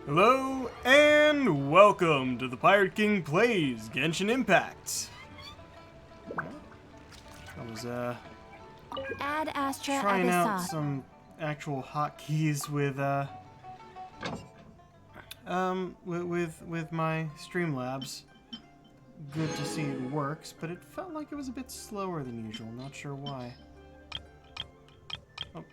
Hello and welcome to the Pirate King Plays Genshin Impact. I was Add Astra trying out Abyssal. some actual hotkeys with my Streamlabs. Good to see it works, but it felt like it was a bit slower than usual. Not sure why. Oh.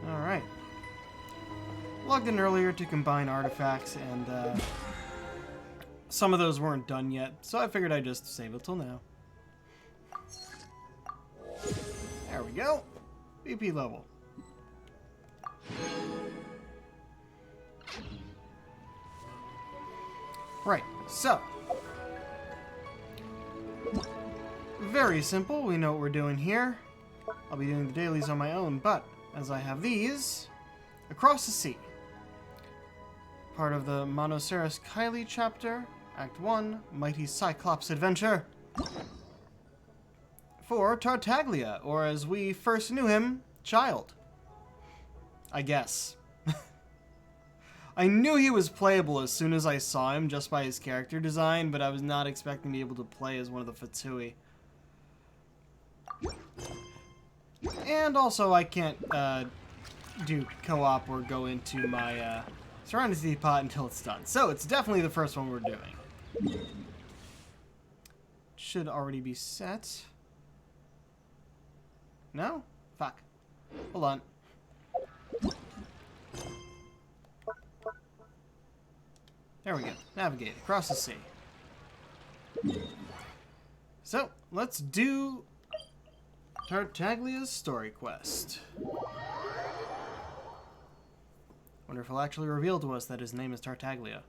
Alright. Logged in earlier to combine artifacts, and some of those weren't done yet, so I figured I'd just save it till now. There we go. BP level. Right, so. Very simple, we know what we're doing here. I'll be doing the dailies on my own, but as I have these, across the sea. Part of the Monoceros Kylie chapter, Act 1, Mighty Cyclops Adventure. For Tartaglia, or as we first knew him, Childe. I guess. I knew he was playable as soon as I saw him just by his character design, but I was not expecting to be able to play as one of the Fatui. And also, I can't do co-op or go into my Serenity Pot until it's done. So, it's definitely the first one we're doing. Should already be set. No? Fuck. Hold on. There we go. Navigate across the sea. So, let's do Tartaglia's story quest. Wonder if he'll actually reveal to us that his name is Tartaglia.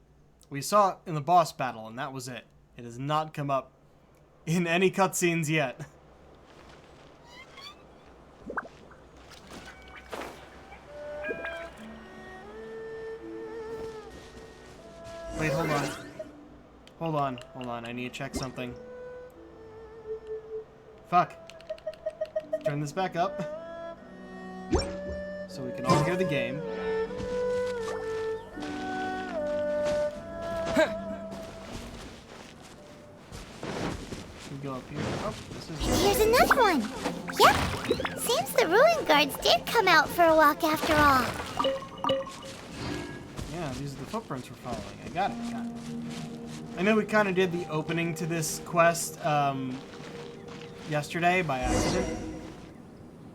We saw it in the boss battle, and that was it. It has not come up in any cutscenes yet. Wait, hold on. Hold on. I need to check something. Fuck. Turn this back up. So we can all hear the game. We go up here. Oh, this is... Here's another one. Yep. Seems the ruin guards did come out for a walk after all. Yeah, these are the footprints we're following. I got it. I know we kind of did the opening to this quest yesterday by accident.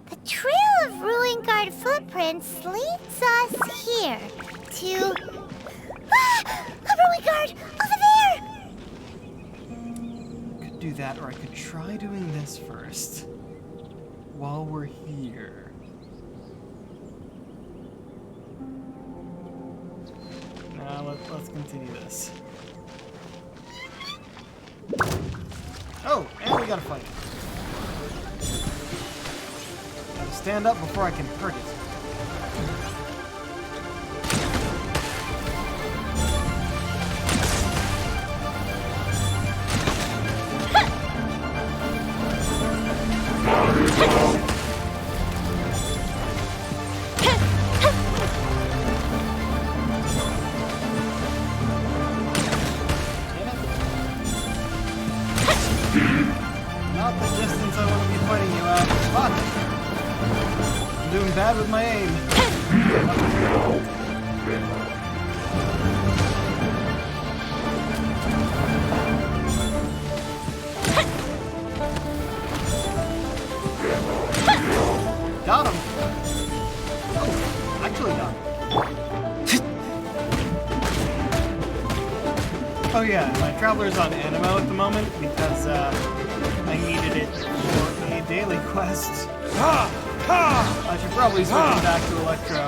The trail of ruin guard footprints leads us here to... Ah! A ruin guard! Over there! Could do that, or I could try doing this first. While we're here. Now let's continue this. Oh, and we gotta fight it. Gotta stand up before I can hurt it. Not the distance I want to be fighting you at. Fuck! I'm doing bad with my aim. Got him! Oh, actually got him. Oh yeah, my Traveler's on Animo at the moment because I needed it for a daily quest. I should probably switch it back to Electro.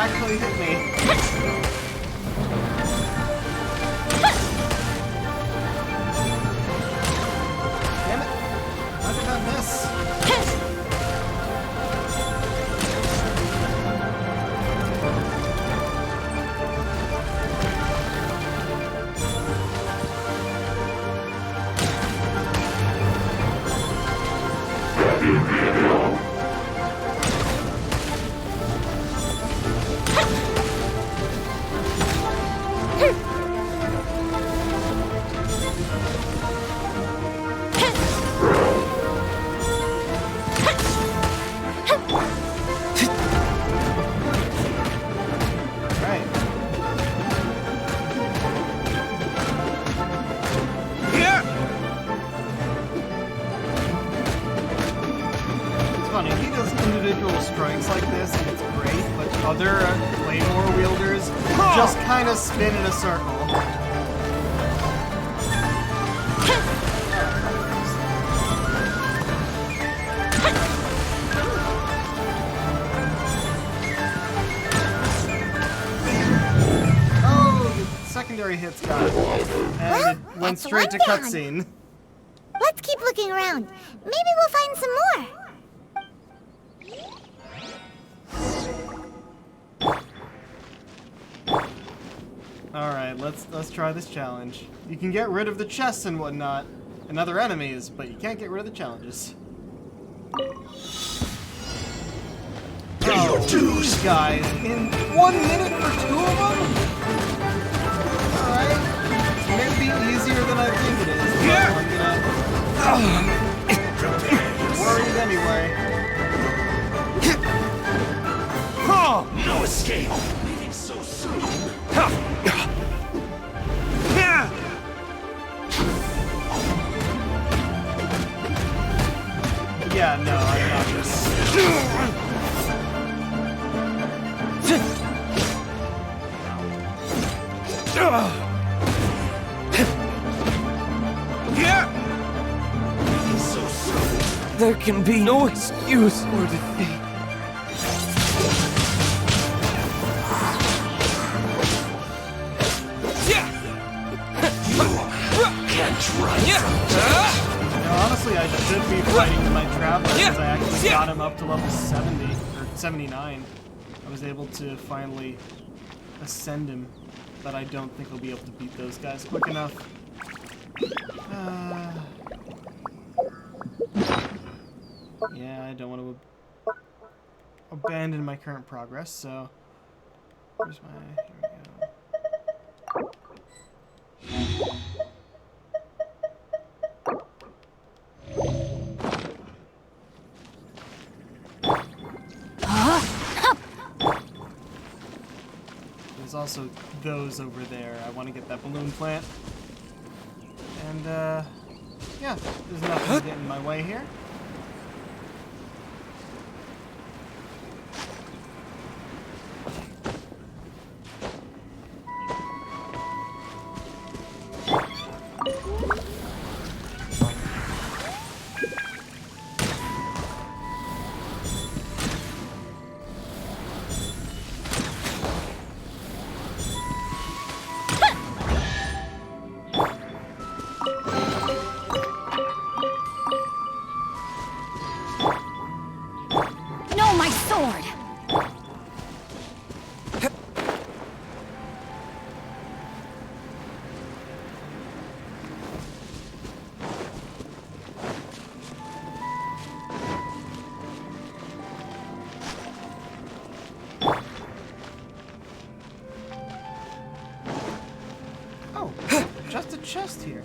actually hit me. Damn it. How did I miss? Strikes like this, and it's great, but other Claymore wielders just kind of spin in a circle. Oh, the secondary hits got it. And it went straight to cutscene. Let's keep looking around. Maybe we'll find some more. Alright, let's try this challenge. You can get rid of the chests and whatnot, and other enemies, but you can't get rid of the challenges. Oh, these guys, in 1 minute for 2 of them? Alright. It's maybe easier than I think it is, but I'm worried anyway. No escape! Leaving so soon! Yeah, no, I got this. There can be no excuse for defeat. Honestly, I should be fighting my Traveler because I actually got him up to level 70, or 79. I was able to finally ascend him, but I don't think I'll be able to beat those guys quick enough. Yeah, I don't want to abandon my current progress, so... Where's my... Here we go. There's also those over there. I want to get that balloon plant. And, yeah, there's nothing to get in my way here. Just a chest here.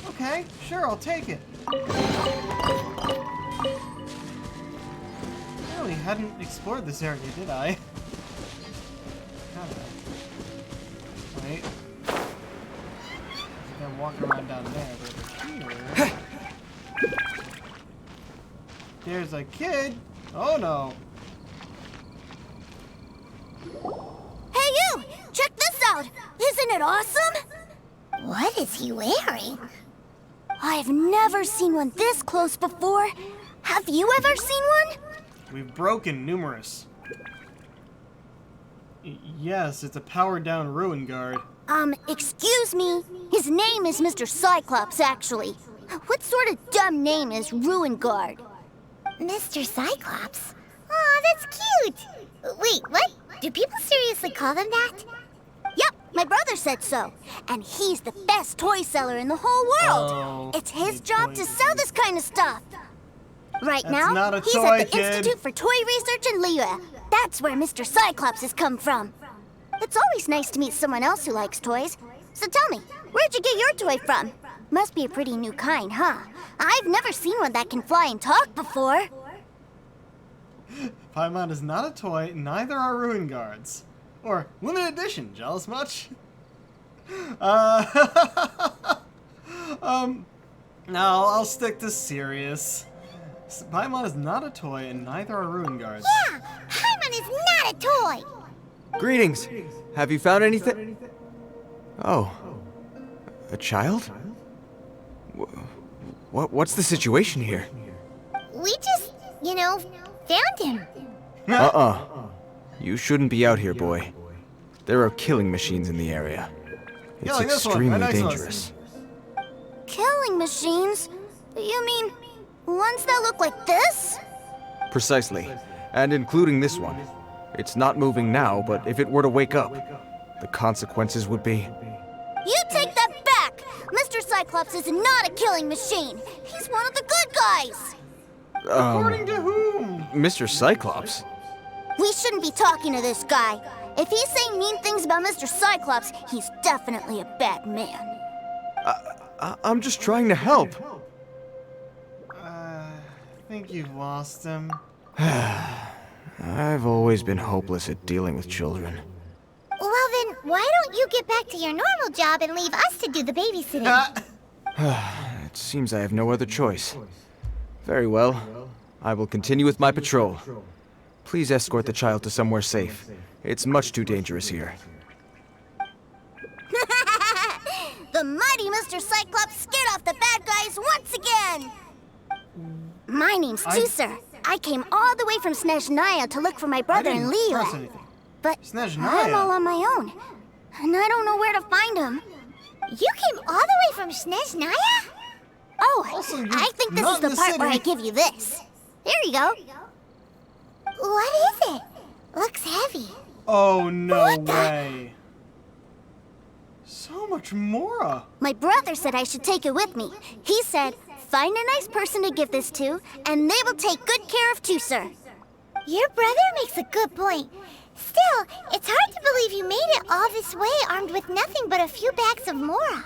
Okay, sure, I'll take it. I really hadn't explored this area, did I? Wait. I'm walking around down there, but over here... There's a kid! Oh no! Hey you! Check this out! Isn't it awesome? What is he wearing? I've never seen one this close before. Have you ever seen one? We've broken numerous. Yes, it's a powered-down ruin guard. Excuse me. His name is Mr. Cyclops, actually. What sort of dumb name is Ruin Guard? Mr. Cyclops? Aw, that's cute! Wait, what? Do people seriously call them that? Yep, my brother said so. And he's the best toy seller in the whole world. Oh, It's his you job toy to sell this kind of stuff. Right That's now, not a he's toy, at the kid. Institute for Toy Research in Liyue. That's where Mr. Cyclops has come from. It's always nice to meet someone else who likes toys. So tell me, where'd you get your toy from? Must be a pretty new kind, huh? I've never seen one that can fly and talk before. Paimon is not a toy, neither are ruin guards. Or limited edition, jealous much? No, I'll stick to serious. Paimon is not a toy, and neither are ruin guards. Yeah, Paimon is not a toy! Greetings. Have you found anything? Oh. A child? What's the situation here? We just, found him. You shouldn't be out here, boy. There are killing machines in the area. It's Yeah, like this one, extremely right next to us. dangerous. Killing machines? You mean ones that look like this? Precisely. And including this one. It's not moving now, but if it were to wake up, the consequences would be... You take that back! Mr. Cyclops is not a killing machine. He's one of the good guys. According to whom? Mr. Cyclops? We shouldn't be talking to this guy. If he's saying mean things about Mr. Cyclops, he's definitely a bad man. I'm just trying to help. I think you've lost him. I've always been hopeless at dealing with children. Well then, why don't you get back to your normal job and leave us to do the babysitting? It seems I have no other choice. Very well. I will continue with my patrol. Please escort the child to somewhere safe. It's much too dangerous here. The mighty Mr. Cyclops scared off the bad guys once again! My name's Tusser. I came all the way from Snezhnaya to look for my brother in press Liyue. anything. But Snezhnaya? I'm all on my own. And I don't know where to find him. You came all the way from Snezhnaya? Oh, Also, you're I think this not is the in the part where I city. give you this. Here you go. What is it? Looks heavy. Oh, no way. So much more. My brother said I should take it with me. He said, find a nice person to give this to, and they will take good care of Tusser. Your brother makes a good point. Still, it's hard to believe you made it all this way armed with nothing but a few bags of Mora.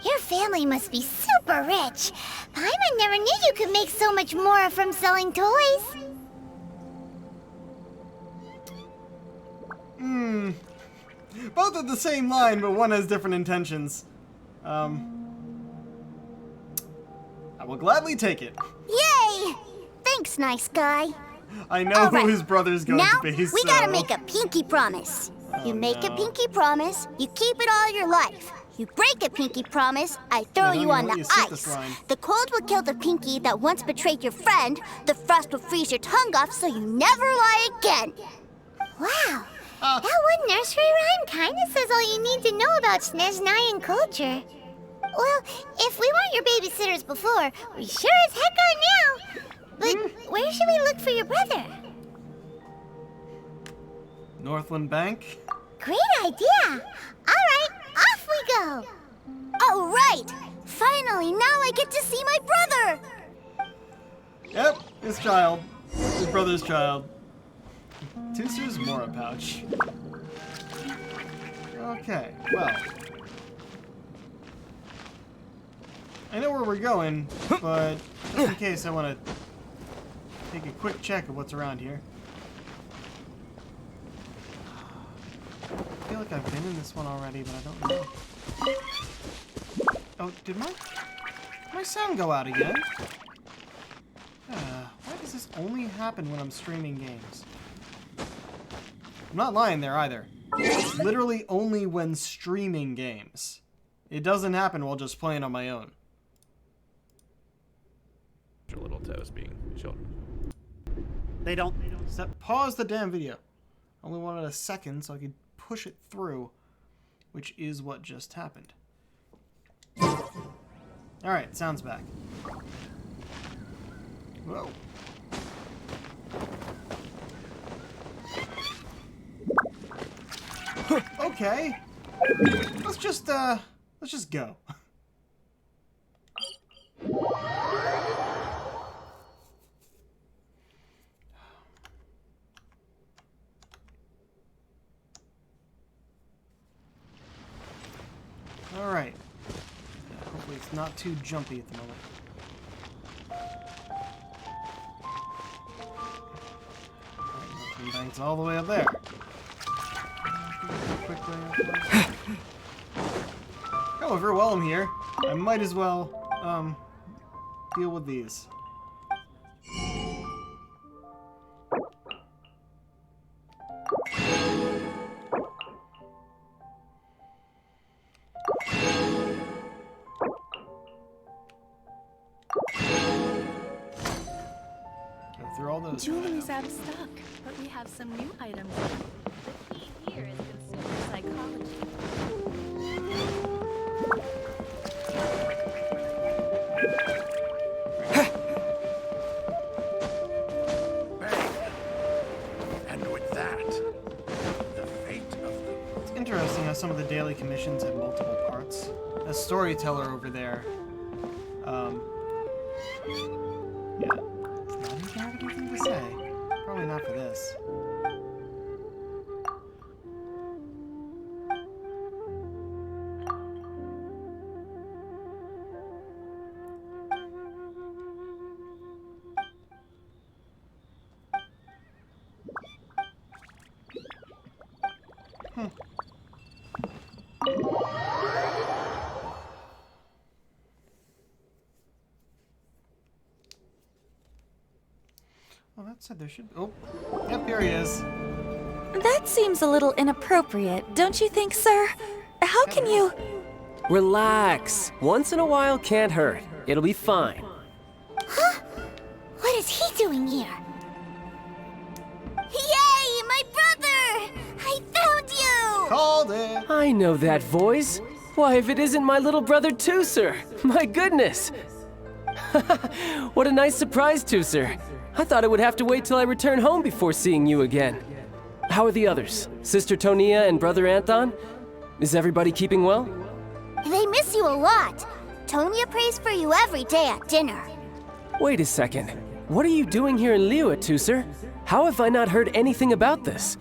Your family must be super rich. Paimon never knew you could make so much Mora from selling toys. Both are the same line, but one has different intentions. I will gladly take it. Yay! Thanks, nice guy. I know All who right. his brother's going Now, to be, we so... gotta make a pinky promise. You make a no. pinky promise, you keep it all your life. You break a pinky promise, I throw Wait, you let on me the let you see this ice. line. The cold will kill the pinky that once betrayed your friend. The frost will freeze your tongue off so you never lie again. Wow. That one nursery rhyme kinda says all you need to know about Snezhnayan culture. Well, if we weren't your babysitters before, we sure as heck are now. But where should we look for your brother? Northland Bank? Great idea! Alright, off we go! All right! Finally, now I get to see my brother! Yep, his child. His brother's child. Tusser's Mora pouch. Okay, well. I know where we're going, but just in case I want to take a quick check of what's around here. I feel like I've been in this one already, but I don't know. Oh, did my sound go out again? Why does this only happen when I'm streaming games? I'm not lying there either. It's literally only when streaming games. It doesn't happen while just playing on my own. Your little toes being children. They don't. Pause the damn video. Only wanted a second so I could push it through, which is what just happened. Alright, sound's back. Whoa. Okay. Let's just go. Alright. Hopefully it's not too jumpy at the moment. Alright, banks all the way up there. Quickly. However, while I'm here, I might as well deal with these. Go through all those. Jewelry's out of stock, but we have some new items. The key here is consumer psychology. And with that, the fate of the... It's interesting how some of the daily commissions have multiple parts. A storyteller over there, yeah, it's not even have anything to say. Probably not for this. Well, that said there should be... Oh, yep, here he is. That seems a little inappropriate, don't you think, sir? How can you... Relax. Once in a while can't hurt. It'll be fine. Huh? What is he doing here? Yay, my brother! I found you! Called it! I know that voice. Why, if it isn't my little brother Tooser! My goodness! What a nice surprise, Tooser. I thought I would have to wait till I return home before seeing you again. How are the others? Sister Tonia and Brother Anthon? Is everybody keeping well? They miss you a lot. Tonia prays for you every day at dinner. Wait a second. What are you doing here in Liyue, Tooser? How have I not heard anything about this?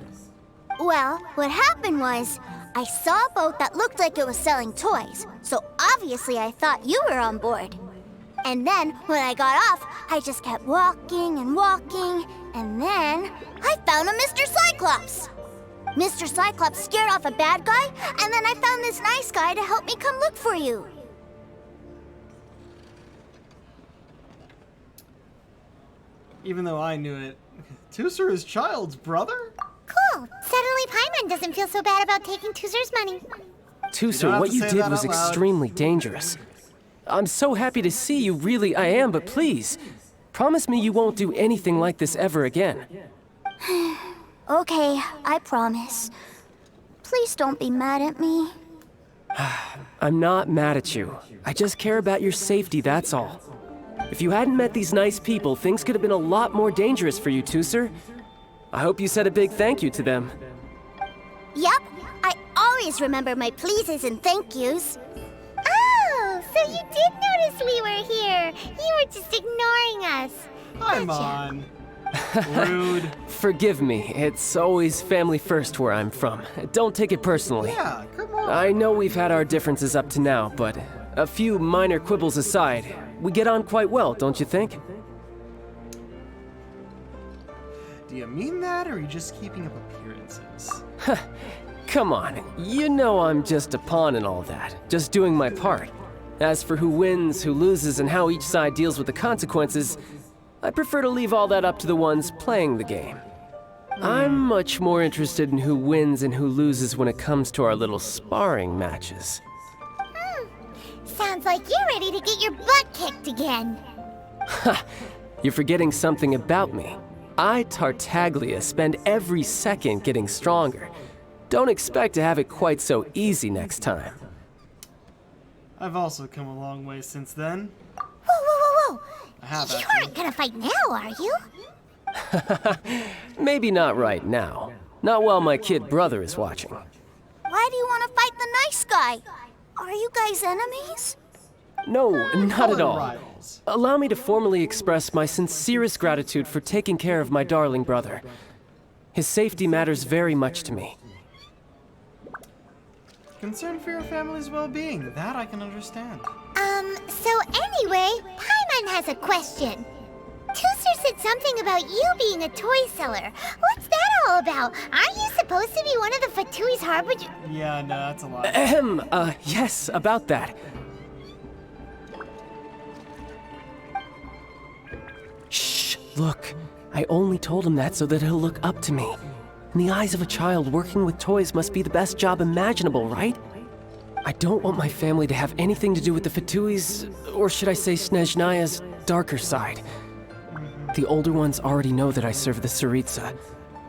Well, what happened was, I saw a boat that looked like it was selling toys, so obviously I thought you were on board. And then, when I got off, I just kept walking and walking, and then I found a Mr. Cyclops. Mr. Cyclops scared off a bad guy, and then I found this nice guy to help me come look for you. Even though I knew it, Tooser is Childe's brother? Cool. Suddenly Paimon doesn't feel so bad about taking Tooser's money. Tooser, have what to you say did that was out loud. extremely dangerous. I'm so happy to see you, really I am, but please, promise me you won't do anything like this ever again. Okay, I promise. Please don't be mad at me. I'm not mad at you. I just care about your safety, that's all. If you hadn't met these nice people, things could have been a lot more dangerous for you, Tooser. I hope you said a big thank you to them. Yep, I always remember my pleases and thank yous. Oh, so you did notice we were here. You were just ignoring us. I'm Gotcha. on. Rude. Forgive me, it's always family first where I'm from. Don't take it personally. Yeah, come on. I know we've had our differences up to now, but a few minor quibbles aside, we get on quite well, don't you think? Do you mean that, or are you just keeping up appearances? Come on, you know I'm just a pawn in all that, just doing my part. As for who wins, who loses, and how each side deals with the consequences, I prefer to leave all that up to the ones playing the game. I'm much more interested in who wins and who loses when it comes to our little sparring matches. Sounds like you're ready to get your butt kicked again. You're forgetting something about me. I, Tartaglia, spend every second getting stronger. Don't expect to have it quite so easy next time. I've also come a long way since then. Whoa, whoa, whoa, I have whoa! You actually. aren't gonna fight now, are you? Maybe not right now. Not while my kid brother is watching. Why do you want to fight the nice guy? Are you guys enemies? No, not at all. Rivals. Allow me to formally express my sincerest gratitude for taking care of my darling brother. His safety matters very much to me. Concern for your family's well-being. That I can understand. So anyway, Paimon has a question. Tooster said something about you being a toy seller. What's that all about? Aren't you supposed to be one of the Fatui's harbinger? Yeah, no, that's a lot. Yes, about that. Shh, look. I only told him that so that he'll look up to me. In the eyes of a child, working with toys must be the best job imaginable, right? I don't want my family to have anything to do with the Fatui's, or should I say Snezhnaya's, darker side. The older ones already know that I serve the Tsaritsa,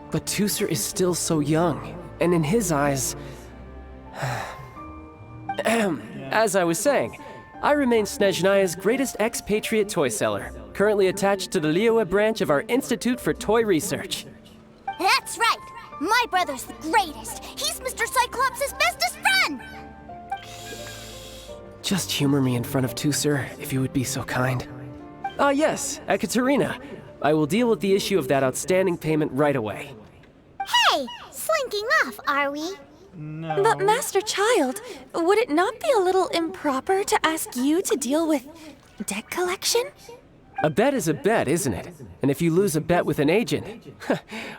but Tooser is still so young, and in his eyes... As I was saying, I remain Snezhnaya's greatest expatriate toy seller, currently attached to the Liyue branch of our Institute for Toy Research. That's right. My brother's the greatest. He's Mr. Cyclops' bestest friend. Just humor me in front of Tooser, if you would be so kind. Ah, yes, Ekaterina. I will deal with the issue of that outstanding payment right away. Hey, slinking off, are we? No. But Master Child, would it not be a little improper to ask you to deal with debt collection? A bet is a bet, isn't it? And if you lose a bet with an agent,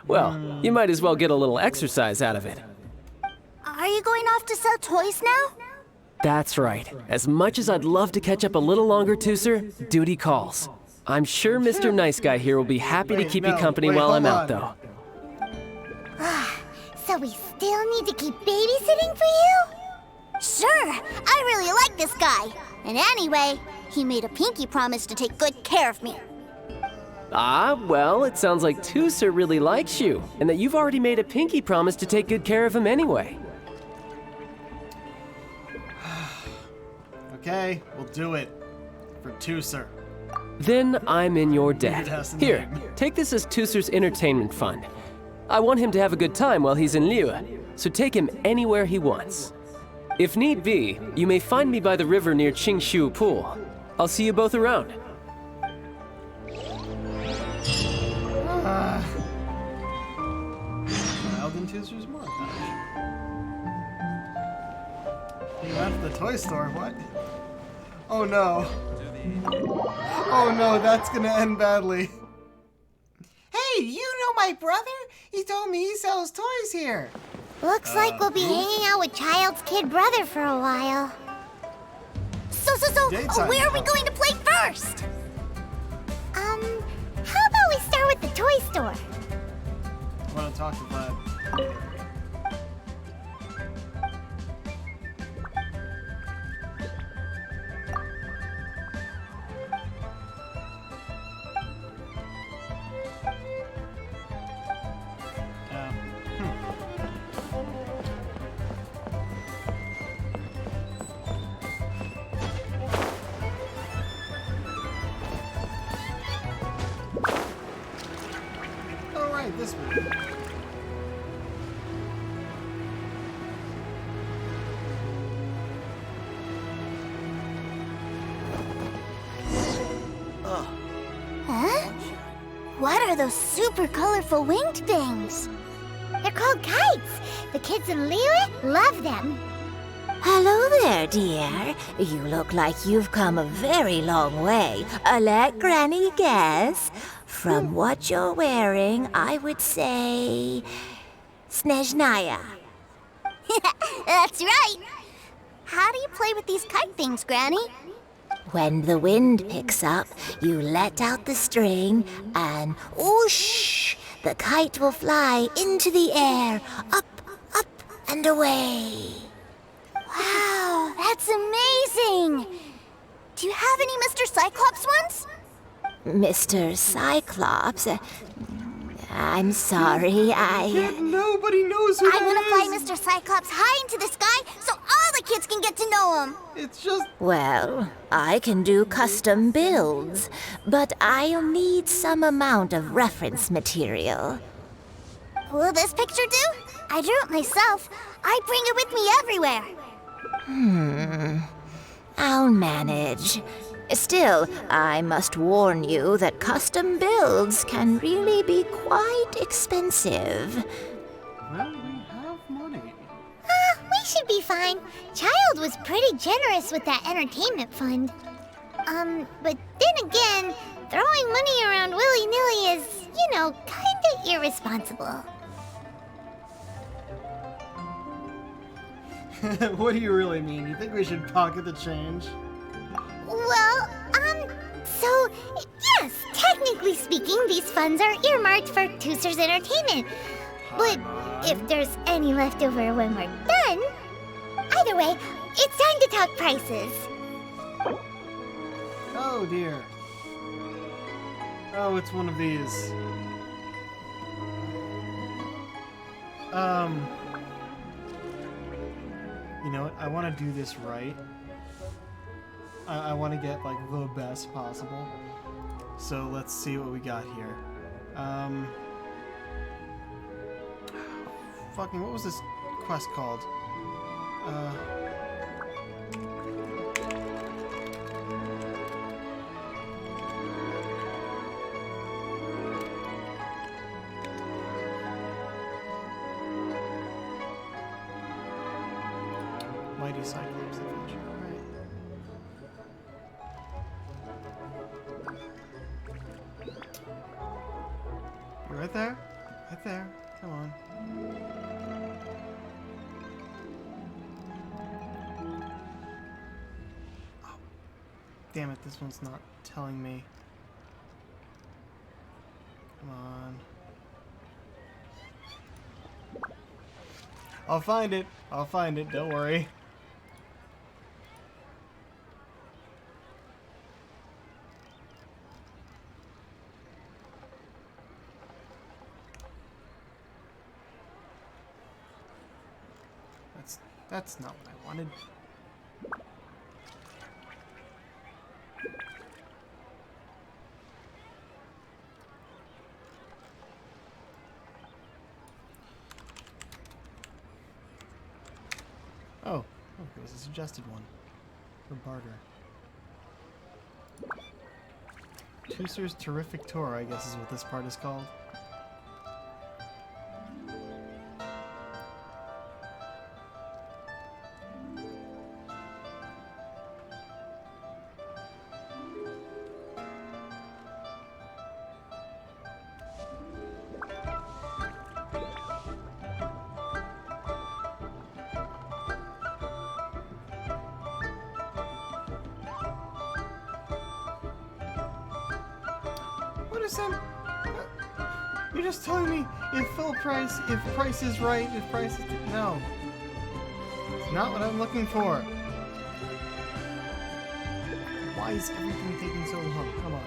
well, you might as well get a little exercise out of it. Are you going off to sell toys now? That's right. As much as I'd love to catch up a little longer, Tooser, duty calls. I'm sure Mr. Nice Guy here will be happy to Wait, keep no, you company wait, while I'm hold out, on. though. So we still need to keep babysitting for you? Sure. I really like this guy. And anyway, he made a pinky promise to take good care of me. Ah, well, it sounds like Tooser really likes you, and that you've already made a pinky promise to take good care of him anyway. Okay, we'll do it. For Tooser. Then I'm in your It debt. has a Here, name. take this as Tooser's entertainment fund. I want him to have a good time while he's in Liyue, so take him anywhere he wants. If need be, you may find me by the river near Qingshu Pool. I'll see you both around. Child in Tooser's montage. He went to the toy store, what? Oh no. Oh no, that's gonna end badly. Hey, you know my brother? He told me he sells toys here. Looks like we'll be hanging out with Child's kid brother for a while. Daytime. Where are we going to play first? How about we start with the toy store? I want to talk to Vlad. Oh, right, this way. Huh? What are those super colorful winged things? They're called kites. The kids in Liyue love them. Hello there, dear. You look like you've come a very long way. Let Granny guess. From what you're wearing, I would say... Snezhnaya. That's right. How do you play with these kite things, Granny? When the wind picks up, you let out the string and whoosh! The kite will fly into the air, up, up, and away. Wow, that's amazing. Do you have any Mr. Cyclops ones? Mr. Cyclops, I'm sorry, Yet nobody knows who I want to fly that is. Mr. Cyclops high into the sky so all the kids can get to know him. It's just... Well, I can do custom builds, but I'll need some amount of reference material. Will this picture do? I drew it myself. I bring it with me everywhere. I'll manage. Still, I must warn you that custom builds can really be quite expensive. Well, we have money. We should be fine. Childe was pretty generous with that entertainment fund. But then again, throwing money around willy-nilly is, kinda irresponsible. What do you really mean? You think we should pocket the change? Well, so, yes, technically speaking, these funds are earmarked for Tooster's entertainment. But if there's any left over when we're done... Either way, it's time to talk prices. Oh dear. Oh, it's one of these. You know what? I want to do this right. I want to get, like, the best possible. So let's see what we got here. Fucking, what was this quest called? Mighty Cyclops Adventure, right. You're right there? Right there. Come on. Oh. Damn it, this one's not telling me. Come on. I'll find it. I'll find it. Don't worry. That's not what I wanted. Oh, it was a suggested one for barter. Tooster's Terrific Tour, I guess is what this part is called. What is that? You're just telling me if full price, if price is right, if price is... No. It's not what I'm looking for. Why is everything taking so long? Come on.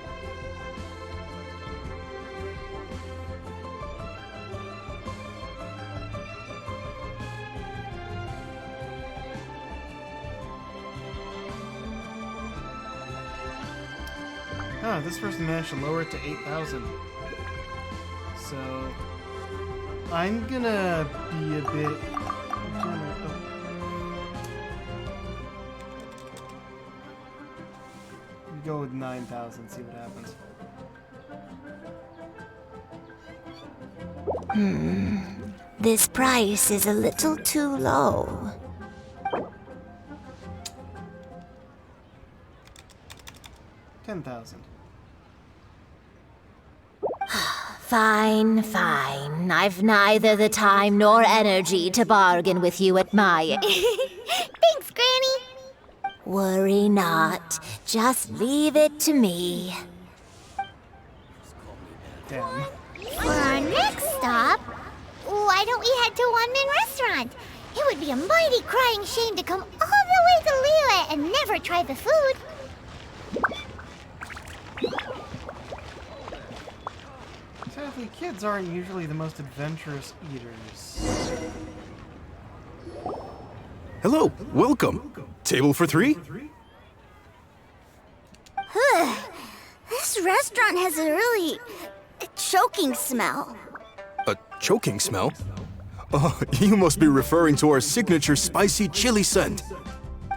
Ah, this person managed to lower it to 8,000. So, I'm gonna be a bit... Go with 9,000, see what happens. This price is a little too low. $10,000. Fine, fine. I've neither the time nor energy to bargain with you at my... Thanks, Granny. Worry not. Just leave it to me. Damn. For our next stop, why don't we head to One Man Restaurant? It would be a mighty crying shame to come all the way to Liyue and never try the food. Sadly, kids aren't usually the most adventurous eaters. Hello, welcome. Table for 3? This restaurant has a really choking smell. A choking smell? Oh, you must be referring to our signature spicy chili scent.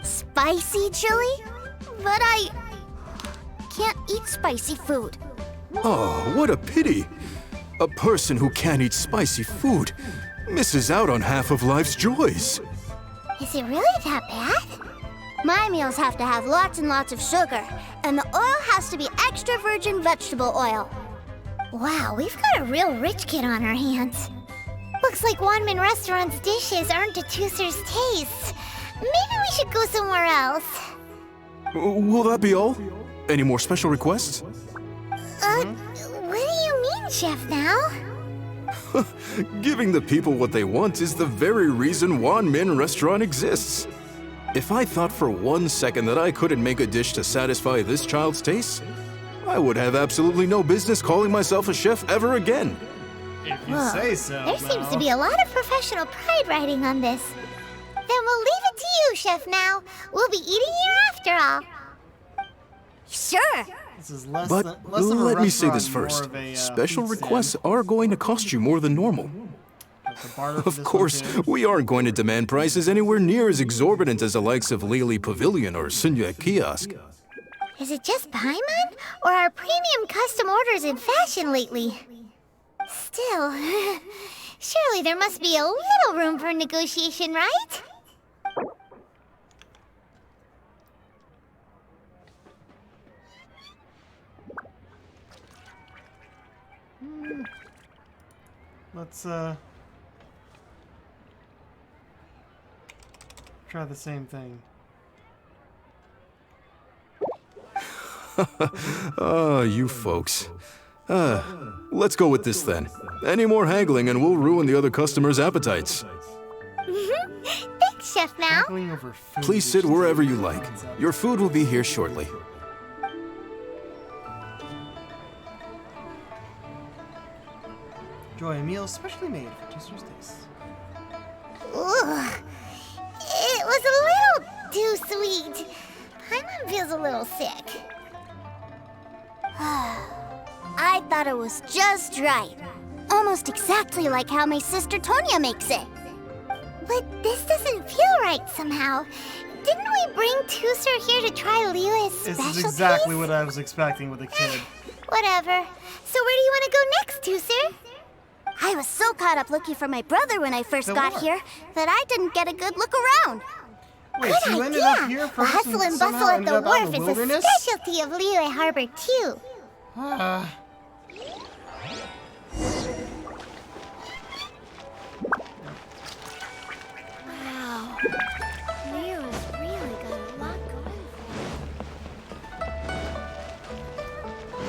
Spicy chili? But I can't eat spicy food. Oh, what a pity. A person who can't eat spicy food misses out on half of life's joys. Is it really that bad? My meals have to have lots and lots of sugar, and the oil has to be extra virgin vegetable oil. Wow, we've got a real rich kid on our hands. Looks like Wanmin Restaurant's dishes aren't to Tooser's tastes. Maybe we should go somewhere else. Will that be all? Any more special requests? What do you mean, Chef now? Giving the people what they want is the very reason Wanmin Restaurant exists. If I thought for 1 second that I couldn't make a dish to satisfy this child's taste, I would have absolutely no business calling myself a chef ever again. If you say so. There seems to be a lot of professional pride riding on this. Then we'll leave it to you, Chef Now. We'll be eating here after all. Sure. This is less But less of a let me say restaurant, this more first. of a, Special food stand. requests are going to cost you more than normal. Have to barter for Of this course, one, too. we aren't going to demand prices anywhere near as exorbitant as the likes of Lily Pavilion or Sunya Kiosk. Is it just Paimon? Or are premium custom orders in fashion lately? Still, surely there must be a little room for negotiation, right? Let's try the same thing. Ah, you folks. Let's go with this then. Any more haggling and we'll ruin the other customers' appetites. Thanks, Chef Now. Haggling over food Please is sit just wherever a you like. concept. Your food will be here shortly. Enjoy a meal specially made for Tooster's taste. Ugh. It was a little too sweet. Paimon feels a little sick. I thought it was just right. Almost exactly like how my sister Tonya makes it. But this doesn't feel right somehow. Didn't we bring Tooser here to try Liyue's This specialties? is exactly what I was expecting with a kid. Whatever. So where do you want to go next, Tooser? I was so caught up looking for my brother when I first The got war. here that I didn't get a good look around. Wait, Good so you idea. ended up here The first hustle and somehow bustle at ended the up out in wharf the is a wilderness? specialty of Liyue Harbor too. Wow. Liyue's really got a lot going for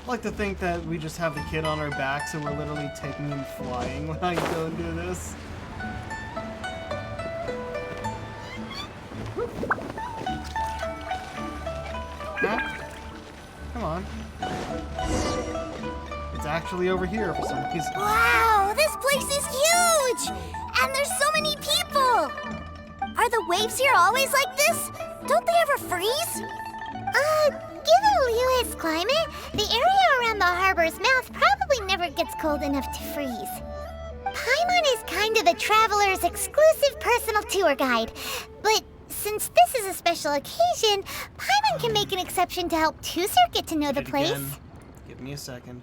I like to think that we just have the kid on our backs and we're literally taking him flying when I go and do this. Huh? Come on. It's actually over here for some reason. Wow, this place is huge! And there's so many people! Are the waves here always like this? Don't they ever freeze? Given Liyue's climate, the area around the harbor's mouth probably never gets cold enough to freeze. Paimon is kind of the traveler's exclusive personal tour guide, but since this is a special occasion, Paimon can make an exception to help Tooser get to know the Hit place. again. Give me a second.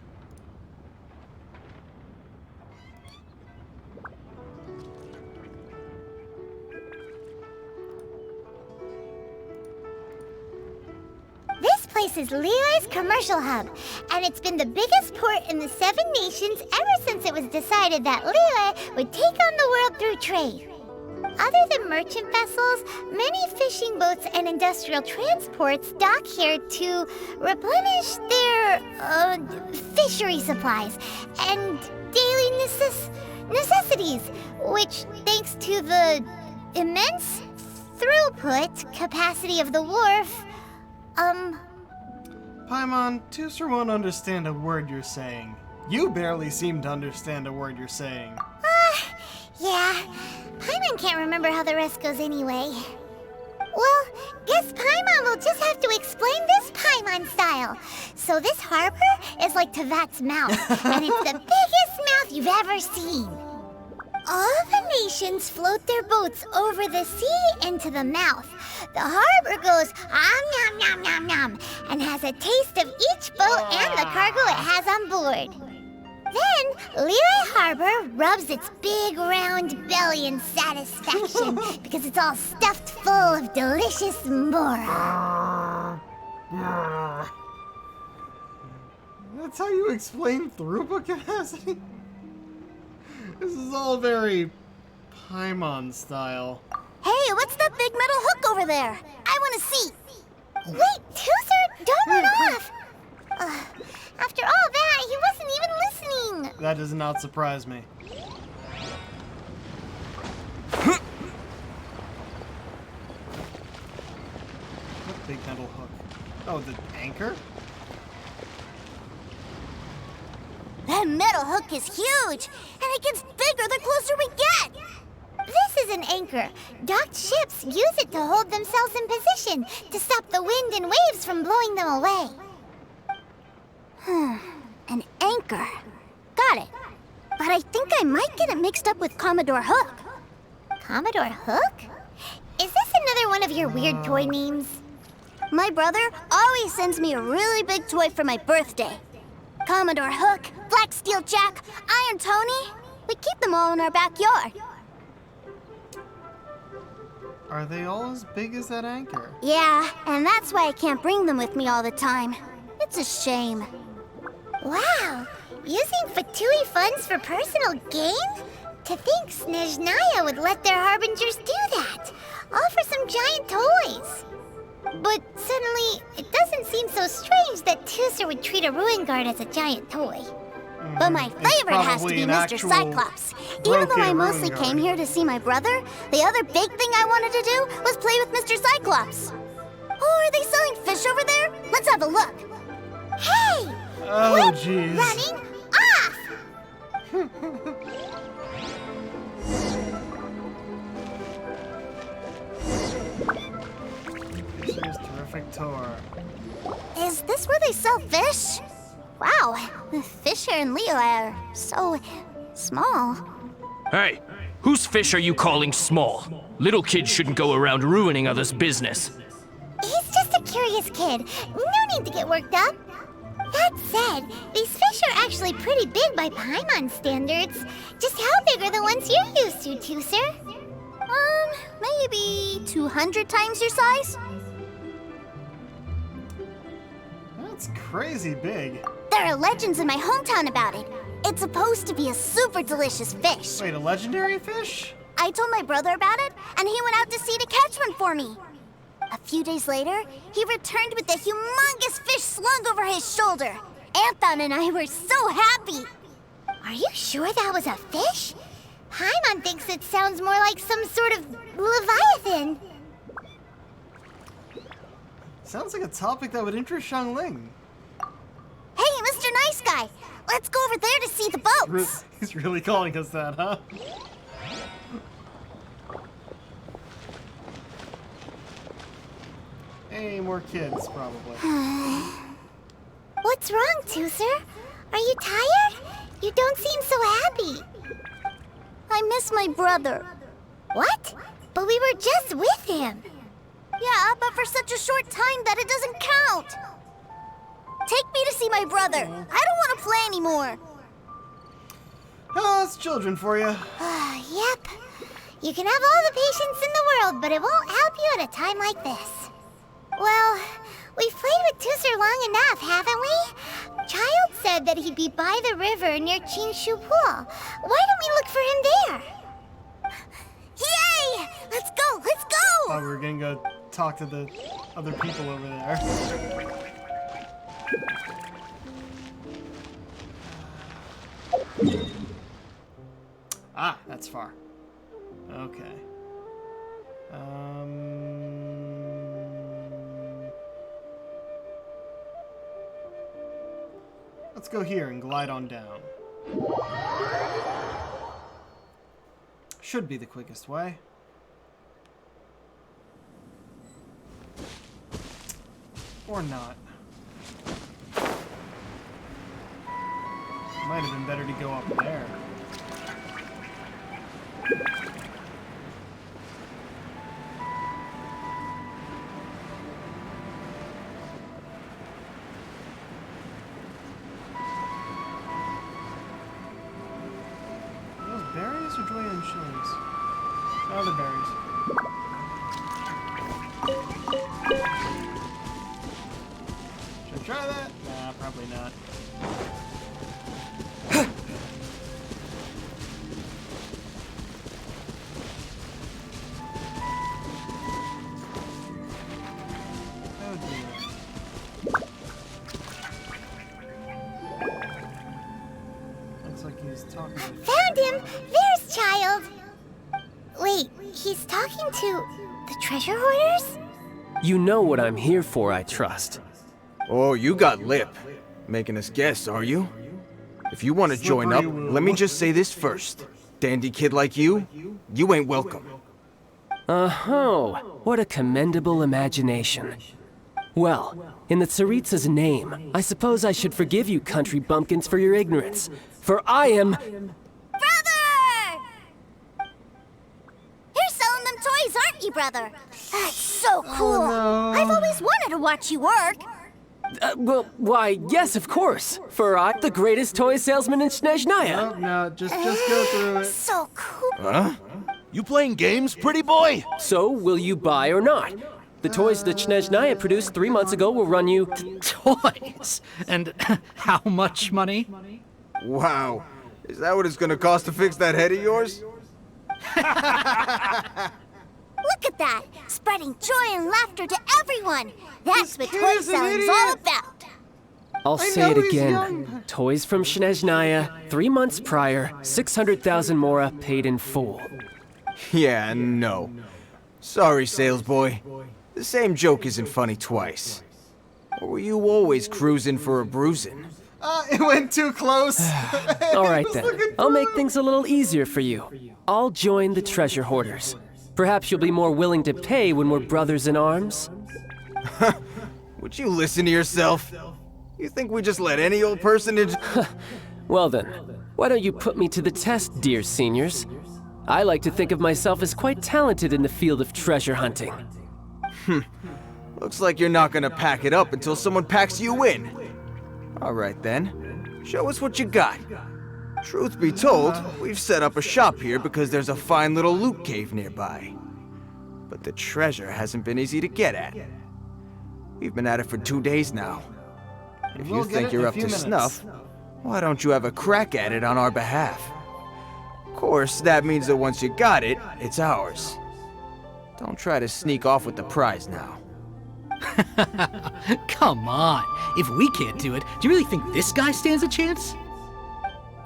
This place is Liyue's commercial hub, and it's been the biggest port in the Seven Nations ever since it was decided that Liyue would take on the world through trade. Other than merchant vessels, many fishing boats and industrial transports dock here to replenish their fishery supplies and daily necessities, which, thanks to the immense throughput capacity of the wharf, Paimon, Tooster won't understand a word you're saying. You barely seem to understand a word you're saying. Yeah. Paimon can't remember how the rest goes anyway. Well, guess Paimon will just have to explain this Paimon style. So this harbor is like Tevat's mouth, and it's the biggest mouth you've ever seen. All the nations float their boats over the sea into the mouth. The harbor goes nom nom nom nom and has a taste of each boat and the cargo it has on board. Then, Liyue Harbor rubs its big round belly in satisfaction because it's all stuffed full of delicious mora. That's how you explain throughput capacity? This is all very Paimon style. Hey, what's that big metal hook over there? I want to see. Wait, Tooser, don't run off! After all that, he wasn't even listening. That does not surprise me. What big metal hook? Oh, the anchor? That metal hook is huge, and it gets bigger the closer we get. This is an anchor. Docked ships use it to hold themselves in position to stop the wind and waves from blowing them away. An anchor. Got it. But I think I might get it mixed up with Commodore Hook. Commodore Hook? Is this another one of your weird toy names? My brother always sends me a really big toy for my birthday. Commodore Hook, Black Steel Jack, Iron Tony. We keep them all in our backyard. Are they all as big as that anchor? Yeah, and that's why I can't bring them with me all the time. It's a shame. Wow! Using Fatui funds for personal gain? To think Snezhnaya would let their harbingers do that! All for some giant toys! But suddenly, it doesn't seem so strange that Tooser would treat a ruin guard as a giant toy. But my favorite has to be Mr. Cyclops. Even though I mostly came here to see my brother, the other big thing I wanted to do was play with Mr. Cyclops. Oh, are they selling fish over there? Let's have a look. Hey! Oh, Quit jeez. running off! Fisher's Terrific Tour. Is this where they sell fish? Wow, the fish here in Liyue are so small. Hey, whose fish are you calling small? Little kids shouldn't go around ruining others' business. He's just a curious kid. No need to get worked up. That said, these fish are actually pretty big by Paimon standards. Just how big are the ones you're used to, Tooser? Maybe 200 times your size? That's crazy big. There are legends in my hometown about it. It's supposed to be a super delicious fish. Wait, a legendary fish? I told my brother about it, and he went out to sea to catch one for me. A few days later, he returned with a humongous fish slung over his shoulder. Anthon and I were so happy. Are you sure that was a fish? Paimon thinks it sounds more like some sort of leviathan. Sounds like a topic that would interest Xiangling. Hey, Mr. Nice Guy, let's go over there to see the boats. He's really calling us that, huh? Hey, more kids, probably. What's wrong, Tooser? Are you tired? You don't seem so happy. I miss my brother. What? But we were just with him. Yeah, but for such a short time that it doesn't count. Take me to see my brother. I don't want to play anymore. Oh, it's children for you. Yep. You can have all the patience in the world, but it won't help you at a time like this. Well, we've played with Tooser long enough, haven't we? Childe said that he'd be by the river near Chinshu Pool. Why don't we look for him there? Yay! Let's go! Let's go! Oh, we're gonna go talk to the other people over there. Ah, that's far. Okay. Let's go here and glide on down. Should be the quickest way. Or not. Might have been better to go up there. Are those berries or Julian chilies? Oh, the berries. Should I try that? Nah, probably not. Oh dear. Looks like he's talking to... Found him! There's Child! Wait, he's talking to the treasure hoarders? You know what I'm here for, I trust. Oh, you got lip. Making us guess, are you? If you want to join up, let me just say this first. Dandy kid like you ain't welcome. Oh, what a commendable imagination. Well, in the Tsaritsa's name, I suppose I should forgive you country bumpkins for your ignorance. For I am... Brother! You're selling them toys, aren't you, brother? That's so cool. no. I've always wanted to watch you work. well, why, yes, of course. For I'm the greatest toy salesman in Snezhnaya. Oh, no, just go through it. So cool. Huh? You playing games, pretty boy? So, will you buy or not? The toys that Snezhnaya produced 3 months ago will run you... Toys? And how much money? Wow. Is that what it's gonna cost to fix that head of yours? Look at that! Spreading joy and laughter to everyone! That's what kid toy is an selling's idiot. all about! I'll I say know it he's again. young. Toys from Snezhnaya, 3 months prior, 600,000 mora paid in full. Yeah, no. Sorry, sales boy. The same joke isn't funny twice. Or were you always cruising for a bruising? It went too close. All right then, I'll make things a little easier for you. I'll join the treasure hoarders. Perhaps you'll be more willing to pay when we're brothers in arms? Would you listen to yourself? You think we just let any old person in? Well then, why don't you put me to the test, dear seniors? I like to think of myself as quite talented in the field of treasure hunting. Looks like you're not gonna pack it up until someone packs you in. All right then, show us what you got. Truth be told, we've set up a shop here because there's a fine little loot cave nearby. But the treasure hasn't been easy to get at. We've been at it for 2 days now. If you We'll get think it in you're a up few to minutes. snuff, why don't you have a crack at it on our behalf? Of course, that means that once you got it, it's ours. Don't try to sneak off with the prize now. Come on. If we can't do it, do you really think this guy stands a chance?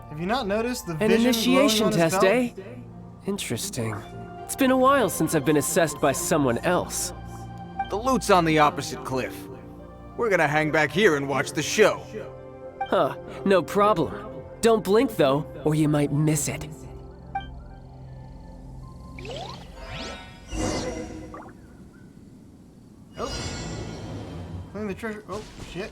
Have you not noticed the An vision initiation glowing on his test, belt? eh? Interesting. It's been a while since I've been assessed by someone else. The loot's on the opposite cliff. We're gonna hang back here and watch the show. Huh, no problem. Don't blink though, or you might miss it. Oh. Playing the treasure. Oh, shit.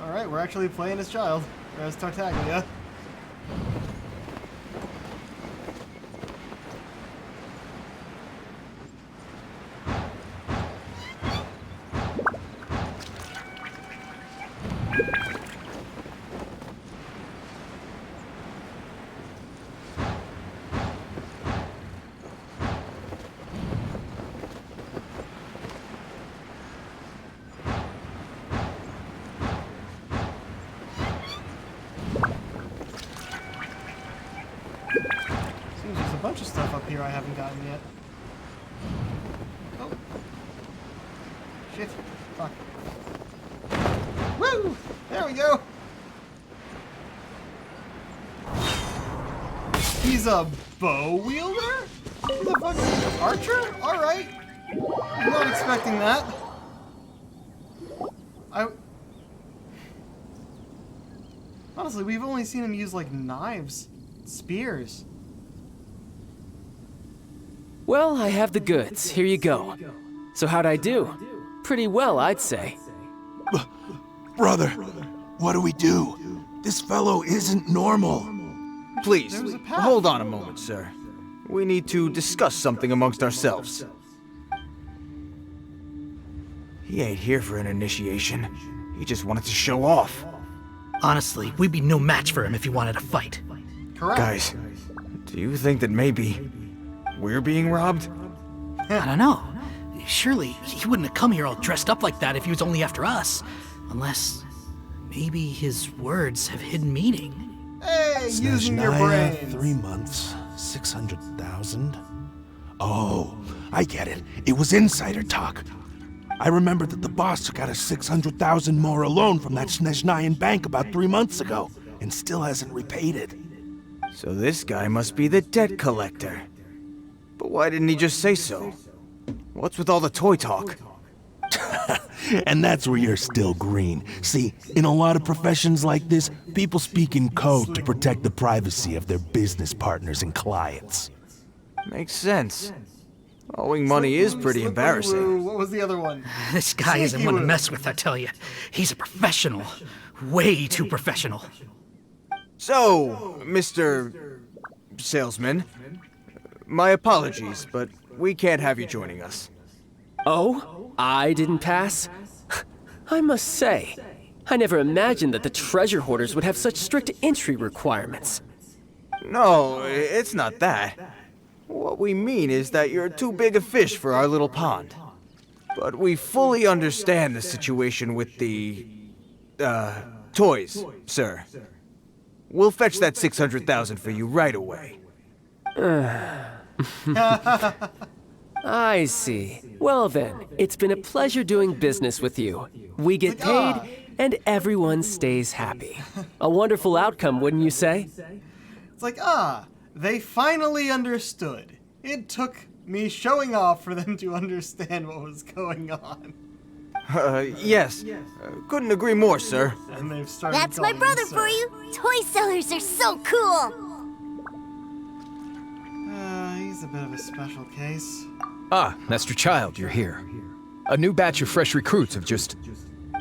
Alright, we're actually playing as Child. Or as Tartaglia. Seems there's a bunch of stuff up here I haven't gotten yet. Oh. Shit. Fuck. Woo! There we go! He's a bow wielder? He's a fucking archer? Alright. I'm not expecting that. Honestly, we've only seen him use, like, knives, spears. Well, I have the goods. Here you go. So how'd I do? Pretty well, I'd say. Brother, what do we do? This fellow isn't normal. Please, There was a path. hold on a moment, sir. We need to discuss something amongst ourselves. He ain't here for an initiation. He just wanted to show off. Honestly, we'd be no match for him if he wanted to fight. Correct. Guys, do you think that maybe we're being robbed? I don't know. Surely he wouldn't have come here all dressed up like that if he was only after us. Unless maybe his words have hidden meaning. Hey, using your Snezhnaya, brains. 3 months, 600,000. Oh, I get it. It was insider talk. I remember that the boss took out a 600,000 more loan from that Snezhnayan bank about 3 months ago, and still hasn't repaid it. So this guy must be the debt collector. But why didn't he just say so? What's with all the toy talk? And that's where you're still green. See, in a lot of professions like this, people speak in code to protect the privacy of their business partners and clients. Makes sense. Owing money is pretty embarrassing. What was the other one? This guy isn't Sneaky one to Woo. mess with, I tell you. He's a professional. Way too professional. So, Mr. Salesman, my apologies, but we can't have you joining us. Oh? I didn't pass? I must say, I never imagined that the treasure hoarders would have such strict entry requirements. No, it's not that. What we mean is that you're too big a fish for our little pond. But we fully understand the situation with the, toys, sir. We'll fetch that 600,000 for you right away. I see. Well then, it's been a pleasure doing business with you. We get paid, and everyone stays happy. A wonderful outcome, wouldn't you say? It's like, they finally understood. It took me showing off for them to understand what was going on. Yes. Couldn't agree more, sir. And they've started That's my calling brother me sir. for you. Toy sellers are so cool. He's a bit of a special case. Ah, Master Childe, you're here. A new batch of fresh recruits have just...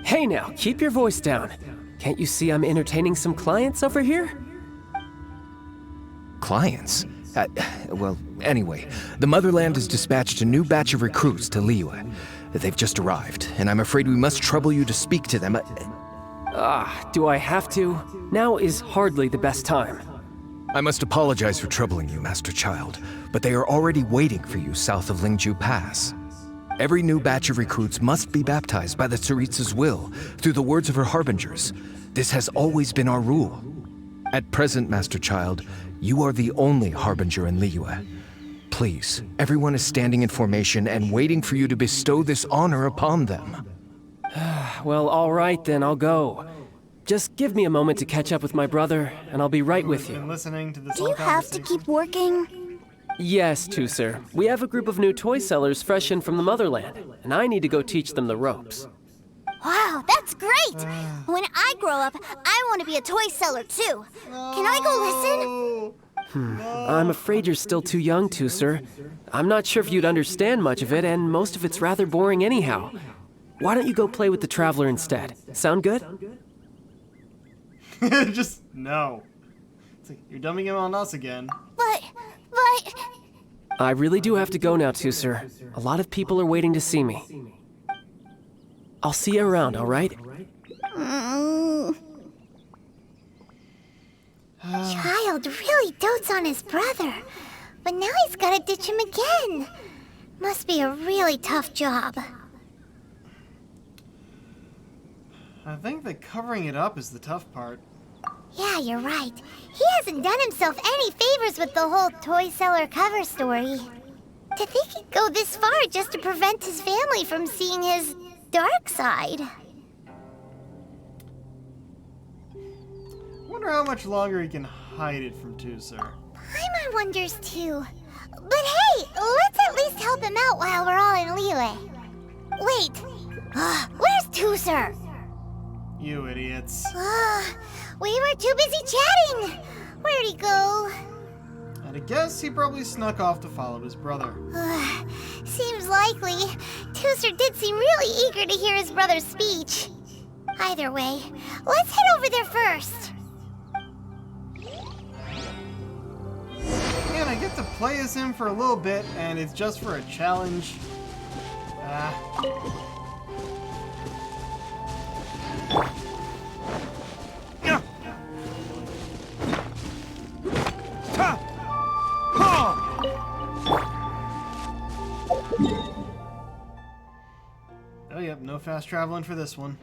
Hey now, keep your voice down. Can't you see I'm entertaining some clients over here? Clients? Well, anyway, the Motherland has dispatched a new batch of recruits to Liyue. They've just arrived, and I'm afraid we must trouble you to speak to them. Do I have to? Now is hardly the best time. I must apologize for troubling you, Master Childe, but they are already waiting for you south of Lingju Pass. Every new batch of recruits must be baptized by the Tsaritsa's will, through the words of her harbingers. This has always been our rule. At present, Master Childe, you are the only harbinger in Liyue. Please, everyone is standing in formation and waiting for you to bestow this honor upon them. Well, all right then, I'll go. Just give me a moment to catch up with my brother, and I'll be right with Been you. listening to this Do whole you have to conversation. keep working? Yes, too, sir. We have a group of new toy sellers fresh in from the Motherland, and I need to go teach them the ropes. Wow, that's great! When I grow up, I want to be a toy seller too. Can I go listen? I'm afraid you're still too young to, sir. I'm not sure if you'd understand much of it, and most of it's rather boring anyhow. Why don't you go play with the Traveler instead? Sound good? Just no. It's like you're dumbing him on us again. But... I really do have to go now, too, sir. A lot of people are waiting to see me. I'll see you around, all right? Childe really dotes on his brother, but now he's gotta ditch him again. Must be a really tough job. I think that covering it up is the tough part. Yeah, you're right. He hasn't done himself any favors with the whole toy seller cover story. To think he'd go this far just to prevent his family from seeing his dark side. Wonder how much longer he can hide it from Sir. Paimon wonders too. But hey, let's at least help him out while we're all in Liyue. Wait, where's Sir? You idiots. We were too busy chatting. Where'd he go? I'd guess he probably snuck off to follow his brother. Seems likely. Tooser did seem really eager to hear his brother's speech. Either way, let's head over there first. Man, I get to play as him for a little bit, and it's just for a challenge. Oh, yep, no fast traveling for this one.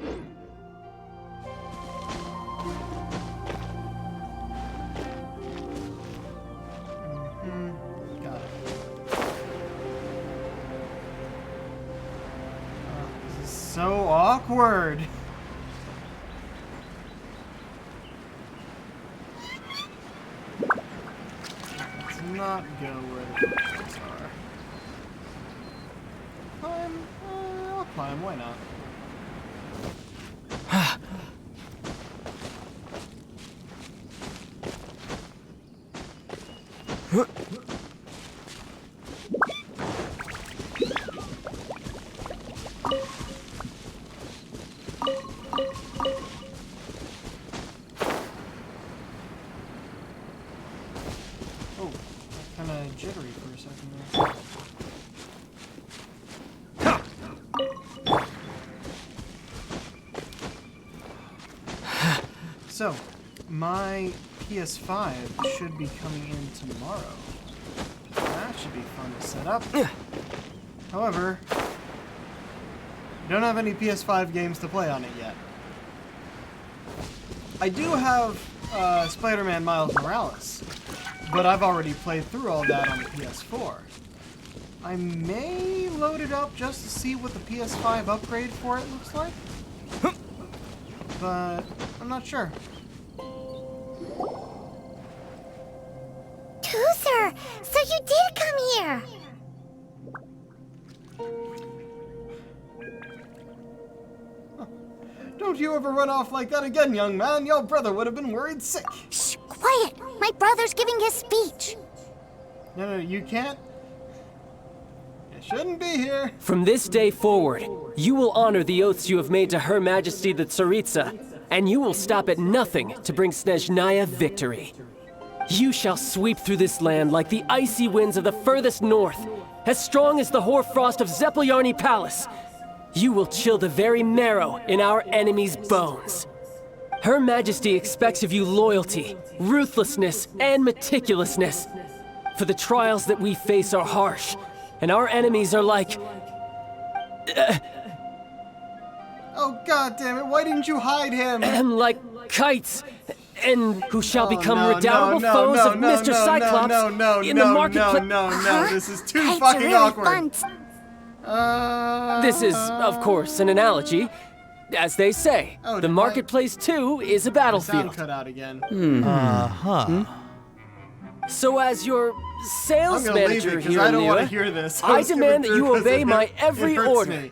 Got it. This is so awkward. Let's not go where the buildings are. Climb? I'll climb, why not? Oh, kind of jittery for a second there. So, my PS5 should be coming in tomorrow. That should be fun to set up. However, I don't have any PS5 games to play on it yet. I do have Spider-Man Miles Morales, but I've already played through all that on the PS4. I may load it up just to see what the PS5 upgrade for it looks like, but I'm not sure. Tooser, so you did come here. Don't you ever run off like that again, young man. Your brother would have been worried sick. Shh, quiet. My brother's giving his speech. No, you can't. You shouldn't be here. From this day forward, you will honor the oaths you have made to Her Majesty the Tsaritsa, and you will stop at nothing to bring Snezhnaya victory. You shall sweep through this land like the icy winds of the furthest north, as strong as the hoarfrost of Zepelyarny Palace. You will chill the very marrow in our enemies' bones. Her Majesty expects of you loyalty, ruthlessness, and meticulousness. For the trials that we face are harsh, and our enemies are like... Oh, God damn it! Why didn't you hide him? like kites, and who shall become redoubtable foes of Mr. Cyclops in the marketplace. No, this is too Kites fucking are really awkward. Fun. This is, of course, an analogy. As they say, Oh, the did marketplace too is a Sound battlefield. cut out again. So as your sales I'm gonna leave it manager because here I in don't want to Liyue, hear this. I I'm skipping demand that through you 'cause obey it my every hurts order. me.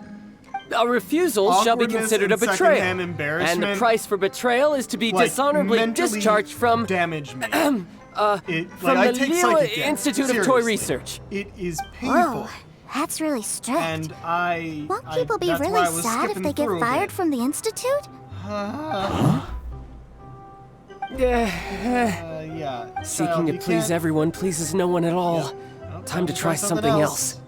A refusal shall be Awkwardness considered a and betrayal, secondhand and the embarrassment, price for betrayal is to be like, dishonorably mentally discharged from damage me. from I the take Liyue psychic damage, Institute of Toy seriously. Research. It is painful. Whoa, that's really strict. And Won't people be that's why really I was sad if skipping they get through a fired bit. from the Institute? Yeah. Seeking to please everyone pleases no one at all. Time to try something else.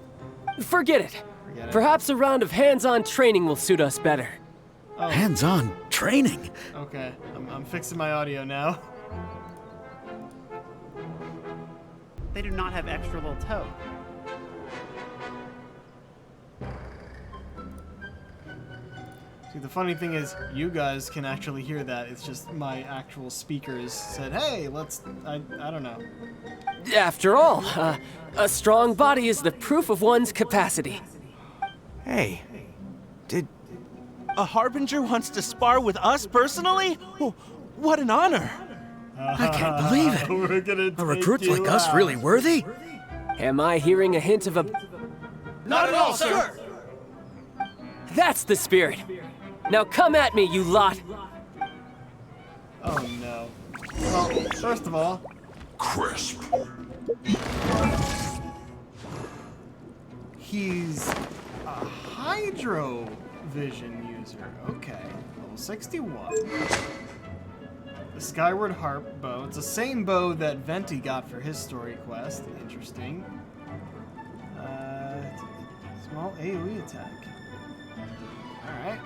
Forget it. Perhaps a round of hands-on training will suit us better. Hands-on training? Okay, I'm fixing my audio now. They do not have extra little toe. See, the funny thing is, you guys can actually hear that. It's just my actual speakers said, hey, let's... I don't know. After all, a strong body is the proof of one's capacity. Hey, did a Harbinger wants to spar with us personally? Oh, what an honor! I can't believe it. We're gonna Are recruits like us really worthy? Am I hearing a hint of a... Not at all, sir! That's the spirit! Now come at me, you lot! Oh no. Well, first of all... Crisp. He's a Hydro Vision user. Okay. Level 61. The Skyward Harp bow. It's the same bow that Venti got for his story quest. Interesting. Small AoE attack. Alright.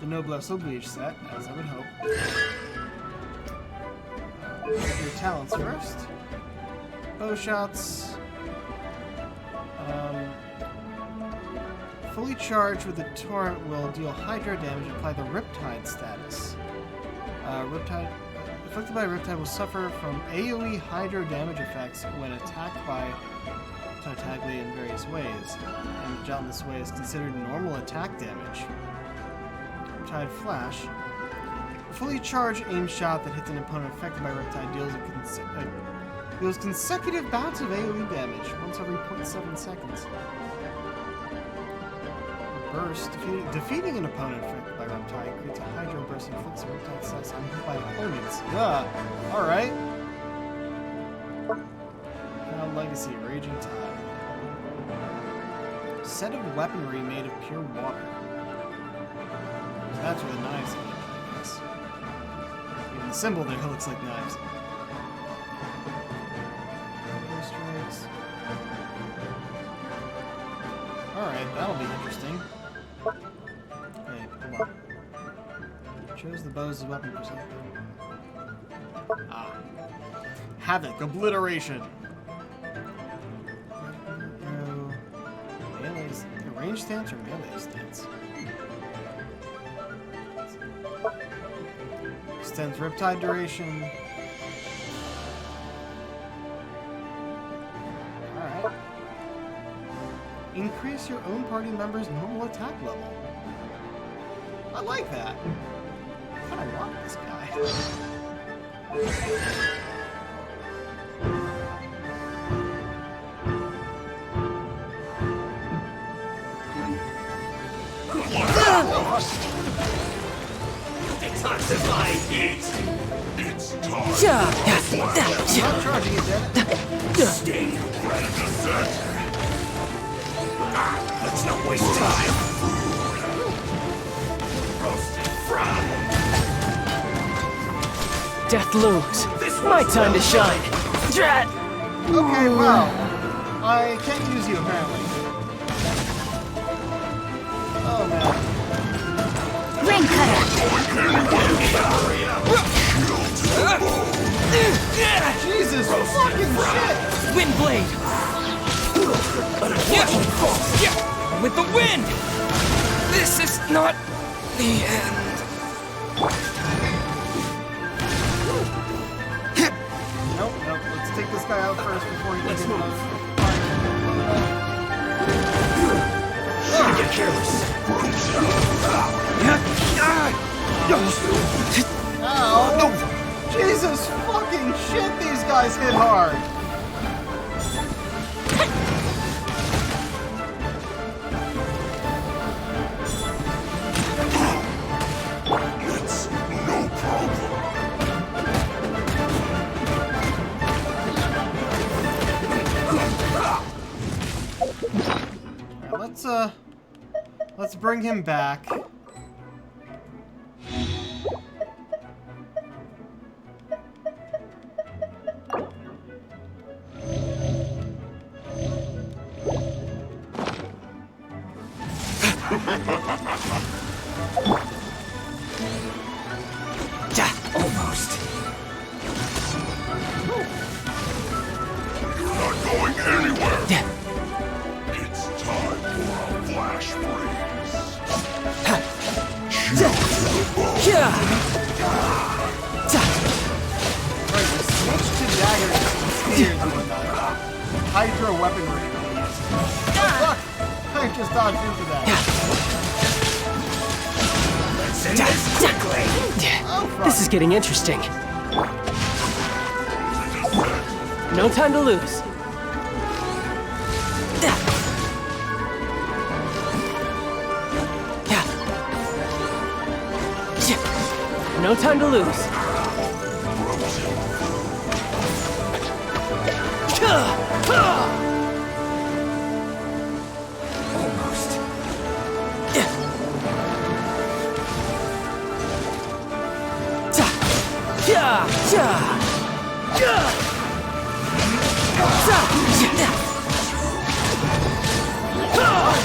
The Noblesse Oblige set, as I would hope. Your talents first. Bow shots. Fully charged with the torrent will deal Hydro damage. Apply the Riptide status. Riptide afflicted by Riptide will suffer from AoE Hydro damage effects when attacked by Tartaglia in various ways, and the in this way is considered normal attack damage. Riptide Flash. A fully charged aim shot that hits an opponent affected by Riptide deals consecutive bouts of AoE damage, once every 0.7 seconds. Burst. Defeating an opponent affected by Riptide creates a Hydro burst and inflicts a Riptide status on by opponents. Alright. Now Legacy, Raging Tide. Set of weaponry made of pure water. So that's where the knives came from, I guess. Even the symbol there looks like knives. Alright, that'll be interesting. Wait, hold on. Chose the bows as weapon for something. Ah. Havoc, Obliteration. Melee, range stance or melee stance? Extends Riptide duration. Alright. Increase your own party member's normal attack level. I like that. I kinda want this guy. Detoxify heat! It's time. Not charging it, Dad. Stay right in the center. Let's not waste time. Roasted fried. Death looms. My time to shine. Drat! Okay, well, I can't use you apparently. Oh man. Ring cutter. Jesus fucking shit! Windblade! With the wind! This is not the end. Nope. Let's take this guy out first before he gets in the... Shouldn't get careless. Oh, Jesus fucking shit, these guys hit hard! It's no problem. Alright, let's bring him back. Almost. You're not going anywhere. It's time for a flash freeze. Childe to the bone. Right, we switch to daggers and spears and whatnot. Hydro weaponry. Oh, fuck! I just dodged into that. This is getting interesting. No time to lose. No time to lose. Almost.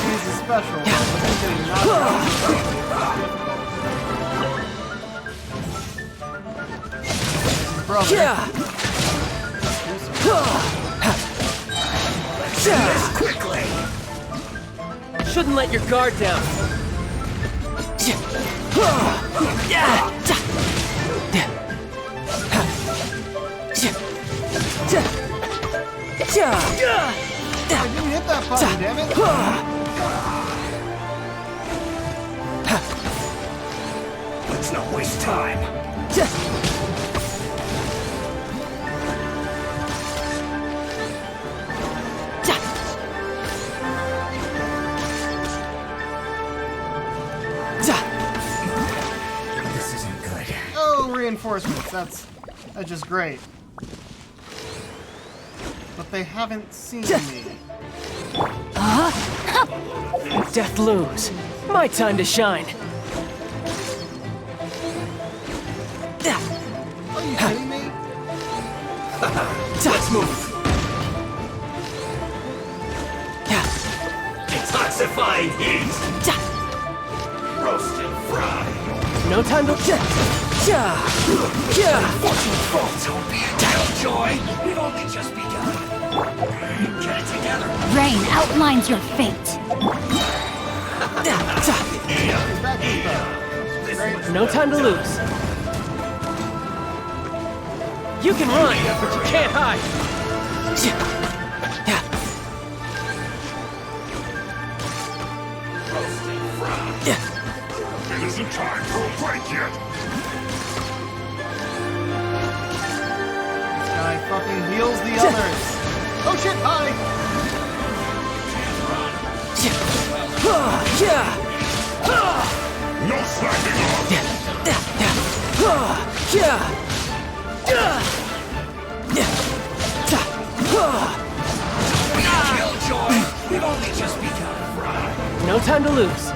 He's a special. He's getting knocked out. Brother. Quickly. Shouldn't let your guard down. I didn't hit that button, damn it. Let's not waste time. This isn't good. Oh, reinforcements. That's just great. But they haven't seen me. Death looms. My time to shine. Are you kidding me? Let's move. Detoxifying heat. Roast and fry. No time to... Fortune's fault. Don't be a killjoy. We've only just begun. Get it together. Rain outlines your fate. No time to lose. You can run, but you can't hide. It isn't time for a break yet. This guy fucking heals the others. Oh shit, hi! No slacking Killjoy. We've only just begun. No time to lose.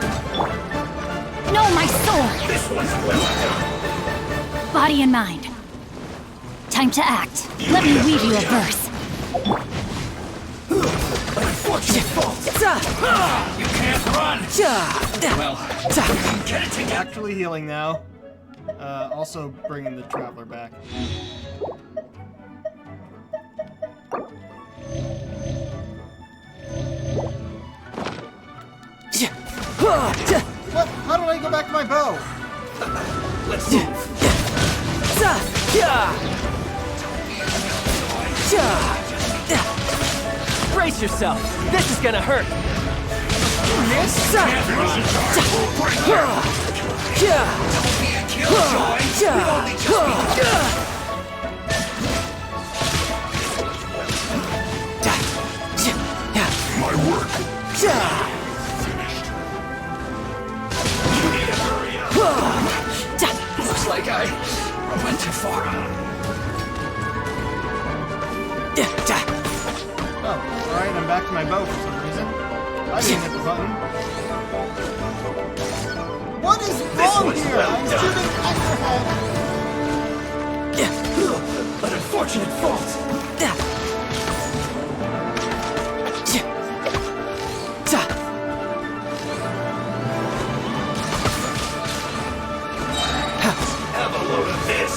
No, my sword! This one's well done. Body and mind. Time to act. Let me weave you a verse. Unfortunate fault. You can't run. Well, get it together. Actually healing now. Also bringing the Traveler back. What? How did I go back to my bow? Let's move. Brace yourself. This is gonna hurt. My work. Looks like I went too far. Oh, alright, I'm back to my bow for some reason. I didn't hit the button. What is wrong here? I'm shooting at your head. An unfortunate fault. Have a load of this.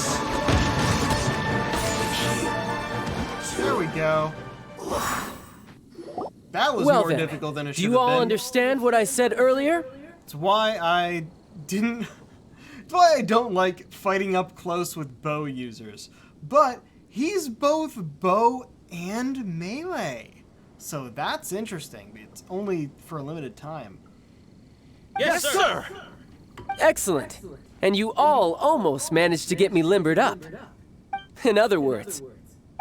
There we go. That was Well more then, difficult than it do should you have all been. understand what I said earlier? It's why I didn't... It's why I don't like fighting up close with bow users. But he's both bow and melee. So that's interesting. It's only for a limited time. Yes, sir. Excellent. And you all almost managed to get me limbered up. In other words,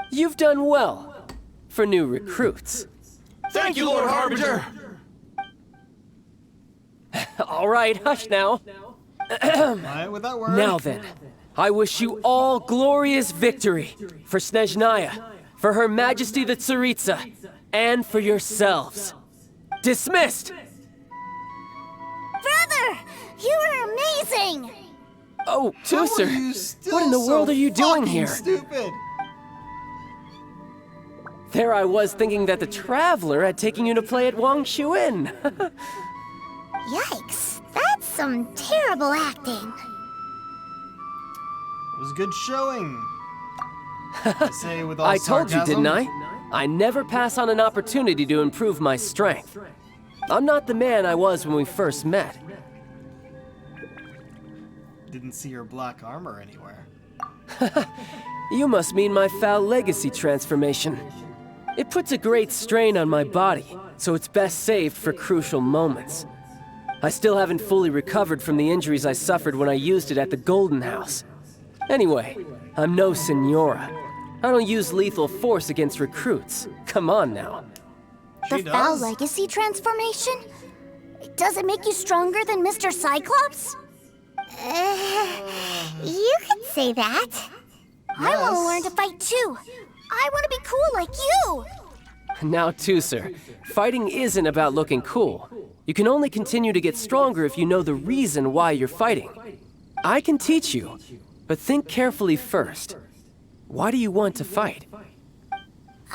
you've done well for new recruits. Thank you, Lord Harbinger. All right, hush now. Alright, with that word. Now then, I wish you all glorious victory for Snezhnaya, for Her Majesty the Tsaritsa, and for yourselves. Dismissed! Brother! You are amazing! Oh, How are Tooser, you still what in the so world are you doing fucking here? Stupid. There I was thinking that the Traveler had taken you to play at Wang Xuan. Yikes, that's some terrible acting. It was good showing. I say with all I told you, sarcasm. didn't I? I never pass on an opportunity to improve my strength. I'm not the man I was when we first met. Didn't see your black armor anywhere. You must mean my foul legacy transformation. It puts a great strain on my body, so it's best saved for crucial moments. I still haven't fully recovered from the injuries I suffered when I used it at the Golden House. Anyway, I'm no Senora. I don't use lethal force against recruits. Come on now. The foul legacy transformation? Does it make you stronger than Mr. Cyclops? You could say that. I want to learn to fight too. I want to be cool like you. Now, Tooser, fighting isn't about looking cool. You can only continue to get stronger if you know the reason why you're fighting. I can teach you, but think carefully first. Why do you want to fight?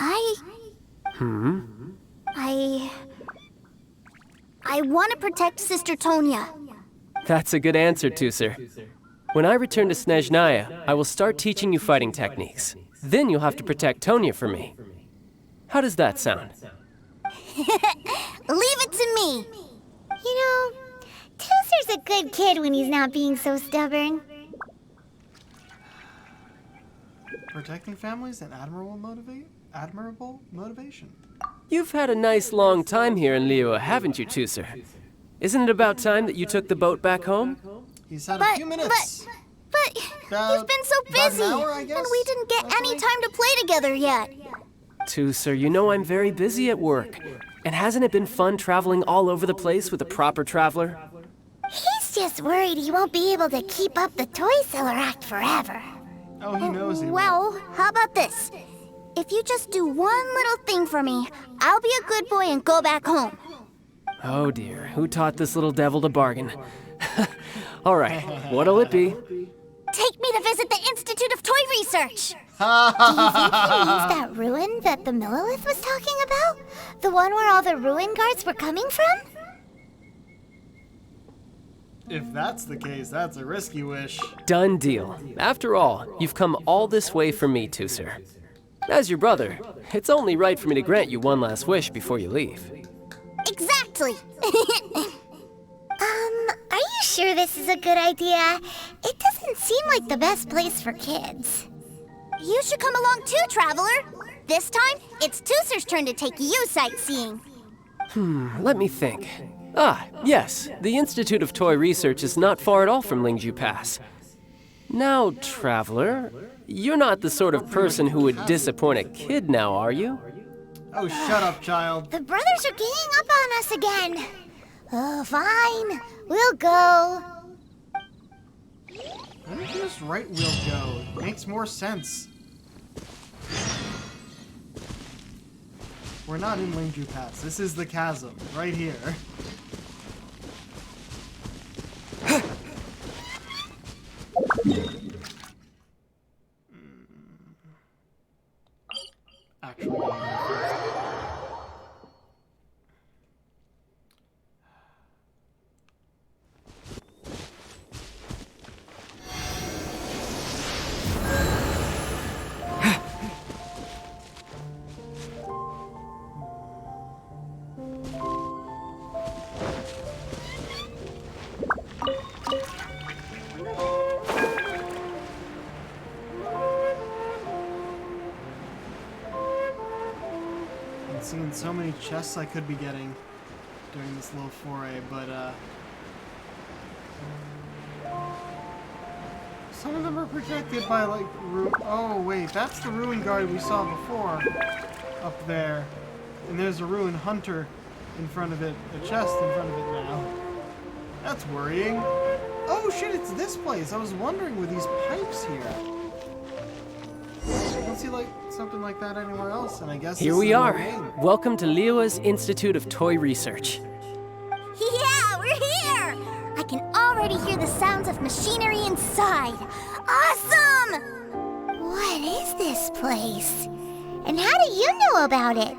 I want to protect Sister Tonya. That's a good answer, Tooser. When I return to Snezhnaya, I will start teaching you fighting techniques. Then you'll have to protect Tonya for me. How does that sound? Leave it to me. You know, Tooser's a good kid when he's not being so stubborn. Protecting families an admirable motivation. You've had a nice long time here in Liyue, haven't you, Tooser? Isn't it about time that you took the boat back home? He's had a few minutes. But you've been so about busy, an hour, I guess, and we didn't get any time to play together yet. Tooser, you know I'm very busy at work. And hasn't it been fun traveling all over the place with a proper traveler? He's just worried he won't be able to keep up the toy seller act forever. Oh, he knows he will. Well, how about this? If you just do one little thing for me, I'll be a good boy and go back home. Oh dear, who taught this little devil to bargain? All right, what'll it be? Take me to visit the Institute of Toy Research. Do you think he means that ruin that the Millilith was talking about? The one where all the ruin guards were coming from? If that's the case, that's a risky wish. Done deal. After all, you've come all this way for me, Tooser. As your brother, it's only right for me to grant you one last wish before you leave. Exactly. Are you sure this is a good idea? It doesn't seem like the best place for kids. You should come along too, Traveler. This time, it's Tooser's turn to take you sightseeing. Let me think. Ah, yes, the Institute of Toy Research is not far at all from Lingju Pass. Now, Traveler, you're not the sort of person who would disappoint a kid now, are you? Oh, shut up, child. The brothers are ganging up on us again. Oh, fine. We'll go. Why don't you just write we'll go? It makes more sense. We're not in Lingju Pass. This is the chasm, right here. Actually, I'm seeing so many chests I could be getting during this little foray, but some of them are protected by like oh wait, that's the ruin guard we saw before up there, and there's a ruin hunter in front of it, a chest in front of it now. That's worrying. Oh shit, it's this place. I was wondering with these pipes here. I don't see like something like that anywhere else, and I guess Here this we is are. the name. Welcome to Liyue's Institute of Toy Research. Yeah, we're here! I can already hear the sounds of machinery inside. Awesome! What is this place? And how do you know about it?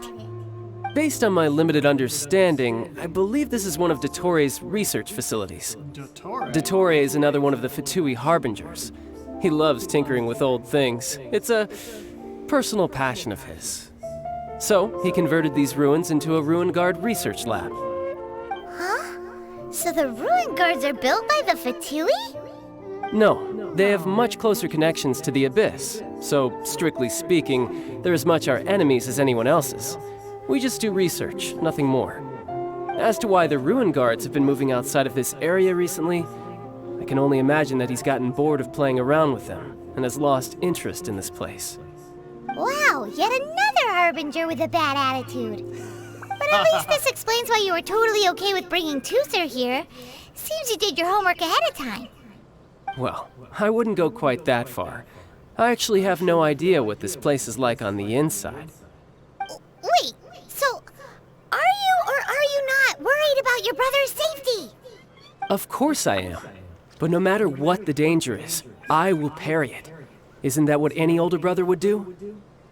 Based on my limited understanding, I believe this is one of Dottore research facilities. Dottore? Dottore is another one of the Fatui Harbingers. He loves tinkering with old things. It's a personal passion of his. So, he converted these ruins into a Ruin Guard research lab. Huh? So the ruin guards are built by the Fatui? No, they have much closer connections to the Abyss, so strictly speaking, they're as much our enemies as anyone else's. We just do research, nothing more. As to why the Ruin Guards have been moving outside of this area recently, I can only imagine that he's gotten bored of playing around with them and has lost interest in this place. Wow, yet another Harbinger with a bad attitude. But at least this explains why you were totally okay with bringing Tooser here. Seems you did your homework ahead of time. Well, I wouldn't go quite that far. I actually have no idea what this place is like on the inside. Wait, so are you or are you not worried about your brother's safety? Of course I am. But no matter what the danger is, I will parry it. Isn't that what any older brother would do?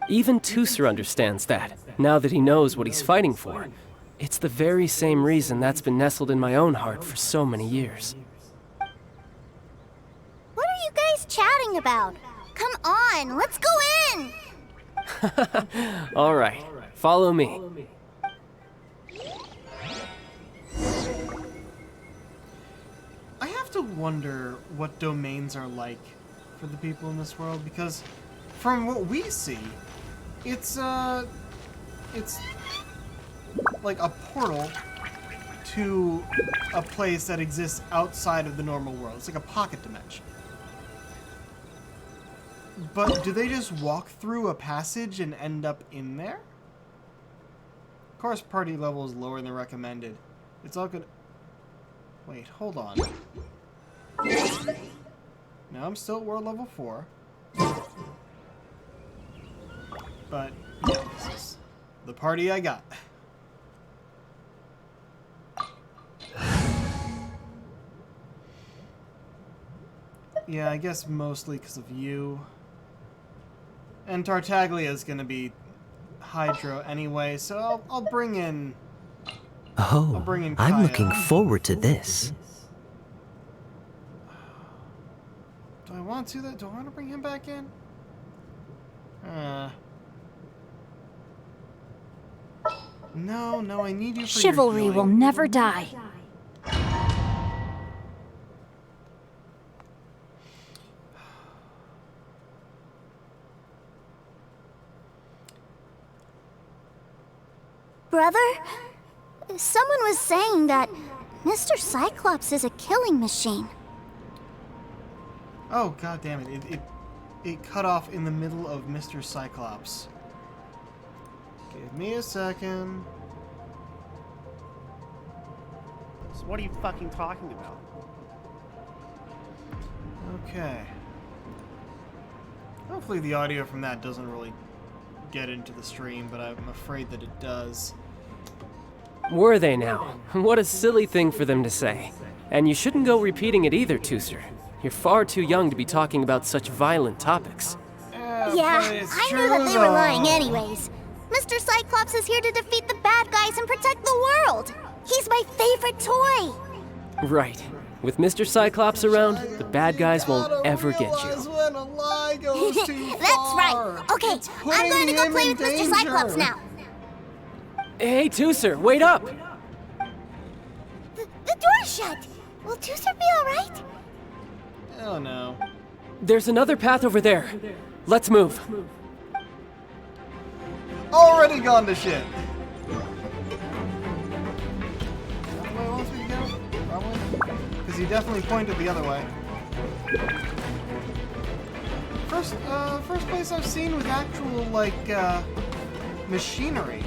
Even Tooser understands that, now that he knows what he's fighting for. It's the very same reason that's been nestled in my own heart for so many years. What are you guys chatting about? Come on, let's go in! All right, follow me. I have to wonder what domains are like for the people in this world, because from what we see, it's like a portal to a place that exists outside of the normal world. It's like a pocket dimension. But do they just walk through a passage and end up in there? Of course, party level is lower than recommended. It's all good. Wait, hold on. Now I'm still at world level 4. But, yeah, this is the party I got. Yeah, I guess mostly because of you. And Tartaglia is going to be Hydro anyway, so I'll bring in... Oh, bring in I'm Kaya. looking forward to this. Do I want to? Do I want to bring him back in? No, I need you for your Chivalry healing. will never die. Brother? Someone was saying that Mr. Cyclops is a killing machine. Oh, god damn it. It cut off in the middle of Mr. Cyclops. Give me a second. So what are you fucking talking about? Okay. Hopefully the audio from that doesn't really get into the stream, but I'm afraid that it does. Were they now? What a silly thing for them to say. And you shouldn't go repeating it either, Tooser. You're far too young to be talking about such violent topics. Yeah, I knew that they were lying anyways. Mr. Cyclops is here to defeat the bad guys and protect the world. He's my favorite toy. Right. With Mr. Cyclops around, the bad guys won't ever get you. When a lie goes too That's right. Okay, I'm going to go play with Mr. Cyclops now. Hey, Tooser, wait up! The door's shut. Will Tooser be alright? Oh no. There's another path over there. Let's move. Already gone to shit. That the way it wants me to go? Probably. Because he definitely pointed the other way. First place I've seen with actual, like, machinery.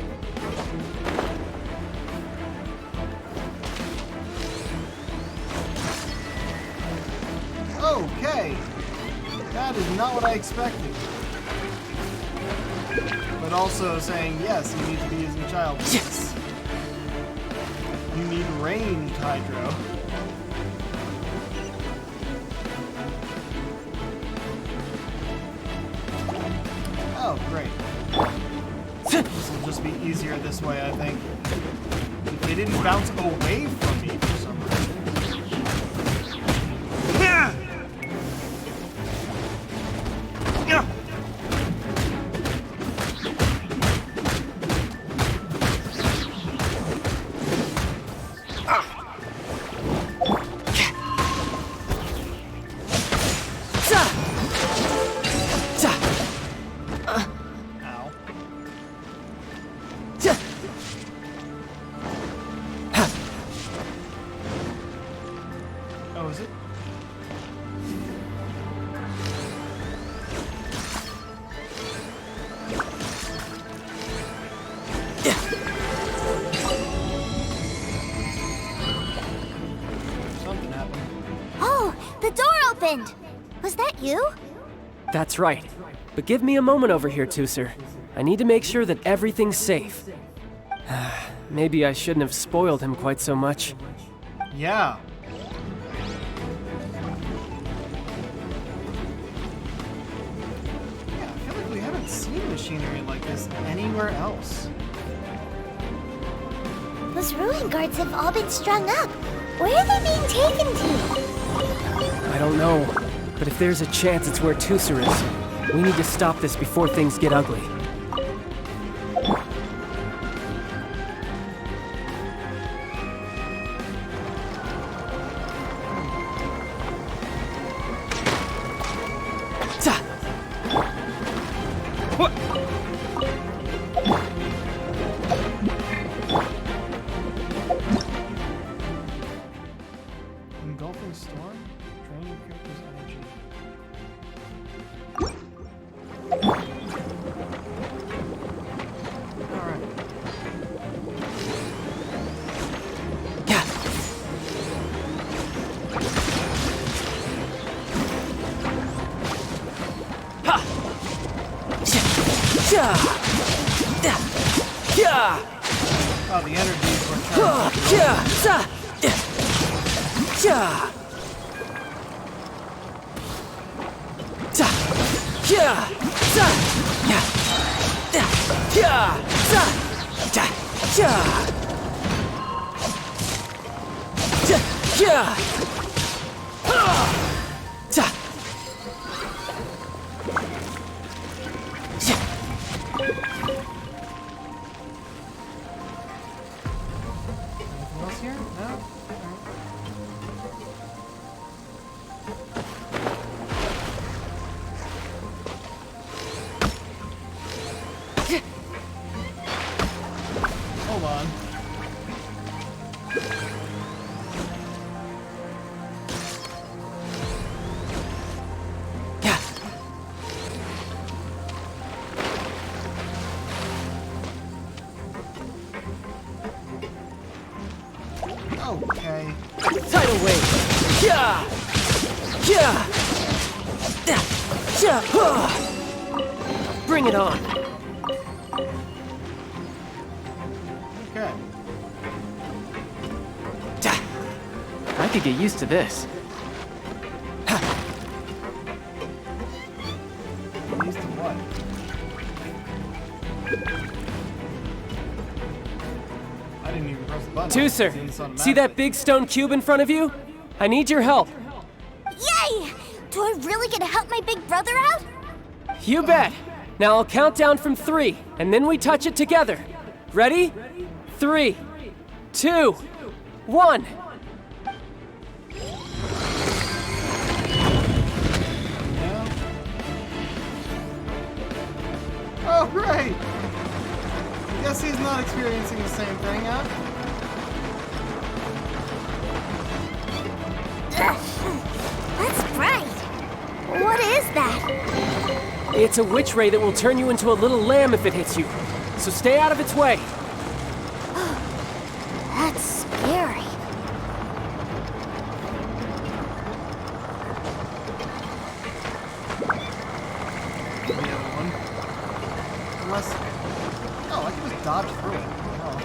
That is not what I expected. But also saying, yes, you need to be as a child. Yes. You need range, Hydro. Oh, great. This will just be easier this way, I think. They didn't bounce away from me for some reason. Oh, is it? Something happened. Oh, the door opened! Was that you? That's right. But give me a moment over here, Tooser. I need to make sure that everything's safe. Maybe I shouldn't have spoiled him quite so much. Yeah. Yeah, I feel like we haven't seen machinery like this anywhere else. Those ruin guards have all been strung up. Where are they being taken to? I don't know, but if there's a chance it's where Tooser is, we need to stop this before things get ugly. Engulfing storm? Drain your character's energy. Alright. Oh, the energies were turned. Anything else here? No? Hold on. Okay. Tidal wave! Bring it on! Okay. I could get used to this. Used to what? I didn't even press the button. Tooser, It's automatic. see that big stone cube in front of you? I need your help. Yay! Do I really get to help my big brother out? You bet. Now I'll count down from 3, and then we touch it together. Ready? 3, 2, 1. Oh, great! Guess he's not experiencing the same thing, huh? That's bright. What is that? It's a witch ray that will turn you into a little lamb if it hits you. So stay out of its way. That's scary. dodge through it. Oh.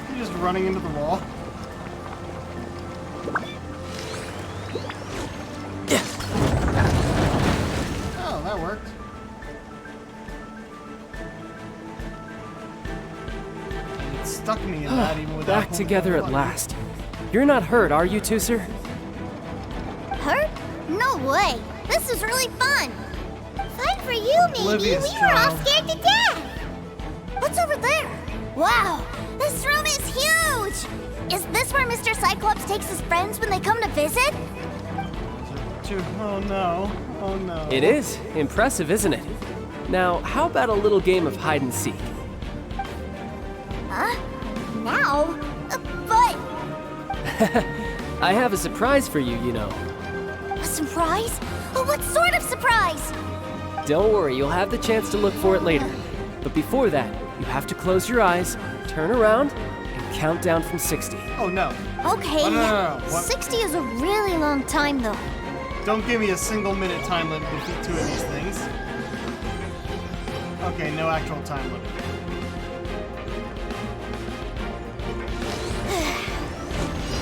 You're just running into the wall. Oh, that worked. It stuck me in that even without Back together at last. You're not hurt, are you, Tooser? Hurt? No way. This is really fun. Fun for you, maybe. Oblivious We were all child. scared to death. What's over there? Wow, this room is huge. Is this where Mr. Cyclops takes his friends when they come to visit? Oh no. Oh no. It is. Impressive, isn't it? Now, how about a little game of hide and seek? Huh? Now? But... I have a surprise for you, you know. A surprise? What sort of surprise? Don't worry, you'll have the chance to look for it later. But before that, you have to close your eyes, turn around, and count down from 60. Oh no. Okay. Oh, no. What? 60 is a really long time, though. Don't give me a single minute time limit to defeat 2 of these things. Okay, no actual time limit.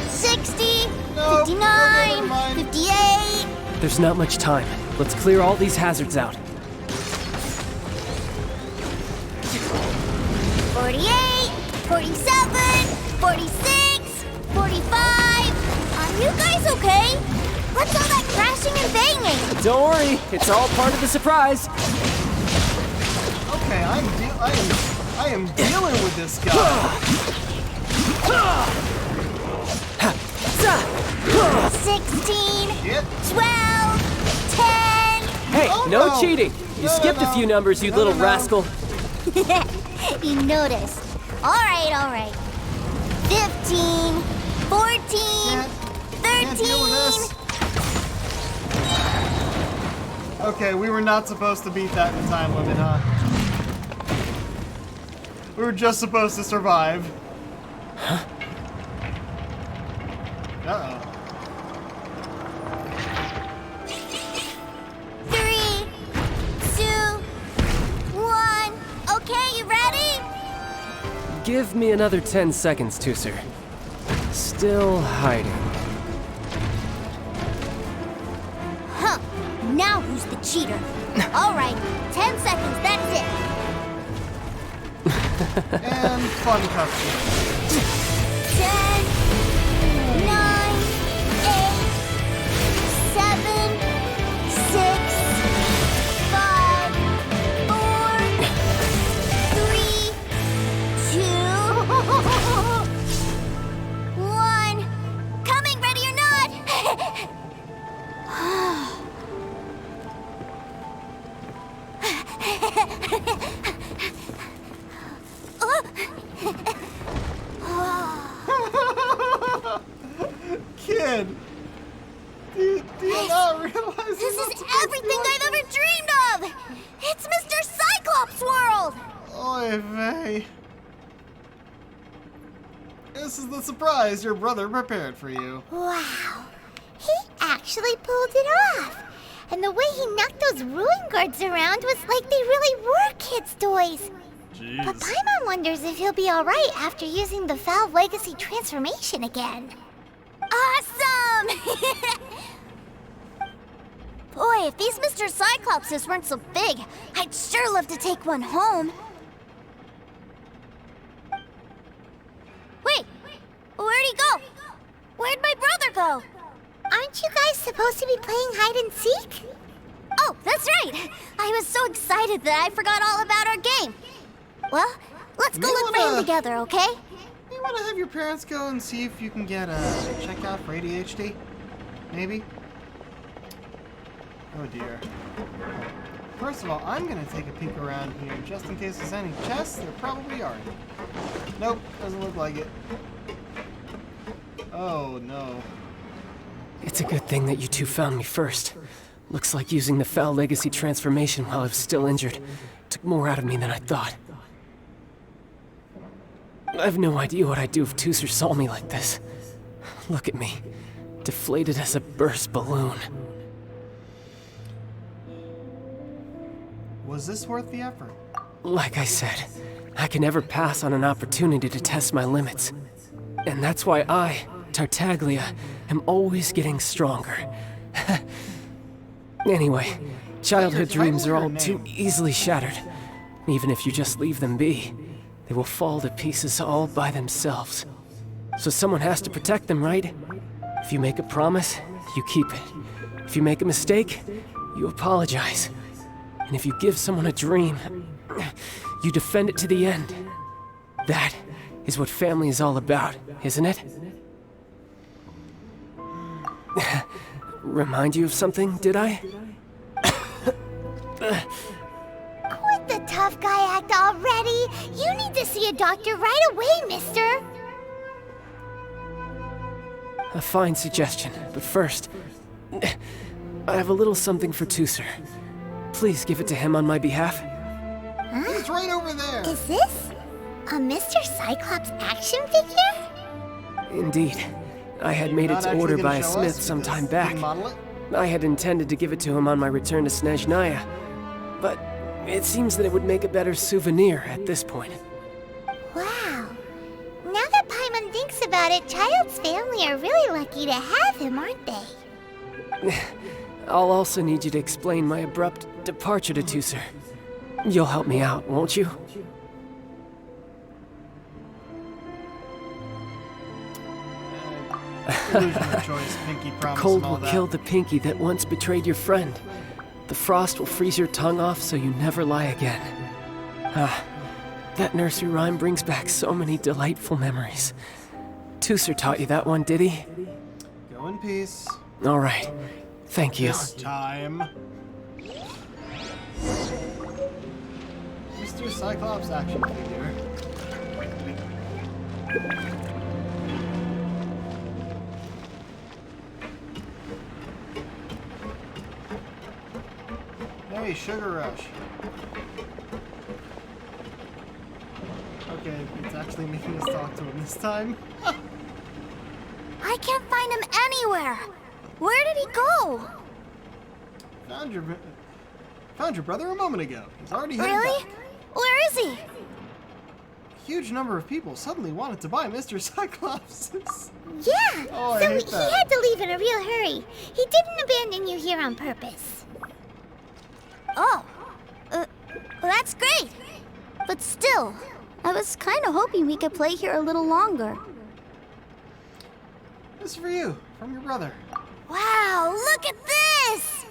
60, No, 59, never mind. 58. There's not much time. Let's clear all these hazards out. 48, 47, 46, 45. Are you guys okay? What's all that crashing and banging? Don't worry, it's all part of the surprise. Okay, I am dealing with this guy. 16, Shit. 12, 10. Hey, Oh, no no. cheating. You No, skipped no, a few no. numbers, you No, little no, no. rascal. You noticed. All right. 15, 14, Can't deal with 13. this. Okay, we were not supposed to beat that in the time limit, huh? We were just supposed to survive. Uh-oh. 3, 2, 1. Okay, you ready? Give me another 10 seconds, Tooser. Still hiding. Huh. Now who's the cheater? All right, 10 seconds, that's it. And fun cutscene. 10, 9, 8, 7, 6, 5, 4, 3, 2, 1. Coming, ready or not? Kid! Do you not realize This not is supposed to everything be like I've ever dreamed of! It's Mr. Cyclops' world! Oy vey. This is the surprise your brother prepared for you. Wow. He actually pulled it off. And the way he knocked those ruin guards around was like they really were kids' toys. But Paimon wonders if he'll be alright after using the Foul Legacy transformation again. Awesome! Boy, if these Mr. Cyclopses weren't so big, I'd sure love to take one home. Wait, where'd he go? Where'd my brother go? Aren't you guys supposed to be playing hide and seek? Oh, that's right! I was so excited that I forgot all about our game. Well, let's go You look for him wanna- together, okay? You want to have your parents go and see if you can get a check out for ADHD? Maybe? Oh dear. First of all, I'm gonna take a peek around here just in case there's any chests. There probably aren't. Nope, doesn't look like it. Oh no. It's a good thing that you two found me first. Looks like using the Foul Legacy transformation while I was still injured took more out of me than I thought. I have no idea what I'd do if Tooser saw me like this. Look at me. deflated as a burst balloon. Was this worth the effort? Like I said, I can never pass on an opportunity to test my limits. And that's why I, Tartaglia, am always getting stronger. Anyway, childhood dreams are all too easily shattered. Even if you just leave them be, they will fall to pieces all by themselves. So someone has to protect them, right? If you make a promise, you keep it. If you make a mistake, you apologize. And if you give someone a dream, you defend it to the end. That is what family is all about, isn't it? Remind you of something, did I? Quit the tough guy act already! You need to see a doctor right away, mister! A fine suggestion, but first, I have a little something for Tooser. Please give it to him on my behalf. Huh? He's right over there! Is this a Mr. Cyclops action figure? Indeed. I had made it to order by a smith some time back. I had intended to give it to him on my return to Snezhnaya, but it seems that it would make a better souvenir at this point. Wow. Now that Paimon thinks about it, Childe's family are really lucky to have him, aren't they? I'll also need you to explain my abrupt departure to Tooser. You'll help me out, won't you? Illusion of choice, Pinky promise, Cold and all will that. kill the Pinky that once betrayed your friend. The frost will freeze your tongue off so you never lie again. Ah, that nursery rhyme brings back so many delightful memories. Tooser taught you that one, did he? Go in peace. All right. Thank you. This time. Mr. Cyclops action figure. Hey, Sugar Rush. Okay, it's actually making us talk to him this time. I can't find him anywhere. Where did he go? Found your brother a moment ago. He's already headed Really? back. Where is he? A huge number of people suddenly wanted to buy Mr. Cyclops. Yeah, Oh, I so hate he that. had to leave in a real hurry. He didn't abandon you here on purpose. Oh, that's great. But still, I was kind of hoping we could play here a little longer. This is for you, from your brother. Wow, look at this!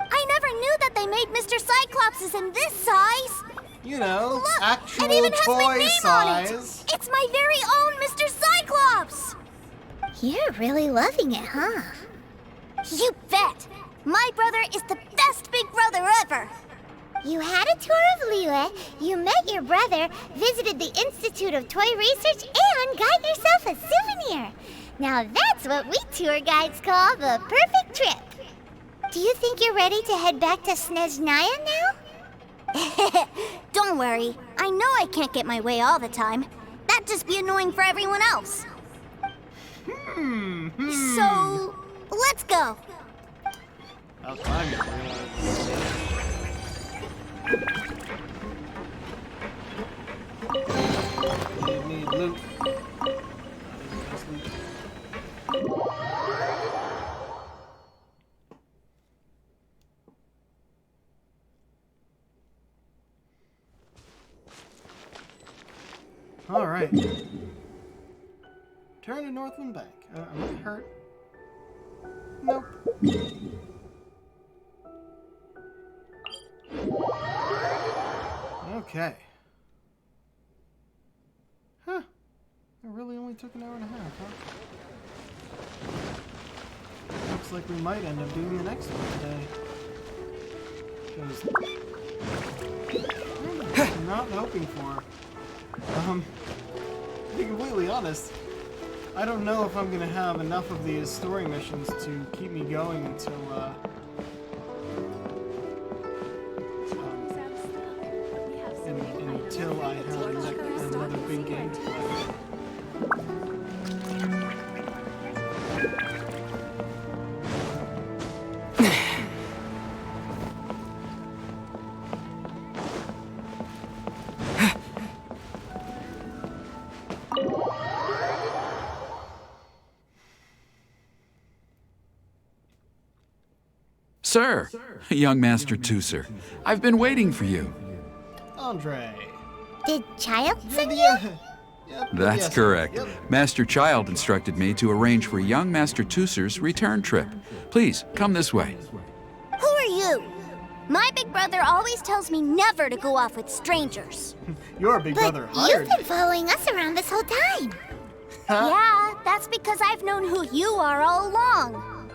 I never knew that they made Mr. Cyclopses in this size. You know, Look, actual it even has my toy name size. on it. It's my very own Mr. Cyclops. You're really loving it, huh? You bet. My brother is the best big brother ever. You had a tour of Liyue, you met your brother, visited the Institute of Toy Research, and got yourself a souvenir. Now that's what we tour guides call the perfect trip. Do you think you're ready to head back to Snezhnaya now? Don't worry. I know I can't get my way all the time. That'd just be annoying for everyone else. So, let's go. About time you realized. Need loot. All right. Turn to Northland Bank. Am I hurt? Nope. Okay. Huh. It really only took an hour and a half, huh? Looks like we might end up doing the next one today. I'm not hoping for. To be completely honest, I don't know if I'm gonna have enough of these story missions to keep me going until, until I have another big game to play. Sir, young Master Tooser, I've been waiting for you. Andre. Did Childe send you? That's correct. Master Childe instructed me to arrange for young Master Tooser's return trip. Please, come this way. Who are you? My big brother always tells me never to go off with strangers. Your big brother But hired you've been following us around this whole time. Yeah, that's because I've known who you are all along.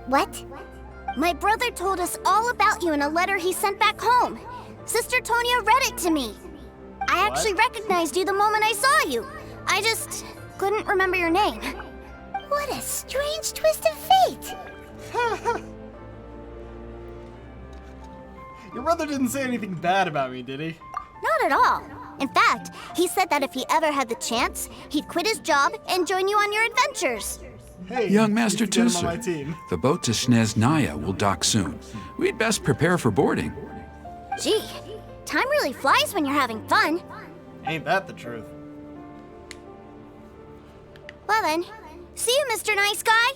What? My brother told us all about you in a letter he sent back home. Sister Tonya read it to me. I actually recognized you the moment I saw you. I just couldn't remember your name. What a strange twist of fate. Your brother didn't say anything bad about me, did he? Not at all. In fact, he said that if he ever had the chance, he'd quit his job and join you on your adventures. Hey, Young Master get him on my Tooser, team. the boat to Snezhnaya will dock soon. We'd best prepare for boarding. Gee, time really flies when you're having fun. Ain't that the truth? Well then, see you, Mr. Nice Guy.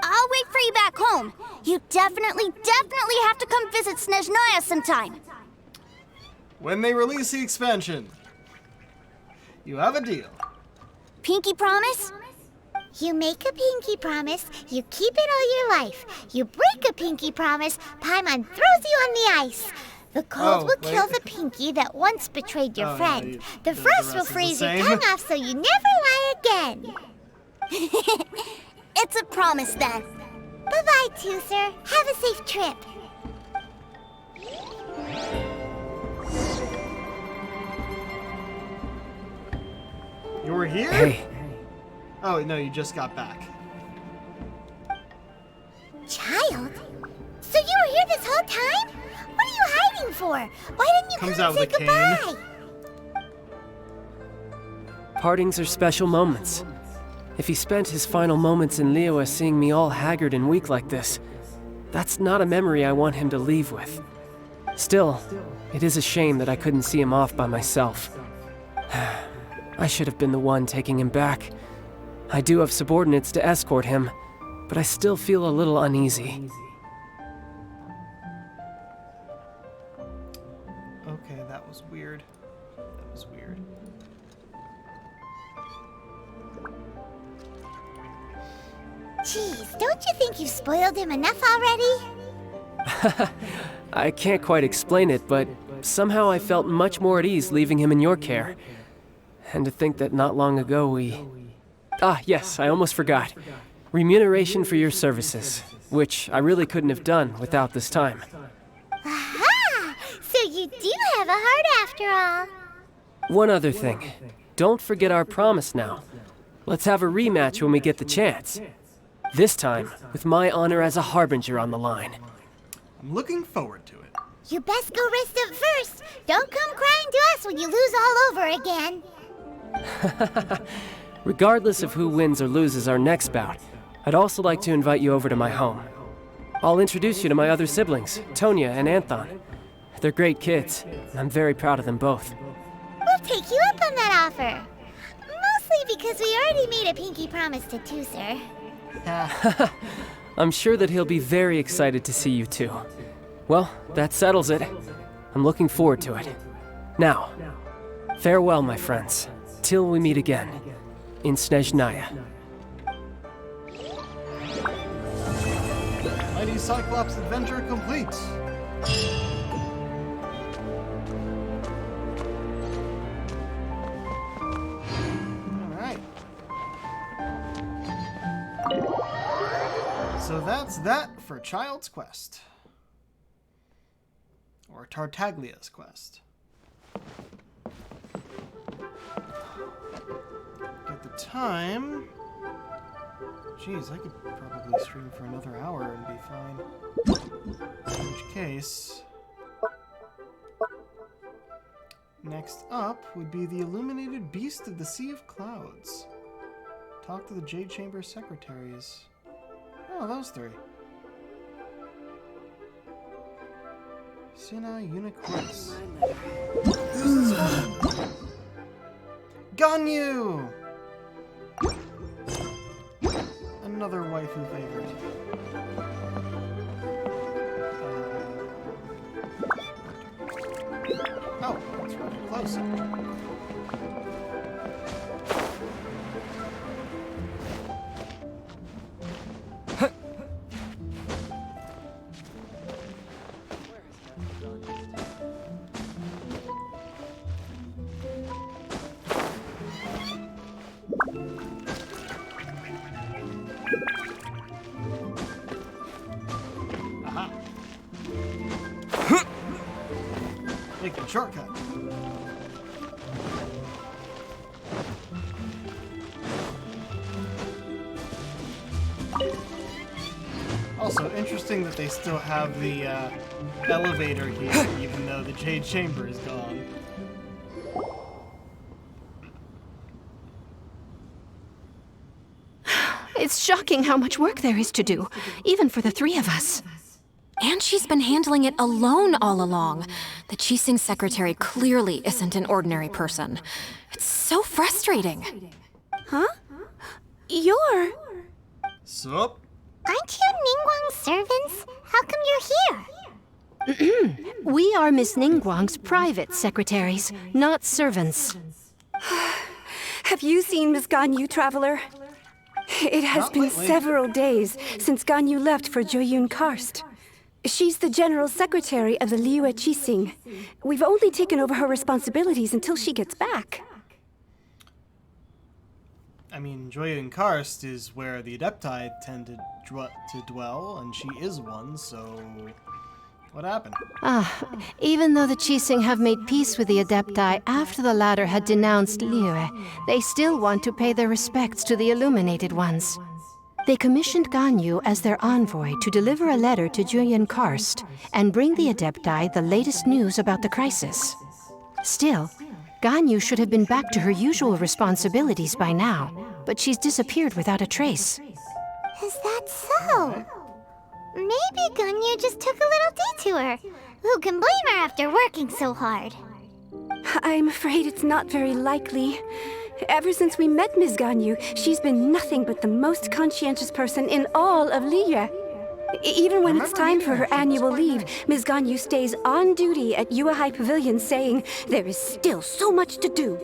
I'll wait for you back home. You definitely have to come visit Snezhnaya sometime. When they release the expansion, you have a deal. Pinky promise? You make a pinky promise, you keep it all your life. You break a pinky promise, Paimon throws you on the ice. The cold will kill the pinky that once betrayed your friend. The frost will freeze your tongue off so you never lie again. It's a promise then. Bye-bye, Tooser. Have a safe trip. You were here? Hey. Oh, no, you just got back. Childe? So you were here this whole time? What are you hiding for? Why didn't you Comes come out and say with a goodbye? Partings are special moments. If he spent his final moments in Liyue seeing me all haggard and weak like this, that's not a memory I want him to leave with. Still, it is a shame that I couldn't see him off by myself. I should have been the one taking him back. I do have subordinates to escort him, but I still feel a little uneasy. Okay, that was weird. That was weird. Jeez, don't you think you've spoiled him enough already? I can't quite explain it, but somehow I felt much more at ease leaving him in your care. And to think that not long ago we... Ah, yes, I almost forgot. Remuneration for your services, which I really couldn't have done without this time. Aha! So you do have a heart after all. One other thing. Don't forget our promise now. Let's have a rematch when we get the chance. This time, with my honor as a harbinger on the line. I'm looking forward to it. You best go rest up first. Don't come crying to us when you lose all over again. Regardless of who wins or loses our next bout, I'd also like to invite you over to my home. I'll introduce you to my other siblings, Tonya and Anthon. They're great kids, and I'm very proud of them both. We'll take you up on that offer. Mostly because we already made a pinky promise to Tooser. I'm sure that he'll be very excited to see you too. Well, that settles it. I'm looking forward to it. Now, farewell, my friends, till we meet again in Snezhnaya. Mighty Cyclops adventure complete. Alright. So that's that for Childe's quest. Or Tartaglia's quest. At the time... Jeez, I could probably stream for another hour and be fine. In which case... Next up would be the Illuminated Beast of the Sea of Clouds. Talk to the Jade Chamber secretaries. Oh, those three. Sina Unicorns. Who's this one? Ganyu! Another waifu favorite. Oh, it's rather close. Aha. Taking a shortcut. Also, interesting that they still have the elevator here, even though the Jade Chamber is gone. It's shocking how much work there is to do, even for the three of us. And she's been handling it alone all along. The Qixing secretary clearly isn't an ordinary person. It's so frustrating. Huh? You're... Sup? Aren't you Ningguang's servants? How come you're here? We are Miss Ningguang's private secretaries, not servants. Have you seen Miss Ganyu, Traveler? It has Not been lately. several days since Ganyu left for Joyun Karst. She's the general secretary of the Liyue Qixing. We've only taken over her responsibilities until she gets back. I mean, Joyun Karst is where the Adepti tend to dwell, and she is one, so... What happened? Even though the Qixing have made peace with the Adepti after the latter had denounced Liyue, they still want to pay their respects to the Illuminated Ones. They commissioned Ganyu as their envoy to deliver a letter to Joyun Karst and bring the Adepti the latest news about the crisis. Still, Ganyu should have been back to her usual responsibilities by now, but she's disappeared without a trace. Is that so? Maybe Ganyu just took a little detour. Who can blame her after working so hard? I'm afraid it's not very likely. Ever since we met Ms. Ganyu, she's been nothing but the most conscientious person in all of Liyue. Even when it's time for her annual leave, Ms. Ganyu stays on duty at Yuehai Pavilion saying there is still so much to do.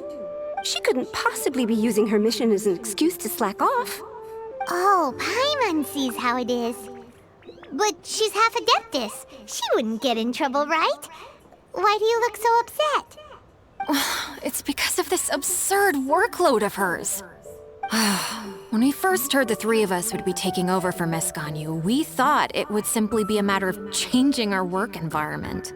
She couldn't possibly be using her mission as an excuse to slack off. Oh, Paimon sees how it is. But she's half Adeptus. She wouldn't get in trouble, right? Why do you look so upset? It's because of this absurd workload of hers. When we first heard the three of us would be taking over for Miss Ganyu, we thought it would simply be a matter of changing our work environment.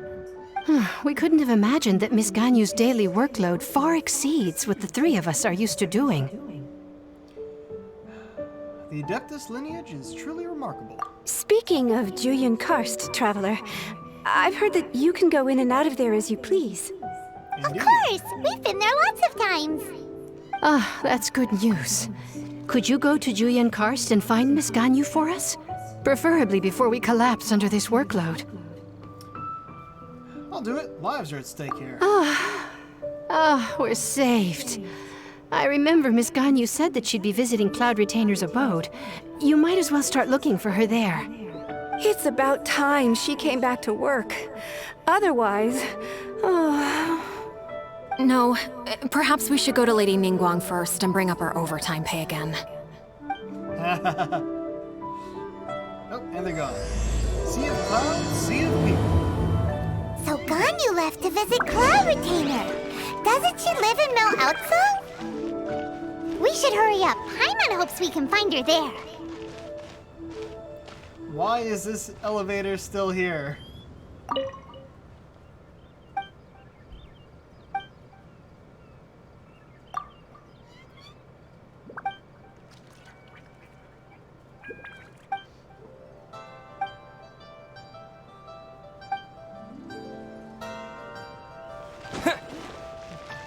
We couldn't have imagined that Miss Ganyu's daily workload far exceeds what the three of us are used to doing. The Adeptus lineage is truly remarkable. Speaking of Joyun Karst, Traveler, I've heard that you can go in and out of there as you please. Of course! We've been there lots of times. That's good news. Could you go to Joyun Karst and find Miss Ganyu for us? Preferably before we collapse under this workload. I'll do it. Lives are at stake here. We're saved. I remember Miss Ganyu said that she'd be visiting Cloud Retainer's abode. You might as well start looking for her there. It's about time she came back to work. Otherwise... No, perhaps we should go to Lady Ningguang first and bring up our overtime pay again. Oh, and they're gone. Sea of clouds, sea of people. So Ganyu left to visit Cloud Retainer. Doesn't she live in Mel Outso? We should hurry up. Paimon hopes we can find her there. Why is this elevator still here?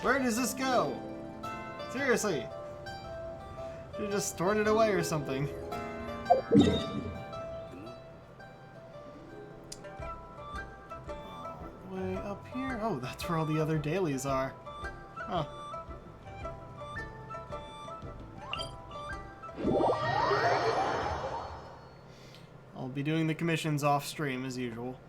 Where does this go? Seriously. Should have just stored it away or something. Way up here? Oh, that's where all the other dailies are. Huh. I'll be doing the commissions off stream as usual.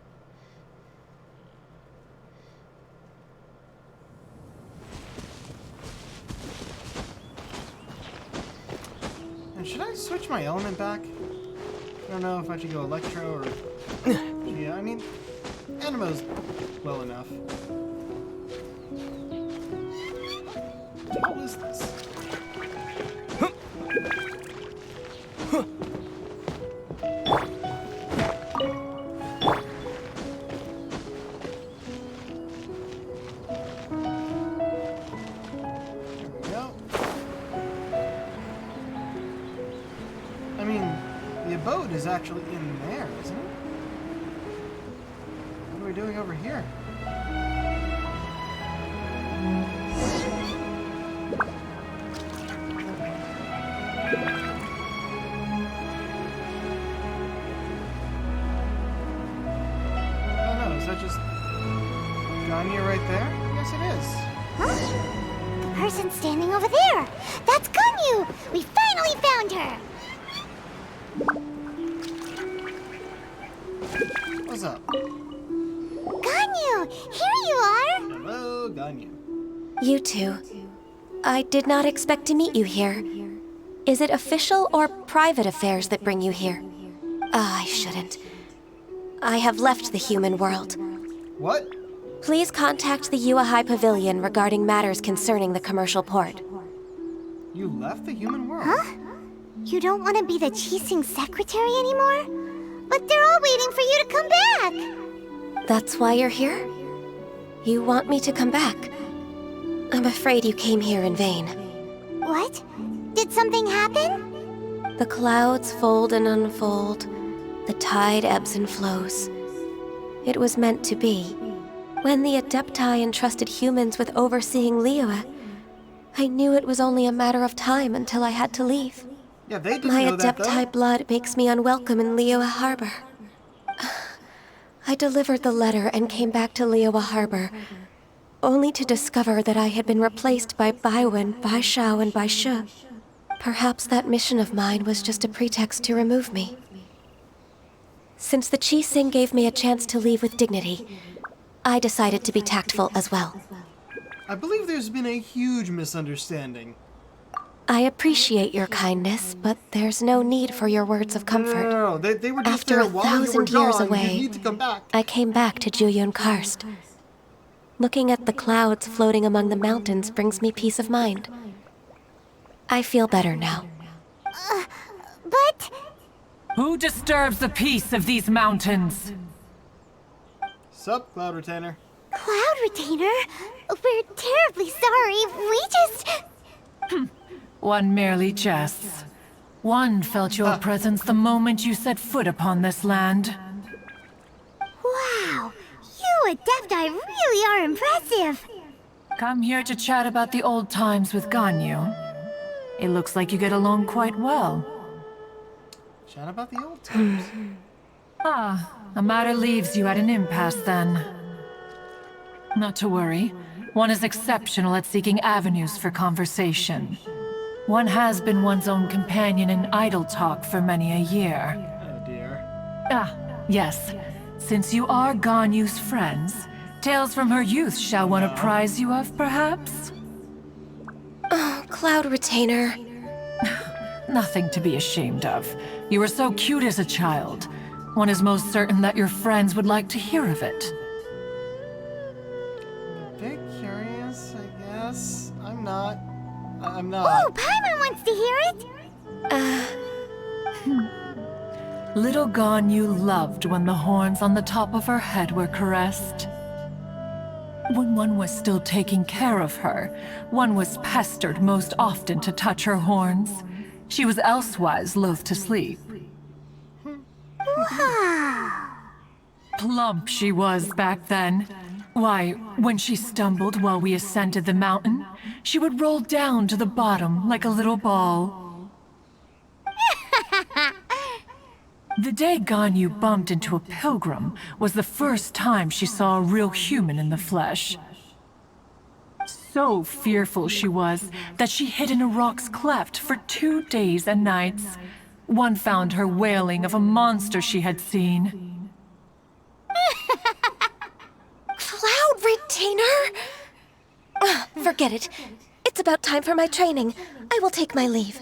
And should I switch my element back? I don't know if I should go Electro or... yeah, I mean, Animo's well enough. What is this? Is actually in there, isn't it? What are we doing over here? Oh no, is that just Ganya right there? Yes, it is. Huh? The person standing over there! That's Ganyu! We finally found her! What's up? Ganyu! Here you are! Hello, Ganyu. You two. I did not expect to meet you here. Is it official or private affairs that bring you here? Ah, I shouldn't. I have left the human world. What? Please contact the Yuahai Pavilion regarding matters concerning the commercial port. You left the human world? Huh? You don't want to be the Qixing secretary anymore? But they're all waiting for you to come back! That's why you're here? You want me to come back? I'm afraid you came here in vain. What? Did something happen? The clouds fold and unfold. The tide ebbs and flows. It was meant to be. When the Adepti entrusted humans with overseeing Liyue, I knew it was only a matter of time until I had to leave. Yeah, they didn't My know that, Adepti blood makes me unwelcome in Liyue Harbor. I delivered the letter and came back to Liyue Harbor, only to discover that I had been replaced by Baiwen, Baishao, and Baishu. Perhaps that mission of mine was just a pretext to remove me. Since the Qixing gave me a chance to leave with dignity, I decided to be tactful as well. I believe there's been a huge misunderstanding. I appreciate your kindness, but there's no need for your words of comfort. No, they were just After there 1,000 years gone. away, You need to come back. I came back to Juyun Karst. Looking at the clouds floating among the mountains brings me peace of mind. I feel better now. But... Who disturbs the peace of these mountains? Sup, Cloud Retainer? Cloud Retainer? We're terribly sorry. We just... One merely jests. One felt your presence the moment you set foot upon this land. Wow! You Adepti really are impressive! Come here to chat about the old times with Ganyu. It looks like you get along quite well. Chat about the old times. A matter leaves you at an impasse then. Not to worry. One is exceptional at seeking avenues for conversation. One has been one's own companion in idle talk for many a year. Oh dear. Yes. Since you are Ganyu's friends, tales from her youth shall one apprise you of, perhaps? Oh, Cloud Retainer. Nothing to be ashamed of. You were so cute as a child. One is most certain that your friends would like to hear of it. A bit curious, I guess. I'm not. Oh, Paimon wants to hear it! Little Ganyu loved when the horns on the top of her head were caressed. When one was still taking care of her, one was pestered most often to touch her horns. She was elsewise loath to sleep. Plump she was back then. Why, when she stumbled while we ascended the mountain, she would roll down to the bottom like a little ball. The day Ganyu bumped into a pilgrim was the first time she saw a real human in the flesh. So fearful she was that she hid in a rock's cleft for 2 days and nights. One found her wailing of a monster she had seen. Cloud Retainer? Forget it. It's about time for my training. I will take my leave.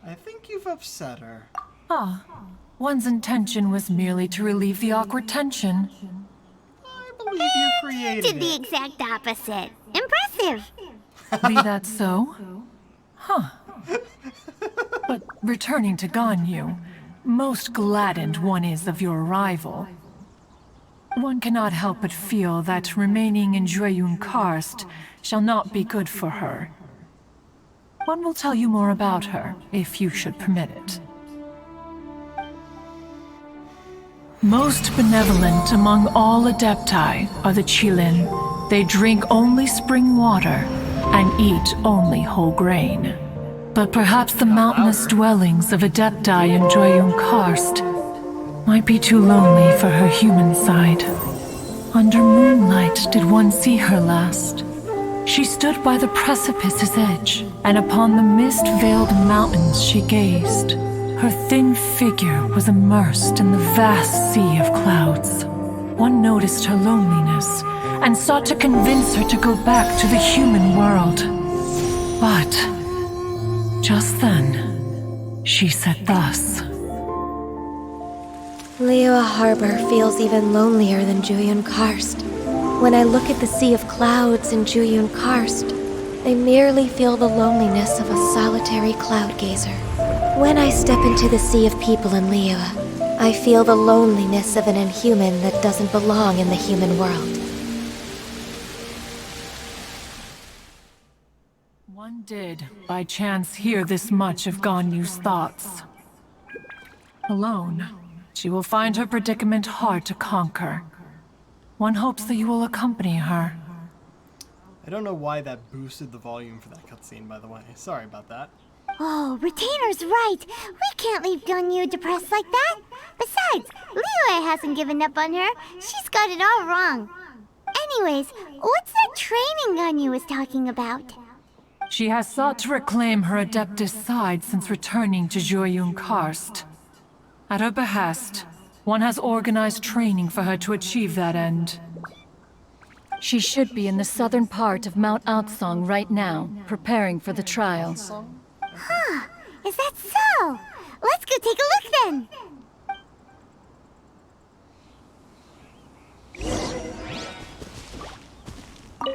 I think you've upset her. Ah, one's intention was merely to relieve the awkward tension. I believe you created Did the it. exact opposite. Impressive. Be that so? Huh. But returning to Ganyu, most gladdened one is of your arrival. One cannot help but feel that remaining in Jueyun Karst shall not be good for her. One will tell you more about her, if you should permit it. Most benevolent among all Adepti are the Childe. They drink only spring water and eat only whole grain. But perhaps the mountainous dwellings of Adepti in Jueyun Karst might be too lonely for her human side. Under moonlight did one see her last. She stood by the precipice's edge, and upon the mist-veiled mountains she gazed. Her thin figure was immersed in the vast sea of clouds. One noticed her loneliness, and sought to convince her to go back to the human world. But just then, she said thus. Liyue Harbor feels even lonelier than Jueyun Karst. When I look at the sea of clouds in Jueyun Karst, I merely feel the loneliness of a solitary cloud gazer. When I step into the sea of people in Liyue, I feel the loneliness of an inhuman that doesn't belong in the human world. One did, by chance, hear this much of Ganyu's thoughts. Alone, she will find her predicament hard to conquer. One hopes that you will accompany her. I don't know why that boosted the volume for that cutscene, by the way. Sorry about that. Oh, Retainer's right. We can't leave Ganyu depressed like that. Besides, Liyue hasn't given up on her. She's got it all wrong. Anyways, what's that training Ganyu was talking about? She has sought to reclaim her Adeptus side since returning to Jueyun Karst. At her behest, one has organized training for her to achieve that end. She should be in the southern part of Mount Aotsong right now, preparing for the trial. Huh, is that so? Let's go take a look then.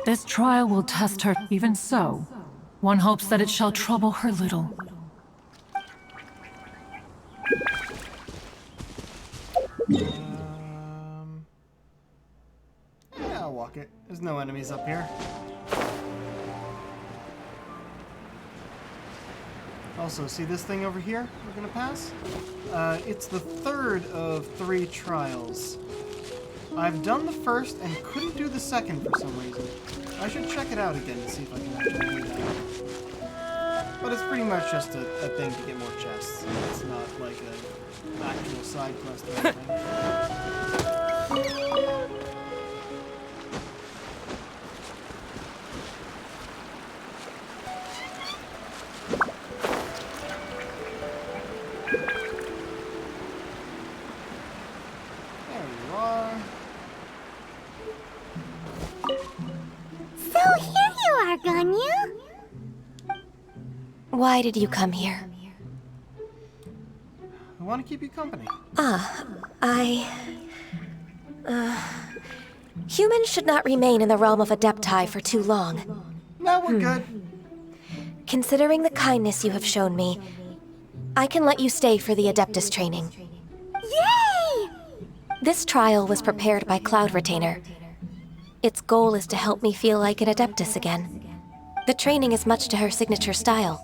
This trial will test her. Even so, one hopes that it shall trouble her little. Yeah, I'll walk it. There's no enemies up here. Also, see this thing over here we're gonna pass? It's the third of 3 trials. I've done the first and couldn't do the second for some reason. I should check it out again to see if I can actually do that. But it's pretty much just a thing to get more chests. It's not like an actual side quest or anything. Ganyu? Why did you come here? I want to keep you company. Humans should not remain in the realm of Adepti for too long. No, we're good. Considering the kindness you have shown me, I can let you stay for the Adeptus training. Yay! This trial was prepared by Cloud Retainer. Its goal is to help me feel like an Adeptus again. The training is much to her signature style.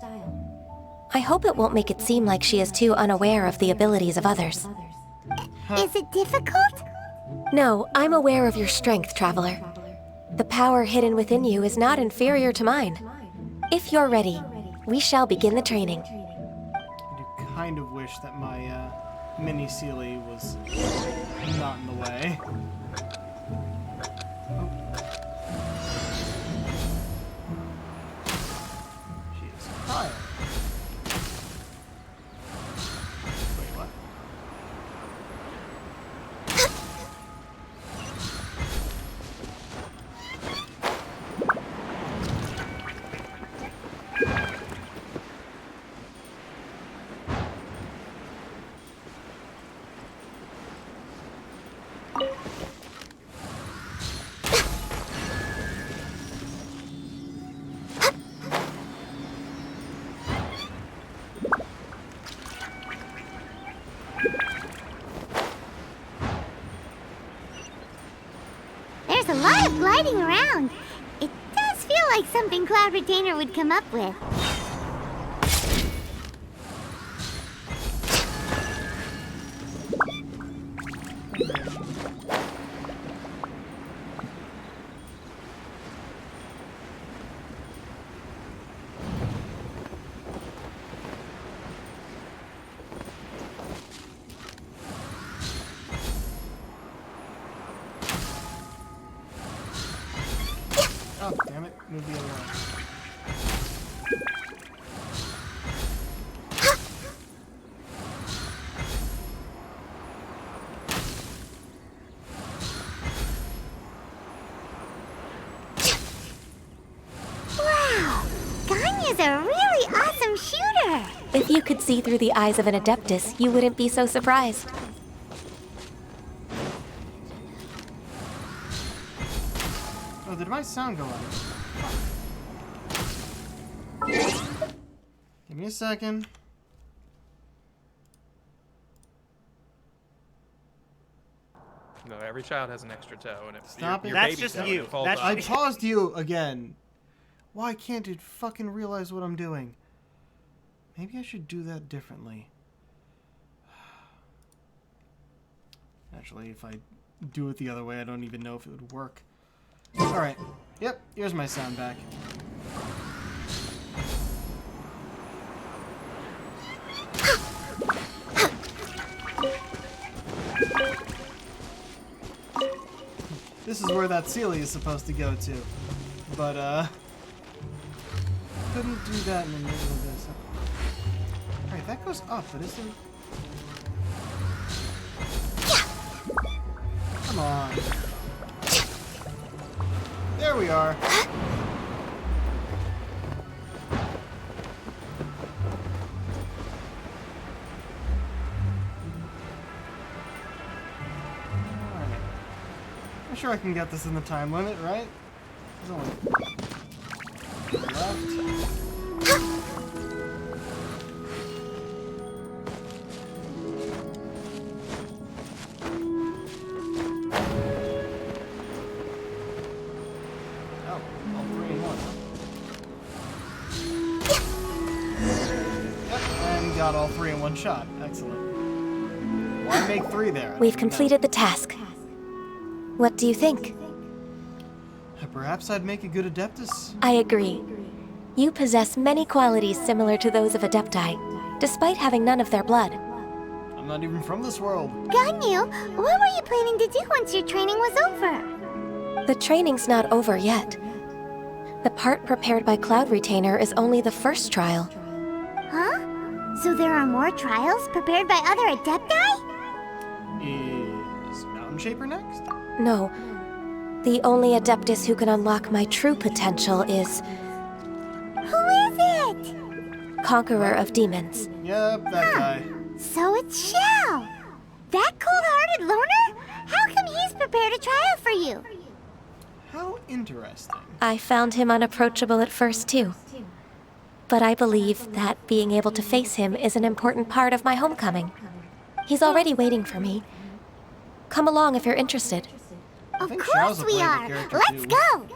I hope it won't make it seem like she is too unaware of the abilities of others. Is it difficult? No, I'm aware of your strength, Traveler. The power hidden within you is not inferior to mine. If you're ready, we shall begin the training. I do kind of wish that my mini Sealy was not in the way. There's a lot of gliding around. It does feel like something Cloud Retainer would come up with. Oh, damn it. Move the other way. Wow! Ganya's a really awesome shooter! If you could see through the eyes of an Adeptus, you wouldn't be so surprised. Oh, did my sound go out? Give me a second. No, every child has an extra toe, and if Stop your it. baby toe, it falls off. I paused you again. Why can't it fucking realize what I'm doing? Maybe I should do that differently. Actually, if I do it the other way, I don't even know if it would work. Alright. Yep, here's my sound back. This is where that Sealy is supposed to go to. But, couldn't do that in the middle of this. Alright, that goes up, but is there... Come on. There we are. I'm sure I can get this in the time limit, right? There's only left. Oh, all 3 in 1. Yep, and got all 3 in one shot. Excellent. Why make 3 there? We've completed the task. What do you think? Perhaps I'd make a good Adeptus. I agree. You possess many qualities similar to those of Adepti, despite having none of their blood. I'm not even from this world. Ganyu, what were you planning to do once your training was over? The training's not over yet. The part prepared by Cloud Retainer is only the first trial. Huh? So there are more trials prepared by other Adepti? Is Mountain Shaper next? No. The only Adeptus who can unlock my true potential is... Who is it? Conqueror of Demons. Yep, that guy. So it's Xiao! That cold-hearted loner? How come he's prepared a trial for you? How interesting. I found him unapproachable at first, too. But I believe that being able to face him is an important part of my homecoming. He's already waiting for me. Come along if you're interested. Of course we are! Let's go!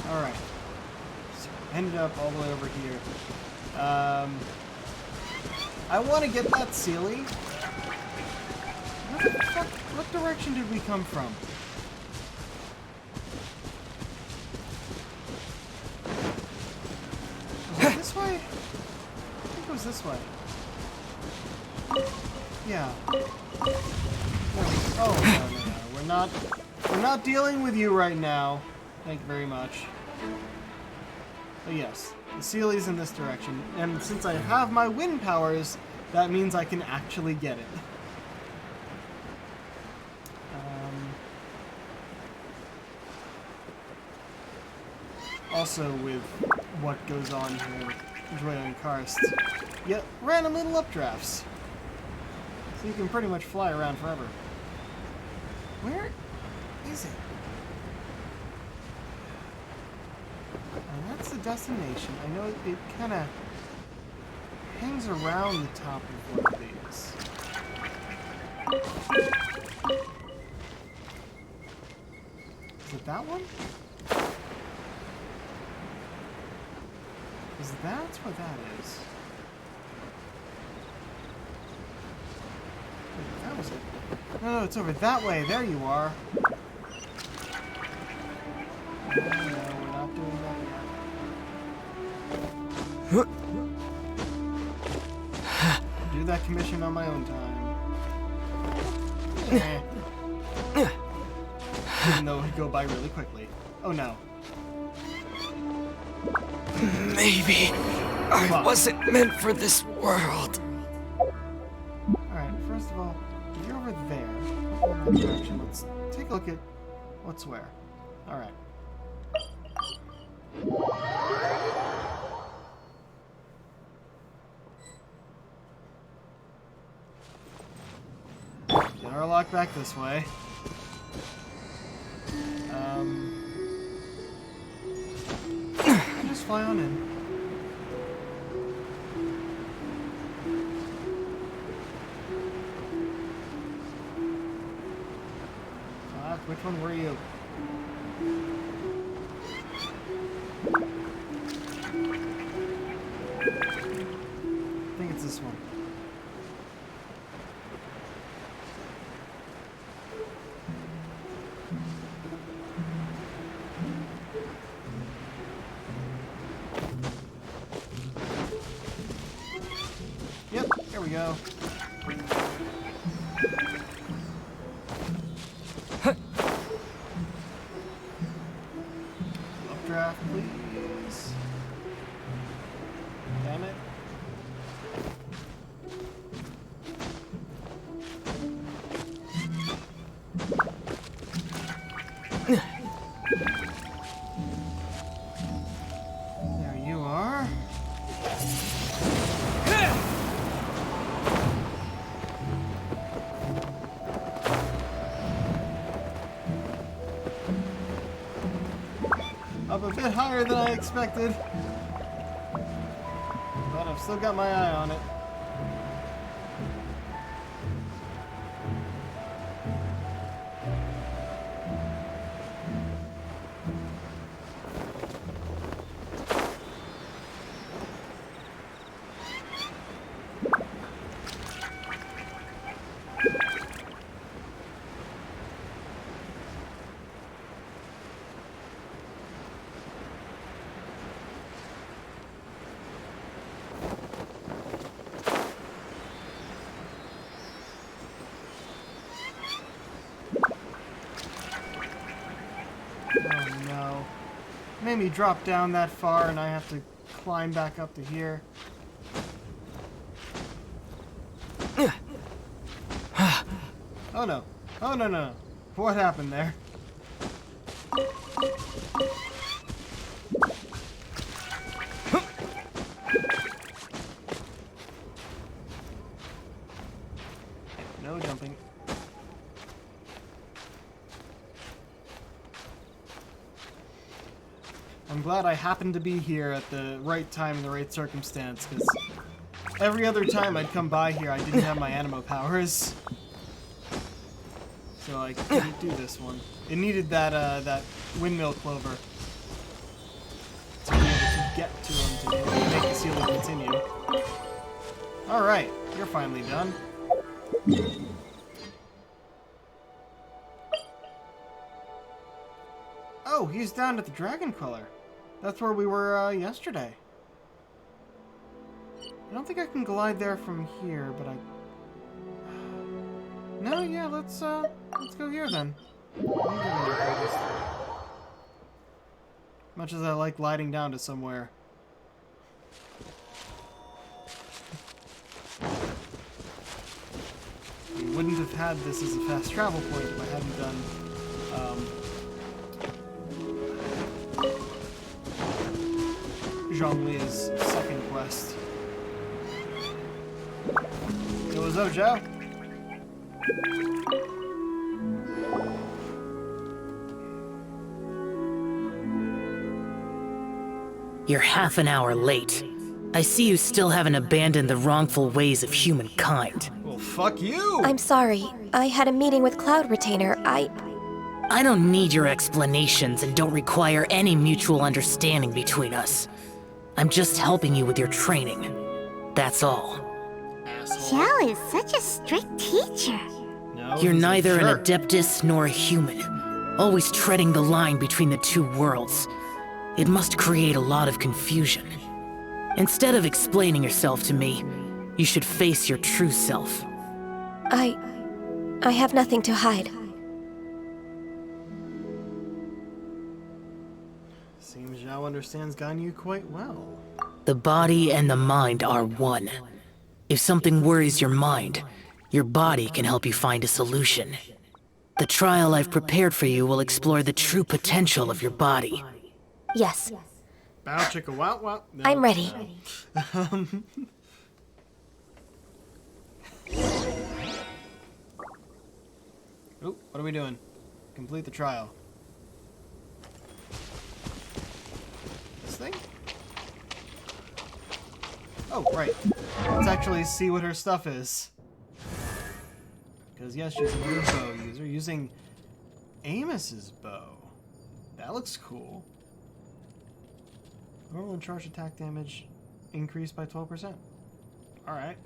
Alright. So ended up all the way over here. I want to get that Sealy. What direction did we come from? Was it this way? I think it was this way. Yeah. Oh, no. We're not dealing with you right now. Thank you very much. But yes, the Sealy's in this direction. And since I have my wind powers, that means I can actually get it. Also with what goes on here with Joya Karst, yet random little updrafts. So you can pretty much fly around forever. Where is it? And that's the destination. I know it kind of hangs around the top of one of these. Is it that one? Is that where that is? Wait, that was it. No, it's over that way. There you are. No, we're not doing that yet. I'll do that commission on my own time. Even though it would go by really quickly. Oh no. Maybe I wasn't meant for this world. Alright, first of all, you're over there. In that direction. Let's take a look at what's where. Alright. Get our lock back this way. Just fly on in. Which one were you? I think it's this one. Yep, here we go. Updraft, please. Damn it. There you are. Up a bit higher than I expected. But I've still got my eye on it. Made me drop down that far and I have to climb back up to here. Oh no. Oh no, no. What happened there? No jumping. I'm glad I happened to be here at the right time in the right circumstance, because every other time I'd come by here I didn't have my animo powers. So I couldn't do this one. It needed that that windmill clover to be able to get to him to make the ceiling continue. Alright, you're finally done. Oh, he's down at the Dragon Queller. That's where we were yesterday. I don't think I can glide there from here, but I... No, yeah, let's go here then. Much as I like gliding down to somewhere. We wouldn't have had this as a fast travel point if I hadn't done on Leah's second quest. Yo, what's up, Joe? You're half an hour late. I see you still haven't abandoned the wrongful ways of humankind. Well, fuck you! I'm sorry. I had a meeting with Cloud Retainer. I don't need your explanations and don't require any mutual understanding between us. I'm just helping you with your training. That's all. Xiao is such a strict teacher. No, You're he's a neither an jerk. Adeptus nor a human, always treading the line between the two worlds. It must create a lot of confusion. Instead of explaining yourself to me, you should face your true self. I have nothing to hide. Seems Zhao understands Ganyu quite well. The body and the mind are one. If something worries your mind, your body can help you find a solution. The trial I've prepared for you will explore the true potential of your body. Yes. Bow chicka wow wow. No, I'm ready. no. Ooh, what are we doing? Complete the trial. This thing? Oh, right. Let's actually see what her stuff is. Because, yes, she's a new bow user using Amos's bow. That looks cool. Normal and charge attack damage increased by 12%. Alright.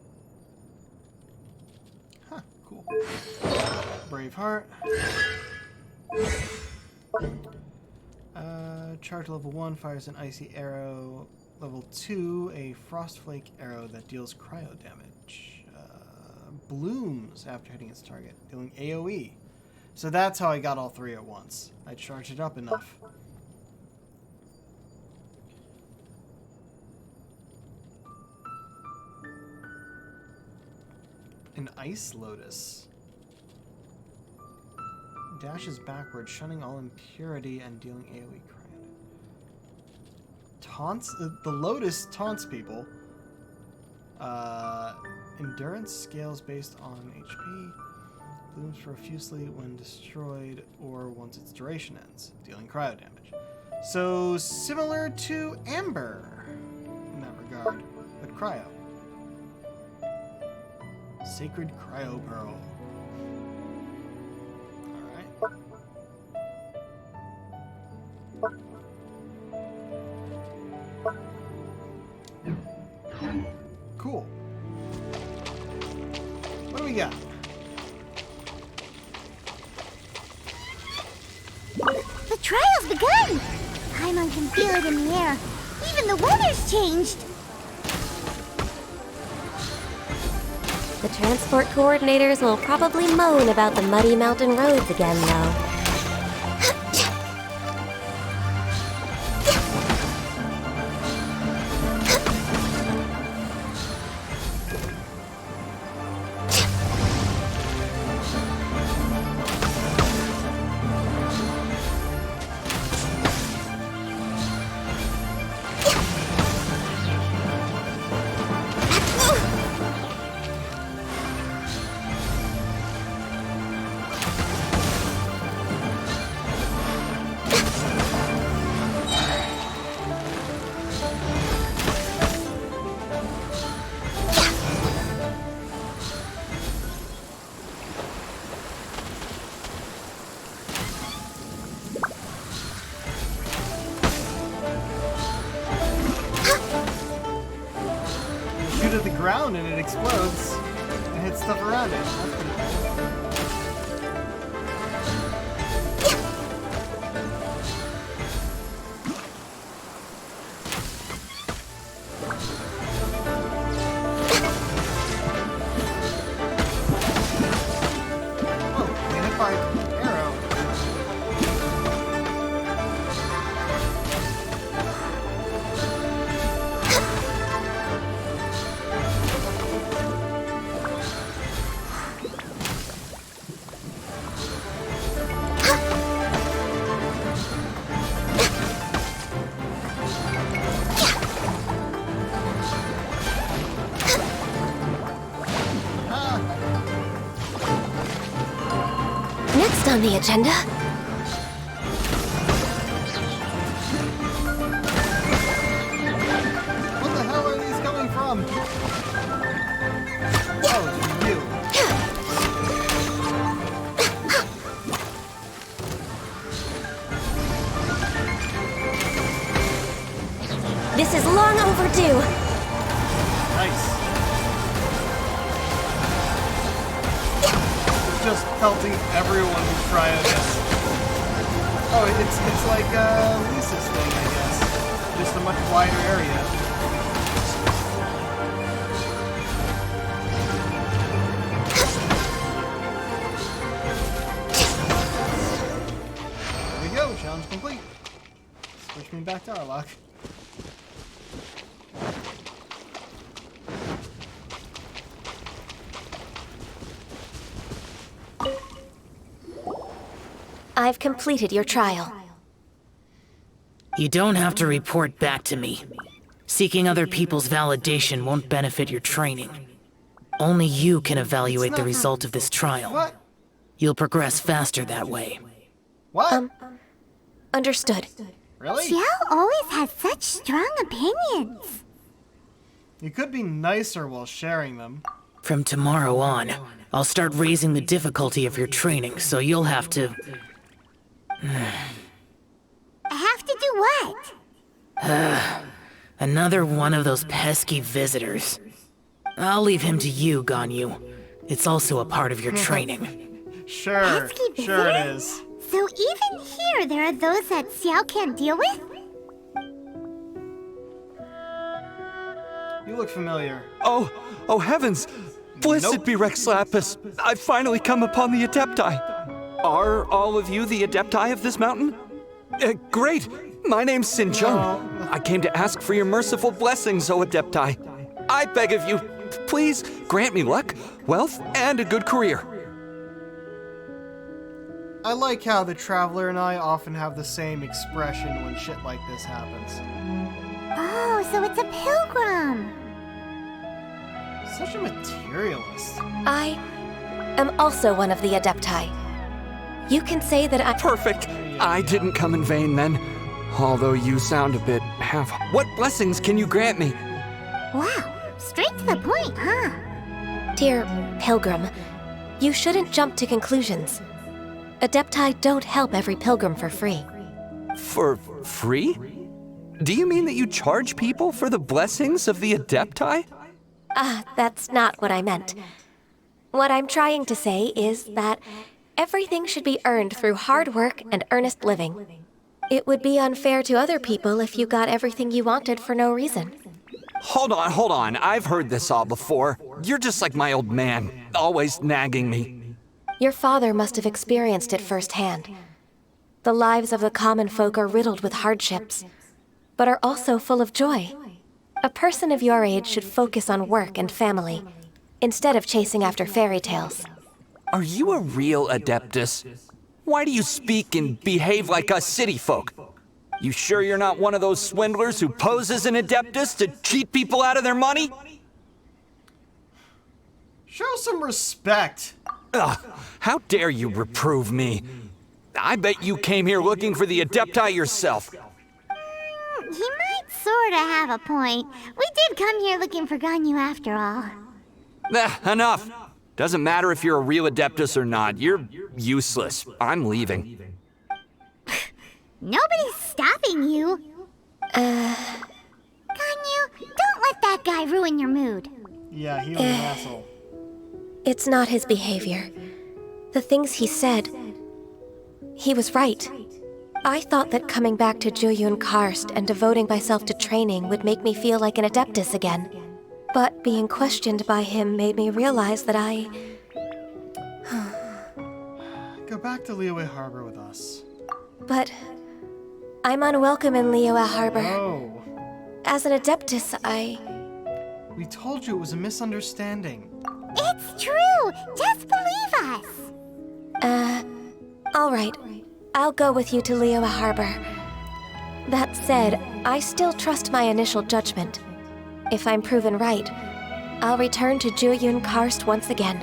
Huh, cool. Brave Heart. Charge level 1 fires an icy arrow. Level 2, a frost flake arrow that deals cryo damage. Blooms after hitting its target, dealing AoE. So that's how I got all three at once. I charged it up enough. An Ice Lotus. Dashes backward, shunning all impurity and dealing AoE cryo. Taunts? The Lotus taunts people. Endurance scales based on HP. Blooms profusely when destroyed or once its duration ends, dealing cryo damage. So, similar to Amber in that regard, but cryo. Sacred Cryo Pearl. Alright. Cool. What do we got? The trial's begun! Paimon can feel it in the air. Even the weather's changed. The transport coordinators will probably moan about the muddy mountain roads again, though. Shoot at the ground and it explodes and hits stuff around it. That's pretty cool. on the agenda? What the hell are these coming from? Oh, it's you. This is long overdue. Nice. Just pelting everyone who tried this. Oh, it's like Lisa's thing, I guess. Just a much wider area. There we go, challenge complete. Switch me back to Arlok. I've completed your trial. You don't have to report back to me. Seeking other people's validation won't benefit your training. Only you can evaluate the result of this trial. What? You'll progress faster that way. What? Understood. Really? Xiao always has such strong opinions. You could be nicer while sharing them. From tomorrow on, I'll start raising the difficulty of your training, so you'll have to... Have to do what? Another one of those pesky visitors. I'll leave him to you, Ganyu. It's also a part of your training. Sure, Pesky sure it visitors? is. So even here, there are those that Xiao can't deal with? You look familiar. Oh heavens! Blessed be Rex Lapis! I've finally come upon the Adepti! Are all of you the Adepti of this mountain? Great! My name's Sin Chung. I came to ask for your merciful blessings, O Adepti. I beg of you, please grant me luck, wealth, and a good career. I like how the Traveler and I often have the same expression when shit like this happens. Oh, so it's a pilgrim. Such a materialist. I am also one of the Adepti. You can say that I— Perfect! I didn't come in vain then. Although you sound a bit half... What blessings can you grant me? Wow, straight to the point, huh? Dear Pilgrim, you shouldn't jump to conclusions. Adepti don't help every pilgrim for free. For free? Do you mean that you charge people for the blessings of the Adepti? That's not what I meant. What I'm trying to say is that everything should be earned through hard work and earnest living. It would be unfair to other people if you got everything you wanted for no reason. Hold on. I've heard this all before. You're just like my old man, always nagging me. Your father must have experienced it firsthand. The lives of the common folk are riddled with hardships, but are also full of joy. A person of your age should focus on work and family, instead of chasing after fairy tales. Are you a real Adeptus? Why do you speak and behave like us city folk? You sure you're not one of those swindlers who poses an Adeptus to cheat people out of their money? Show some respect. Ugh, how dare you reprove me? I bet you came here looking for the Adepti yourself. He might sorta have a point. We did come here looking for Ganyu after all. Enough. Doesn't matter if you're a real Adeptus or not. You're useless. I'm leaving. Nobody's stopping you. Ganyu, don't let that guy ruin your mood. Yeah, he was an asshole. It's not his behavior. The things he said, he was right. I thought that coming back to Juyun Karst and devoting myself to training would make me feel like an Adeptus again. But being questioned by him made me realize that I... Go back to Liyue Harbor with us. But I'm unwelcome in Liyue Harbor. Oh. As an Adeptus, We told you it was a misunderstanding. It's true! Just believe us! All right. I'll go with you to Liyue Harbor. That said, I still trust my initial judgment. If I'm proven right, I'll return to Juyun Karst once again.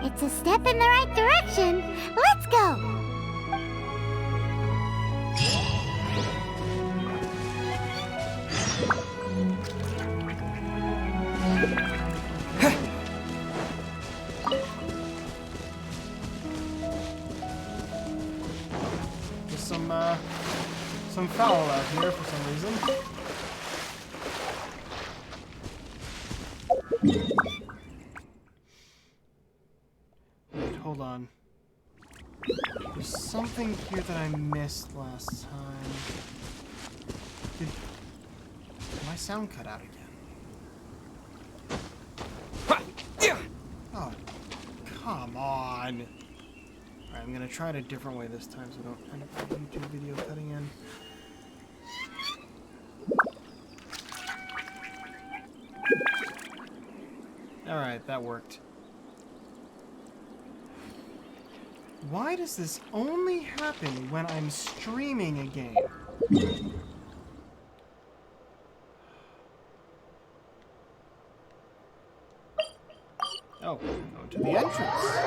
It's a step in the right direction. Let's go! Just some foul out here for some reason. Wait, hold on. There's something here that I missed last time. Did my sound cut out again? Oh, come on. Alright, I'm gonna try it a different way this time so I don't end up with a YouTube video cutting in. Alright, that worked. Why does this only happen when I'm streaming a game? Oh, go to the entrance.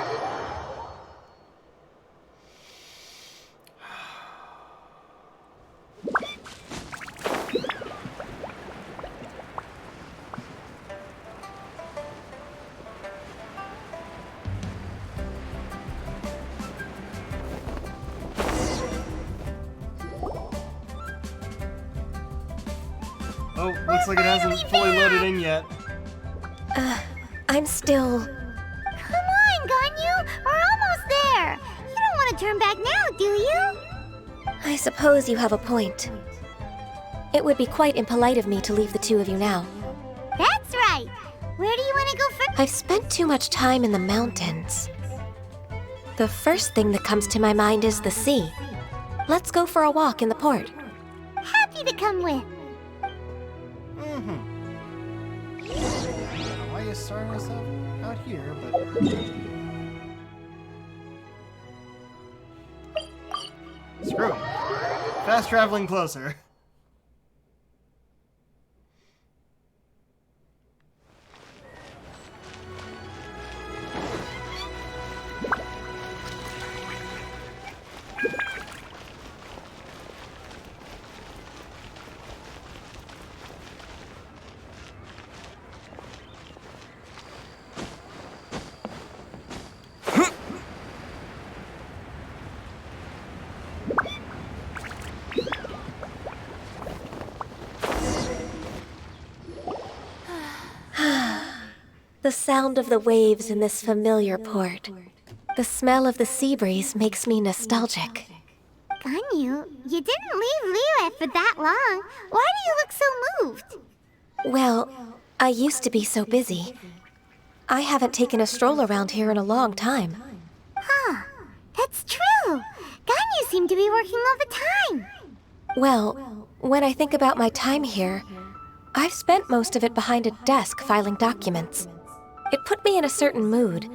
Oh, looks like it hasn't fully loaded in yet. I'm still... Come on, Ganyu! We're almost there! You don't want to turn back now, do you? I suppose you have a point. It would be quite impolite of me to leave the two of you now. That's right! Where do you want to go first? I've spent too much time in the mountains. The first thing that comes to my mind is the sea. Let's go for a walk in the port. Happy to come with. Why are you starting myself out here, but... Screw it. Fast traveling closer. The sound of the waves in this familiar port. The smell of the sea breeze makes me nostalgic. Ganyu, you didn't leave Liyue for that long. Why do you look so moved? Well, I used to be so busy. I haven't taken a stroll around here in a long time. Huh, that's true. Ganyu seemed to be working all the time. Well, when I think about my time here, I've spent most of it behind a desk filing documents. It put me in a certain mood,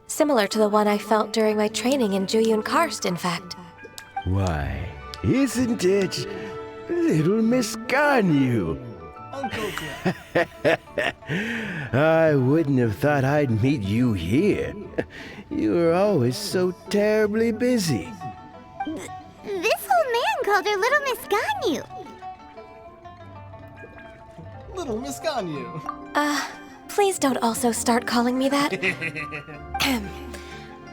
similar to the one I felt during my training in Juyun Karst, in fact. Why, isn't it little Miss Ganyu? I wouldn't have thought I'd meet you here. You were always so terribly busy. This old man called her Little Miss Ganyu. Little Miss Ganyu. Please don't also start calling me that.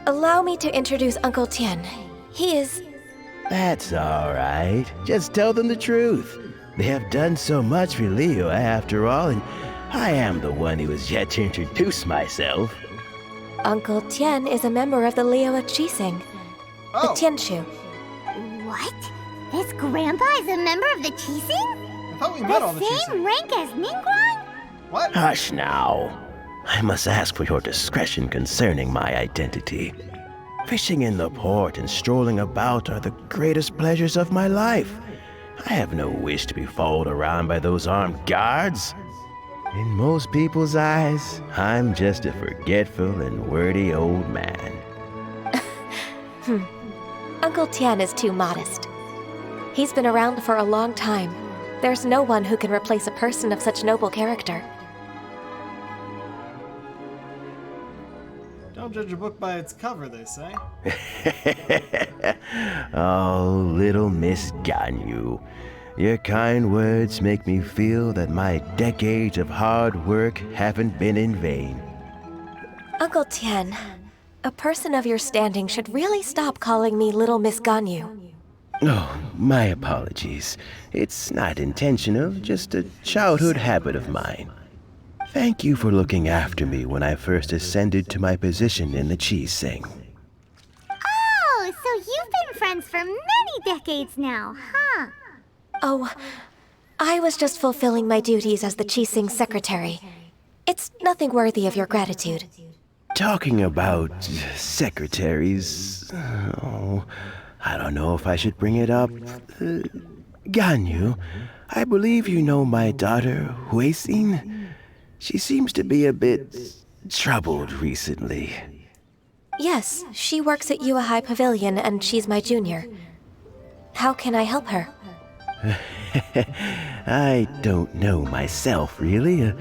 Allow me to introduce Uncle Tien. He is... That's all right. Just tell them the truth. They have done so much for Liyue after all, and I am the one who has yet to introduce myself. Uncle Tien is a member of the Liyue Chising, the Tianshu. What? This grandpa is a member of the Chising? I thought we met all the The same rank as Ningguang? What? Hush now. I must ask for your discretion concerning my identity. Fishing in the port and strolling about are the greatest pleasures of my life. I have no wish to be followed around by those armed guards. In most people's eyes, I'm just a forgetful and wordy old man. Uncle Tien is too modest. He's been around for a long time. There's no one who can replace a person of such noble character. Don't judge a book by its cover, they say. Oh, little Miss Ganyu. Your kind words make me feel that my decades of hard work haven't been in vain. Uncle Tian, a person of your standing should really stop calling me Little Miss Ganyu. Oh, my apologies. It's not intentional, just a childhood habit of mine. Thank you for looking after me when I first ascended to my position in the cheese sing. Oh, so you've been friends for many decades now, huh? Oh, I was just fulfilling my duties as the Qixing secretary. It's nothing worthy of your gratitude. Talking about secretaries... Oh, I don't know if I should bring it up. Ganyu, I believe you know my daughter, Huixin? She seems to be a bit troubled recently. Yes, she works at Yua High Pavilion and she's my junior. How can I help her? I don't know myself, really.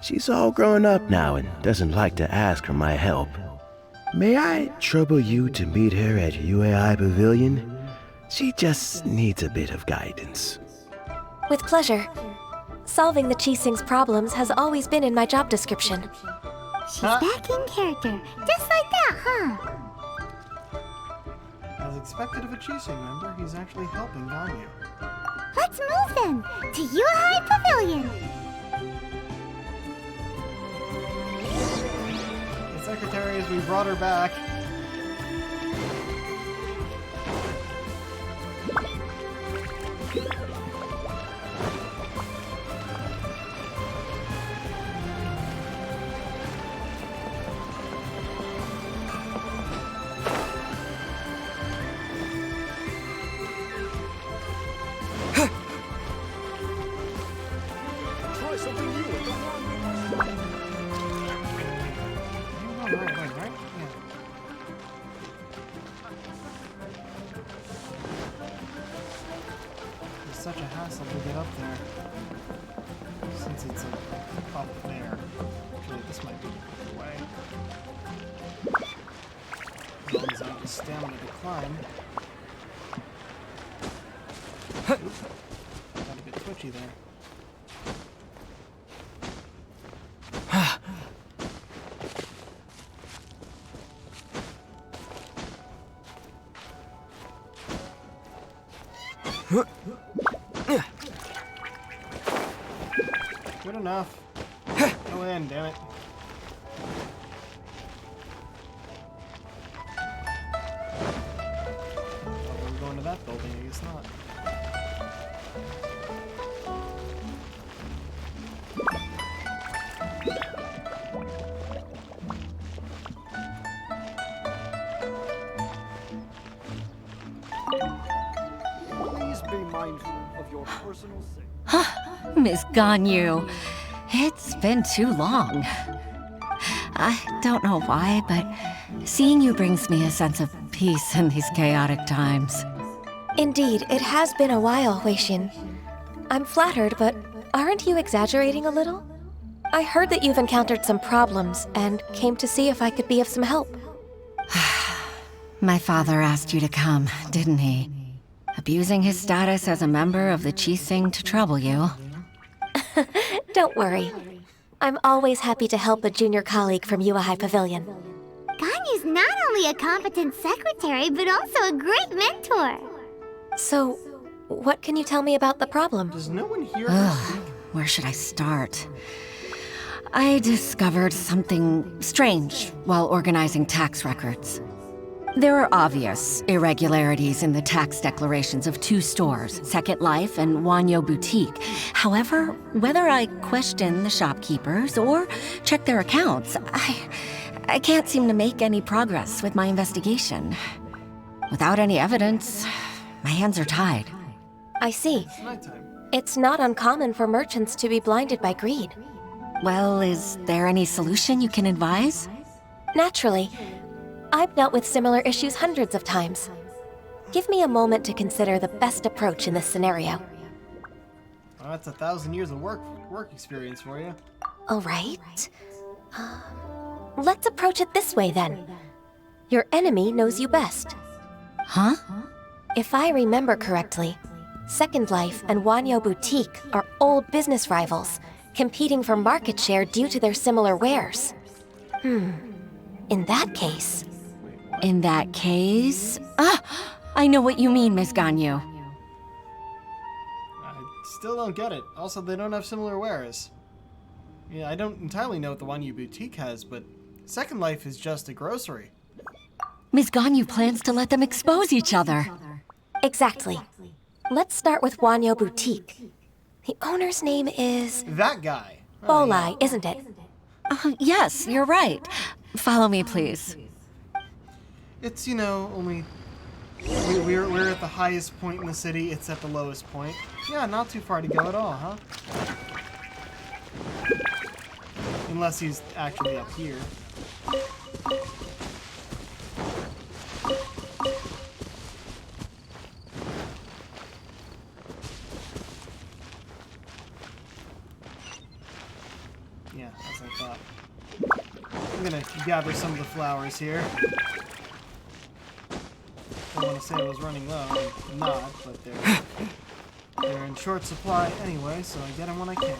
She's all grown up now and doesn't like to ask for my help. May I trouble you to meet her at UAI Pavilion? She just needs a bit of guidance. With pleasure. Solving the Qixing's problems has always been in my job description. She's back in character, just like that, huh? As expected of a Qixing member, he's actually helping Ganyu. Let's move then to Yua High Pavilion. The secretary, as we brought her back. It's such a hassle to get up there. Since it's up there. Actually, this might be the way. As long as I have the stamina to climb. Oops. Got a bit twitchy there. Good enough. Go in, damn it. We're going to that building, I guess not. Please be mindful of your personal safety. Miss Ganyu, it's been too long. I don't know why, but seeing you brings me a sense of peace in these chaotic times. Indeed, it has been a while, Huixin. I'm flattered, but aren't you exaggerating a little? I heard that you've encountered some problems and came to see if I could be of some help. My father asked you to come, didn't he? Abusing his status as a member of the Qixing to trouble you. Don't worry. I'm always happy to help a junior colleague from Yua High Pavilion. Ganyu's not only a competent secretary, but also a great mentor. So, what can you tell me about the problem? Does no one hear Where should I start? I discovered something strange while organizing tax records. There are obvious irregularities in the tax declarations of two stores, Second Life and Wanyo Boutique. However, whether I question the shopkeepers or check their accounts, I can't seem to make any progress with my investigation. Without any evidence, my hands are tied. I see. It's not uncommon for merchants to be blinded by greed. Well, is there any solution you can advise? Naturally. I've dealt with similar issues hundreds of times. Give me a moment to consider the best approach in this scenario. Well, that's 1,000 years of work experience for you. All right. Let's approach it this way then. Your enemy knows you best. Huh? If I remember correctly, Second Life and Wanyo Boutique are old business rivals, competing for market share due to their similar wares. In that case... In that case... I know what you mean, Miss Ganyu. I still don't get it. Also, they don't have similar wares. Yeah, I don't entirely know what the Wanyu Boutique has, but Second Life is just a grocery. Miss Ganyu plans to let them expose each other. Exactly. Let's start with Wanyo Boutique. The owner's name is... That guy. Bolai, isn't it? Yes, you're right. Follow me, please. It's, you know, only... We're at the highest point in the city, it's at the lowest point. Yeah, not too far to go at all, huh? Unless he's actually up here. Yeah, as I thought. I'm gonna gather some of the flowers here. I want to say I was running low, I'm not, but they're in short supply anyway, so I get them when I can.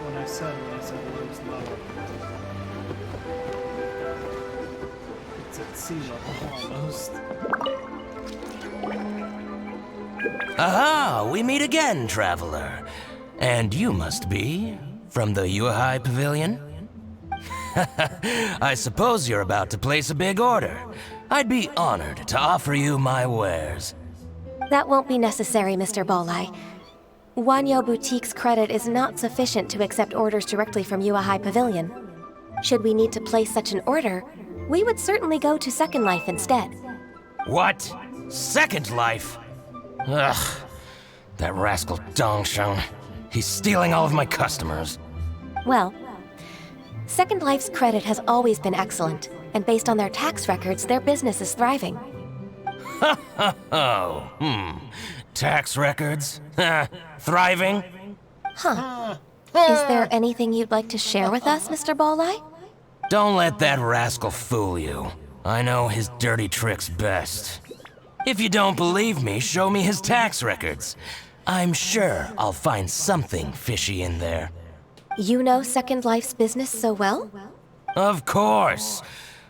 When I said it was lower. It's at sea level almost. Aha! We meet again, traveler. And you must be from the Yuhai Pavilion? I suppose you're about to place a big order. I'd be honored to offer you my wares. That won't be necessary, Mr. Bolai. Wanyo Boutique's credit is not sufficient to accept orders directly from Yuhai Pavilion. Should we need to place such an order, we would certainly go to Second Life instead. What? Second Life? Ugh. That rascal Dongsheng. He's stealing all of my customers. Well, Second Life's credit has always been excellent, and based on their tax records, their business is thriving. Tax records? Thriving? Huh. Is there anything you'd like to share with us, Mr. Bolai? Don't let that rascal fool you. I know his dirty tricks best. If you don't believe me, show me his tax records. I'm sure I'll find something fishy in there. You know Second Life's business so well? Of course.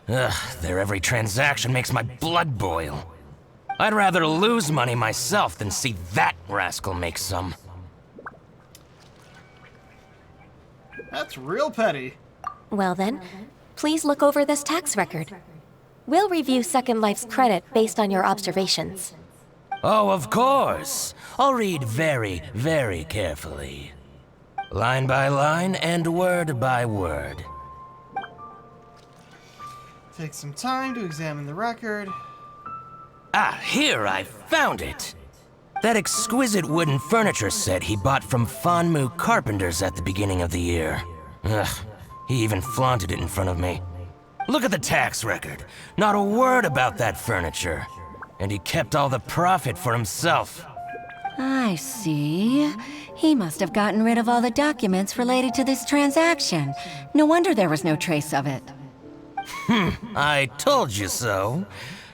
Ugh, their every transaction makes my blood boil. I'd rather lose money myself than see that rascal make some. That's real petty. Well then, please look over this tax record. We'll review Second Life's credit based on your observations. Oh, of course. I'll read very, very carefully. Line by line and word by word. Take some time to examine the record. Ah, here, I found it! That exquisite wooden furniture set he bought from Fanmu Carpenters at the beginning of the year. Ugh, he even flaunted it in front of me. Look at the tax record. Not a word about that furniture. And he kept all the profit for himself. I see. He must have gotten rid of all the documents related to this transaction. No wonder there was no trace of it. I told you so.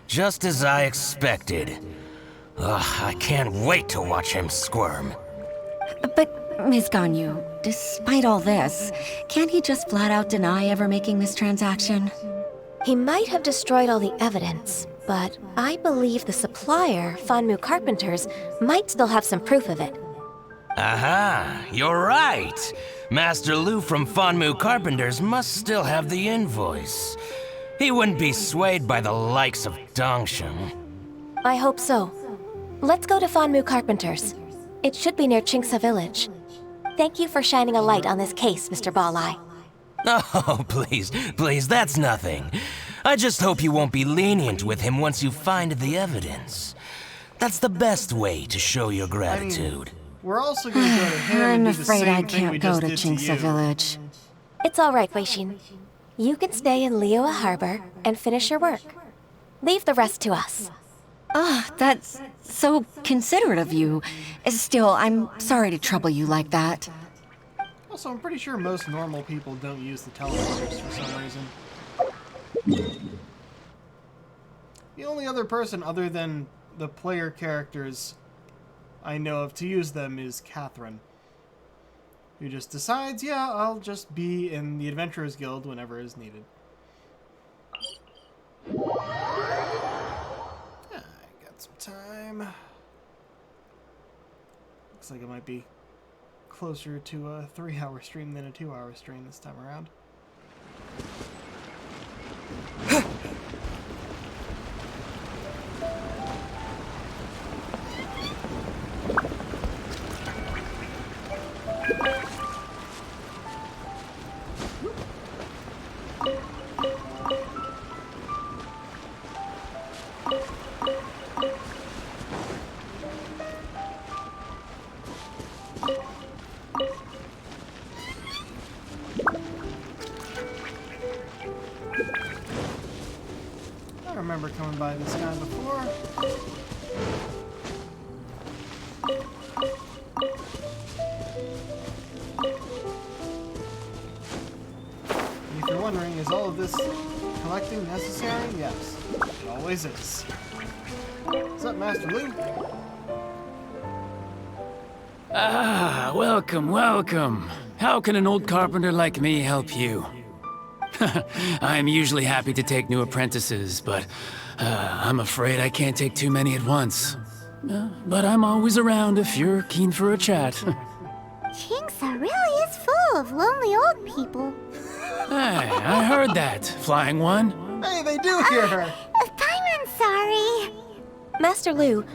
Just as I expected. Ugh, I can't wait to watch him squirm. But, Ms. Ganyu, despite all this, can't he just flat out deny ever making this transaction? He might have destroyed all the evidence, but I believe the supplier, Fanmu Carpenters, might still have some proof of it. Aha, you're right. Master Lu from Fanmu Carpenters must still have the invoice. He wouldn't be swayed by the likes of Dongsheng. I hope so. Let's go to Fanmu Carpenters. It should be near Chinksa village. Thank you for shining a light on this case, Mr. Balai. Oh, please, that's nothing. I just hope you won't be lenient with him once you find the evidence. That's the best way to show your gratitude. We're also going to go to him I'm and do the afraid same I thing we can't go just to did Chinksa you. village. It's all right, Weishin. You can stay in Liyue Harbor and finish your work. Leave the rest to us. Ah, that's so considerate of you. Still, I'm sorry to trouble you like that. Also, I'm pretty sure most normal people don't use the teleporters for some reason. The only other person other than the player characters I know of to use them is Catherine, who just decides, yeah, I'll just be in the Adventurers Guild whenever is needed. I got some time. Looks like it might be closer to a 3-hour stream than a 2-hour stream this time around. I remember coming by this guy before. And if you're wondering, is all of this collecting necessary? Yes, it always is. What's up, Master Lu? Ah, welcome, welcome. How can an old carpenter like me help you? I'm usually happy to take new apprentices, but I'm afraid I can't take too many at once. But I'm always around if you're keen for a chat. Chinksa really is full of lonely old people. Hey, I heard that, Flying One. Hey, they do hear her. Paimon's sorry. Master Lu,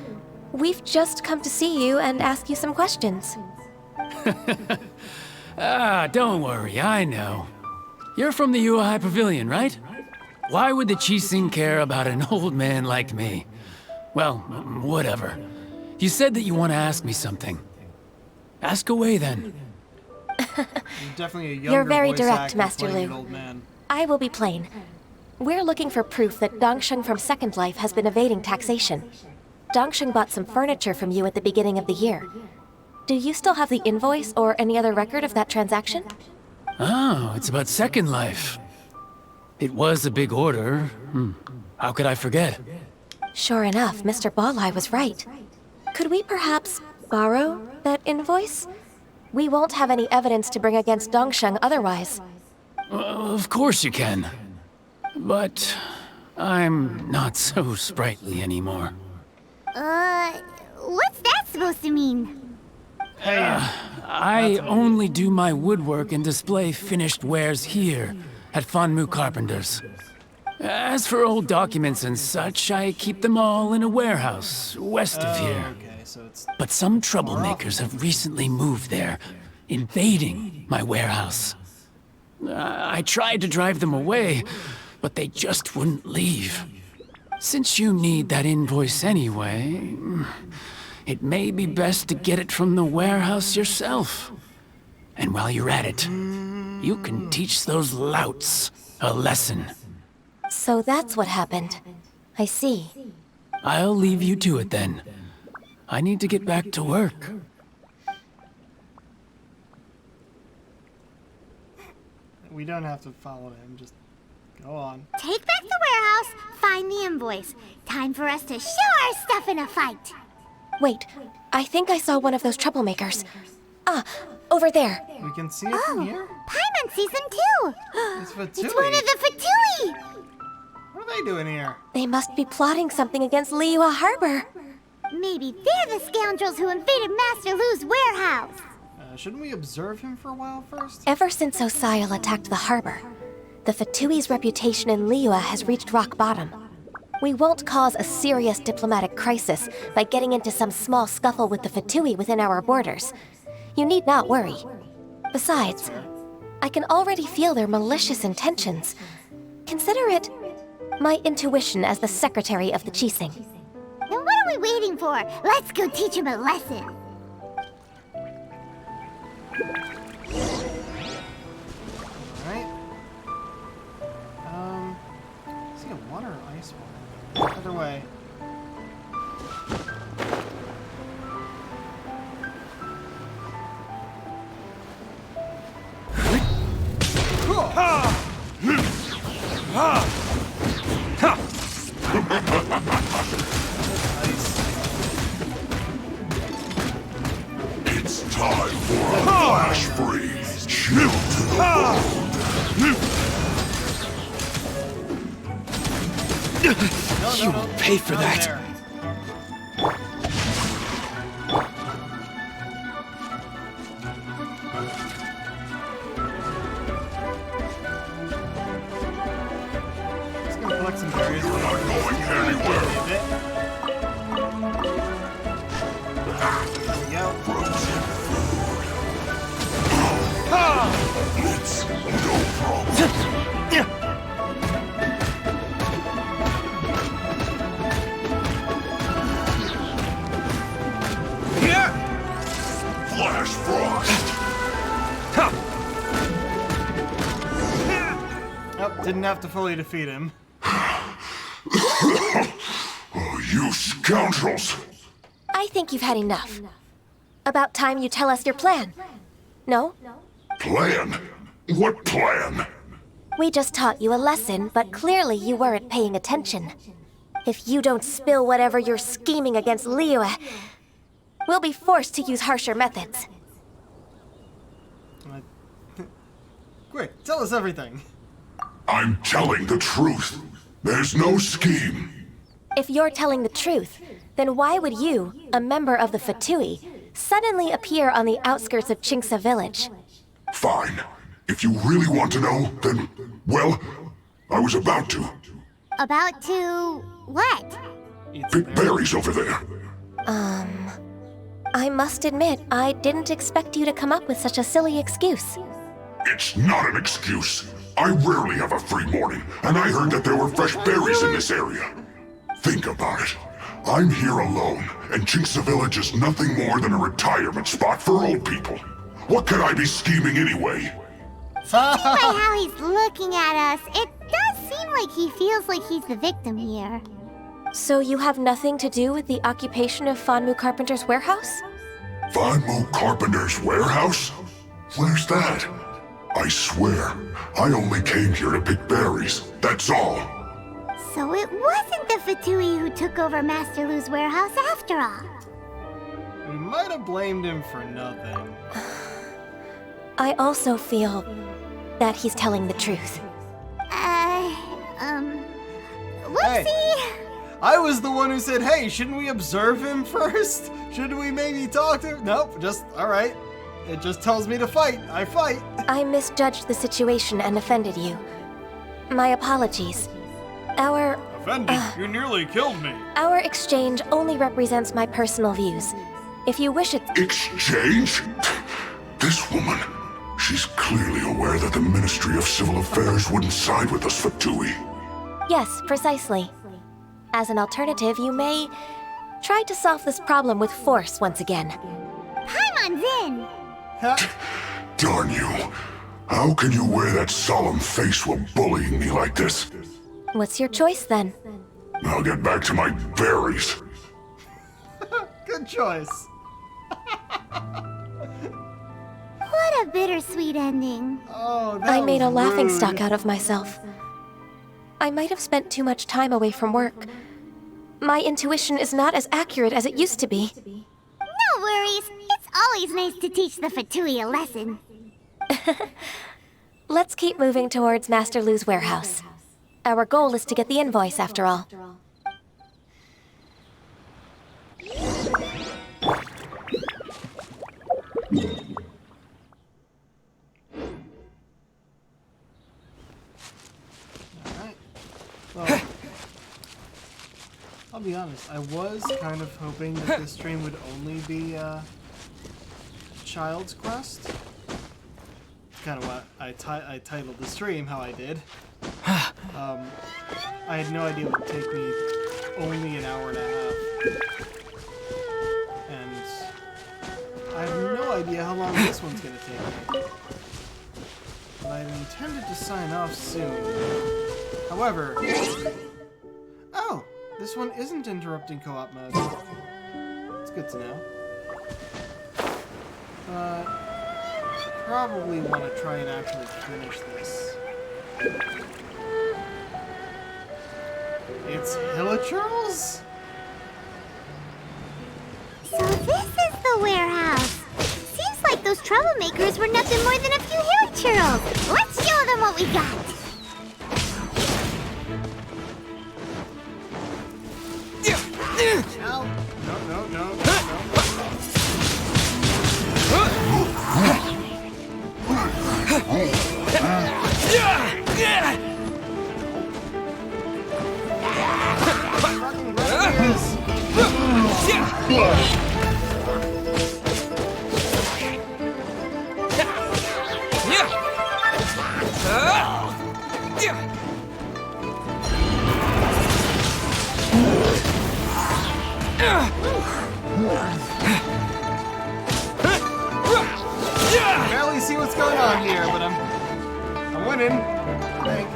we've just come to see you and ask you some questions. Ah, don't worry, I know. You're from the Yuehai Pavilion, right? Why would the Qixing care about an old man like me? Well, whatever. You said that you want to ask me something. Ask away, then. Definitely a younger You're very voice direct, actor Master playing an Lu. old man. I will be plain. We're looking for proof that Dongsheng from Second Life has been evading taxation. Dongsheng bought some furniture from you at the beginning of the year. Do you still have the invoice or any other record of that transaction? Oh, it's about Second Life. It was a big order. How could I forget? Sure enough, Mr. Balai was right. Could we perhaps borrow that invoice? We won't have any evidence to bring against Dongsheng otherwise. Of course you can. But I'm not so sprightly anymore. What's that supposed to mean? I only do my woodwork and display finished wares here at Fanmu Carpenters. As for old documents and such, I keep them all in a warehouse west of here. Okay, so it's But some troublemakers have recently moved there, invading my warehouse. I tried to drive them away, but they just wouldn't leave. Since you need that invoice anyway, it may be best to get it from the warehouse yourself. And while you're at it, you can teach those louts a lesson. So that's what happened. I see. I'll leave you to it then. I need to get back to work. We don't have to follow him, just go on. Take back the warehouse, find the invoice. Time for us to show our stuff in a fight. Wait, I think I saw one of those troublemakers. Ah, over there. We can see it from here? Paimon sees them too. It's Fatui. It's one of the Fatui. What are they doing here? They must be plotting something against Liyue Harbor. Maybe they're the scoundrels who invaded Master Lu's warehouse. Shouldn't we observe him for a while first? Ever since Osial attacked the harbor, the Fatui's reputation in Liyue has reached rock bottom. We won't cause a serious diplomatic crisis by getting into some small scuffle with the Fatui within our borders. You need not worry. Besides, I can already feel their malicious intentions. Consider it my intuition as the secretary of the Chising. Then what are we waiting for? Let's go teach him a lesson. Alright. Is he a water or ice water? Either way. It's time for a flash freeze. Chill to the bone. You will pay for that. Just gonna collect some berries. You're not going anywhere. There we go. Frozen food. It's no problem. Flash frost. Oh, didn't have to fully defeat him. Oh, you scoundrels! I think you've had enough. About time you tell us your plan. No? Plan? What plan? We just taught you a lesson, but clearly you weren't paying attention. If you don't spill whatever you're scheming against Liyue, we'll be forced to use harsher methods. Quick, tell us everything. I'm telling the truth. There's no scheme. If you're telling the truth, then why would you, a member of the Fatui, suddenly appear on the outskirts of Chinksa village? Fine. If you really want to know, then, well, I was about to. About to... what? Pick berries over there. I must admit, I didn't expect you to come up with such a silly excuse. It's not an excuse. I rarely have a free morning, and I heard that there were fresh berries in this area. Think about it. I'm here alone, and Chinksa Village is nothing more than a retirement spot for old people. What could I be scheming anyway? By how he's looking at us, it does seem like he feels like he's the victim here. So you have nothing to do with the occupation of Fanmu Carpenter's warehouse? Fanmu Carpenter's warehouse? Where's that? I swear, I only came here to pick berries, that's all. So it wasn't the Fatui who took over Master Lu's warehouse after all. We might have blamed him for nothing. I also feel that he's telling the truth. Whoopsie! Hey, I was the one who said, hey, shouldn't we observe him first? Shouldn't we maybe talk to him? Nope, just, alright. It just tells me to fight. I fight. I misjudged the situation and offended you. My apologies. Offended? You nearly killed me. Our exchange only represents my personal views. If you wish it... Exchange? This woman, she's clearly aware that the Ministry of Civil Affairs wouldn't side with us Fatui. Yes, precisely. As an alternative, you may try to solve this problem with force once again. Paimon's in! Darn you. How can you wear that solemn face while bullying me like this? What's your choice, then? I'll get back to my berries. Good choice. What a bittersweet ending. Oh, that I made a was laughingstock rude. out of myself. I might have spent too much time away from work. My intuition is not as accurate as it used to be. No worries. It's always nice to teach the Fatui a lesson. Let's keep moving towards Master Lu's warehouse. Our goal is to get the invoice, after all. Well, I'll be honest, I was kind of hoping that this stream would only be Childe's quest. Kind of what I titled the stream how I did. I had no idea it would take me only an hour and a half. And I have no idea how long this one's going to take me. But I intended to sign off soon. However... Oh! This one isn't interrupting co-op mode. It's good to know. Probably want to try and actually finish this. It's Hilichurls? So this is the warehouse. Seems like those troublemakers were nothing more than a few hilichurls. Let's show them what we got. No, no, no, no. I barely see what's going on here, but I'm winning, I think.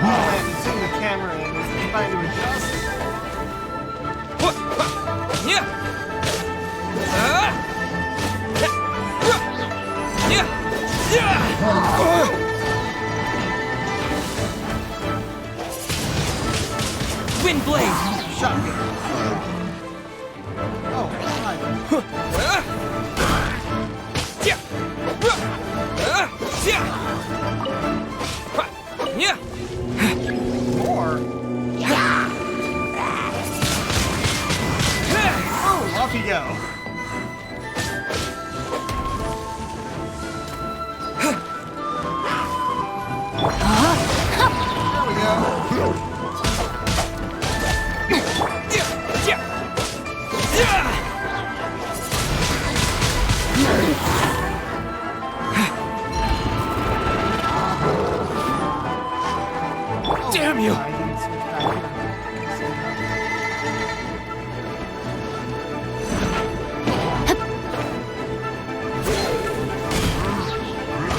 Oh man, I'm seeing the camera and it's trying to adjust. Wind blade! Shotgun. Oh, hi. More? Oh, off you go. There we go. Damn you!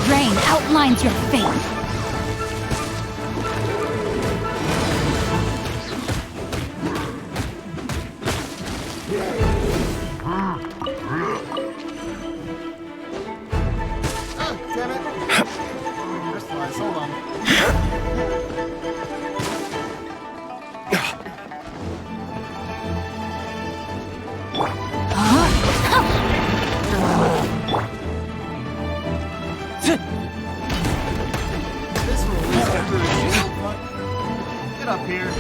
Rain outlines your fate. Oh, damn it. Crystallize, hold on. This will at least get through the shield, but get up here.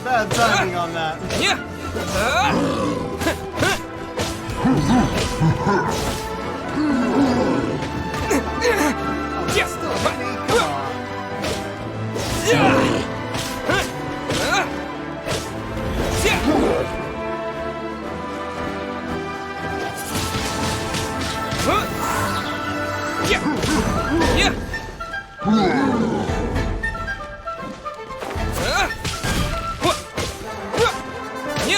Bad timing on that.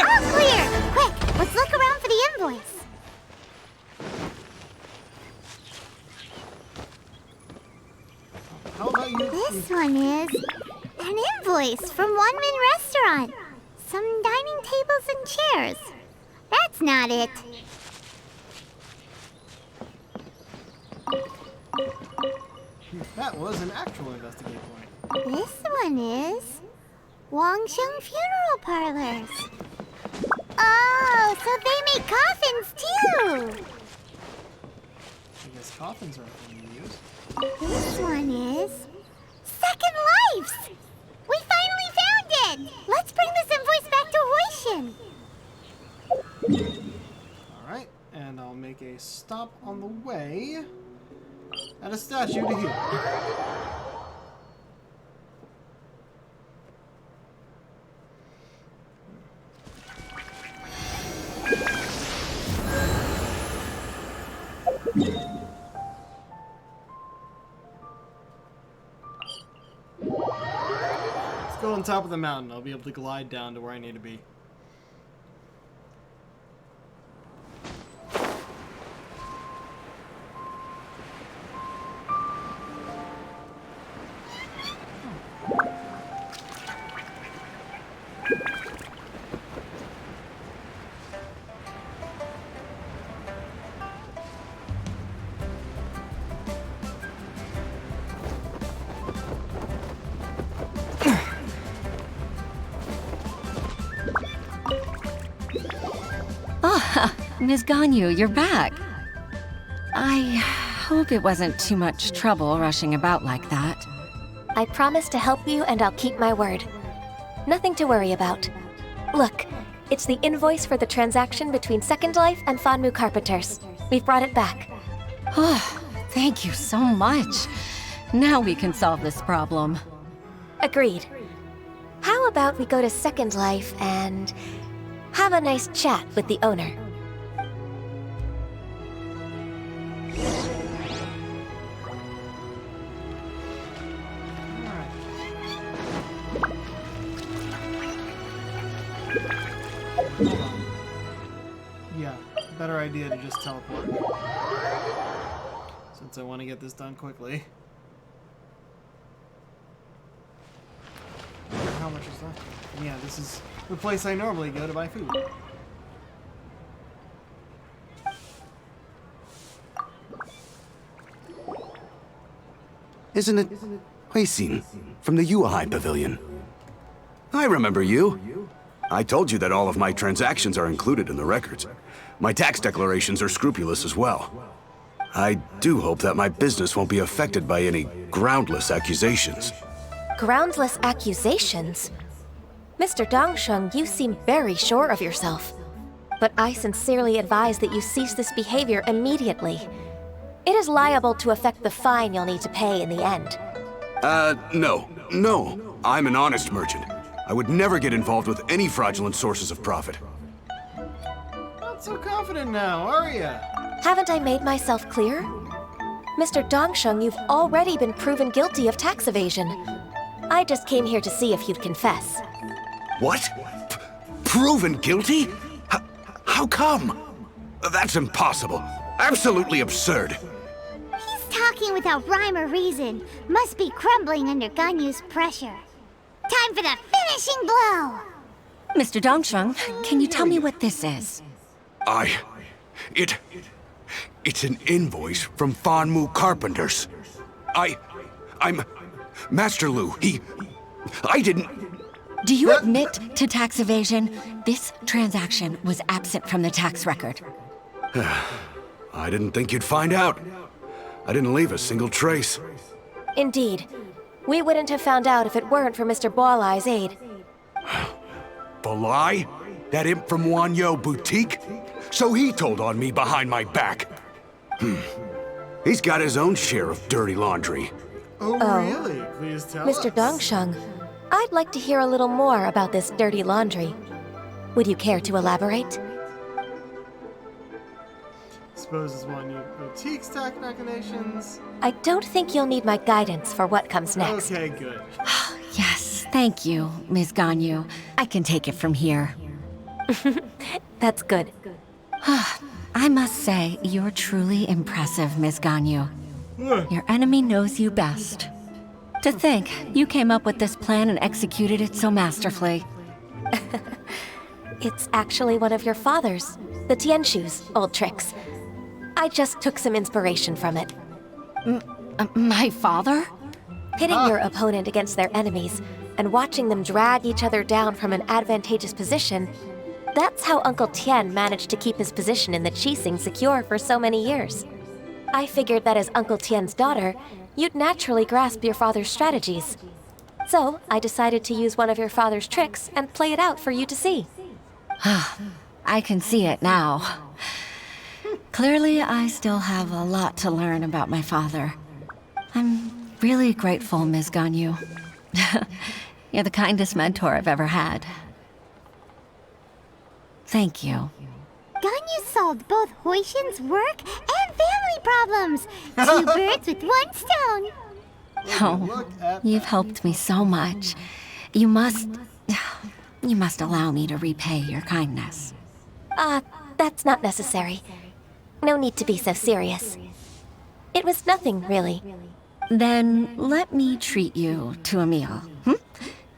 All clear! Quick, let's look around for the invoice. How about you? This one is an invoice from One Min Restaurant. some dining tables and chairs. That's not it. That was an actual investigate point. This one is Wangsheng Funeral Parlors. Oh, so they make coffins too. I guess coffins are a thing you use. This one is Second Lives. We finally found it. Let's bring this invoice back to Huishin. Alright, and I'll make a stop on the way at a statue to heal. Let's go on top of the mountain. I'll be able to glide down to where I need to be. Ms. Ganyu, you're back. I hope it wasn't too much trouble rushing about like that. I promise to help you and I'll keep my word. Nothing to worry about. Look, it's the invoice for the transaction between Second Life and Fanmu Carpenters. We've brought it back. Oh, thank you so much. Now we can solve this problem. Agreed. How about we go to Second Life and have a nice chat with the owner? Yeah, better idea to just teleport. Since I want to get this done quickly. How much is left? Yeah, this is the place I normally go to buy food. Isn't it Huixin from the Yuehai Pavilion? I remember you. I told you that all of my transactions are included in the records. My tax declarations are scrupulous as well. I do hope that my business won't be affected by any groundless accusations. Groundless accusations? Mr. Dongsheng, you seem very sure of yourself. But I sincerely advise that you cease this behavior immediately. It is liable to affect the fine you'll need to pay in the end. No. I'm an honest merchant. I would never get involved with any fraudulent sources of profit. Not so confident now, are ya? Haven't I made myself clear? Mr. Dongsheng, you've already been proven guilty of tax evasion. I just came here to see if you'd confess. What? Proven guilty? How come? That's impossible. Absolutely absurd. He's talking without rhyme or reason. Must be crumbling under Ganyu's pressure. Time for the finishing blow! Mr. Dongsheng, can you tell me what this is? It's an invoice from Fanmu Carpenters. I'm Master Lu. I didn't... Do you admit to tax evasion? This transaction was absent from the tax record. I didn't think you'd find out. I didn't leave a single trace. Indeed. We wouldn't have found out if it weren't for Mr. Boalai's aid. Balai? That imp from Wanyo Boutique? So he told on me behind my back. He's got his own share of dirty laundry. Oh, really? Please tell Mr. us. Dongsheng, I'd like to hear a little more about this dirty laundry. Would you care to elaborate? Suppose it's one of your boutique's tax machinations. I don't think you'll need my guidance for what comes next. Okay, good. Yes, thank you, Ms. Ganyu. I can take it from here. That's good. I must say, you're truly impressive, Ms. Ganyu. Your enemy knows you best. To think, you came up with this plan and executed it so masterfully. It's actually one of your father's, the Tianshu's, old tricks. I just took some inspiration from it. My father? Pitting your opponent against their enemies and watching them drag each other down from an advantageous position, that's how Uncle Tian managed to keep his position in the Qixing secure for so many years. I figured that as Uncle Tian's daughter, you'd naturally grasp your father's strategies. So, I decided to use one of your father's tricks and play it out for you to see. I can see it now. Clearly, I still have a lot to learn about my father. I'm really grateful, Ms. Ganyu. You're the kindest mentor I've ever had. Thank you. Ganyu solved both Huixin's work and family problems. 2 birds with 1 stone. Oh, you've helped me so much. You must allow me to repay your kindness. That's not necessary. No need to be so serious. It was nothing, really. Then let me treat you to a meal.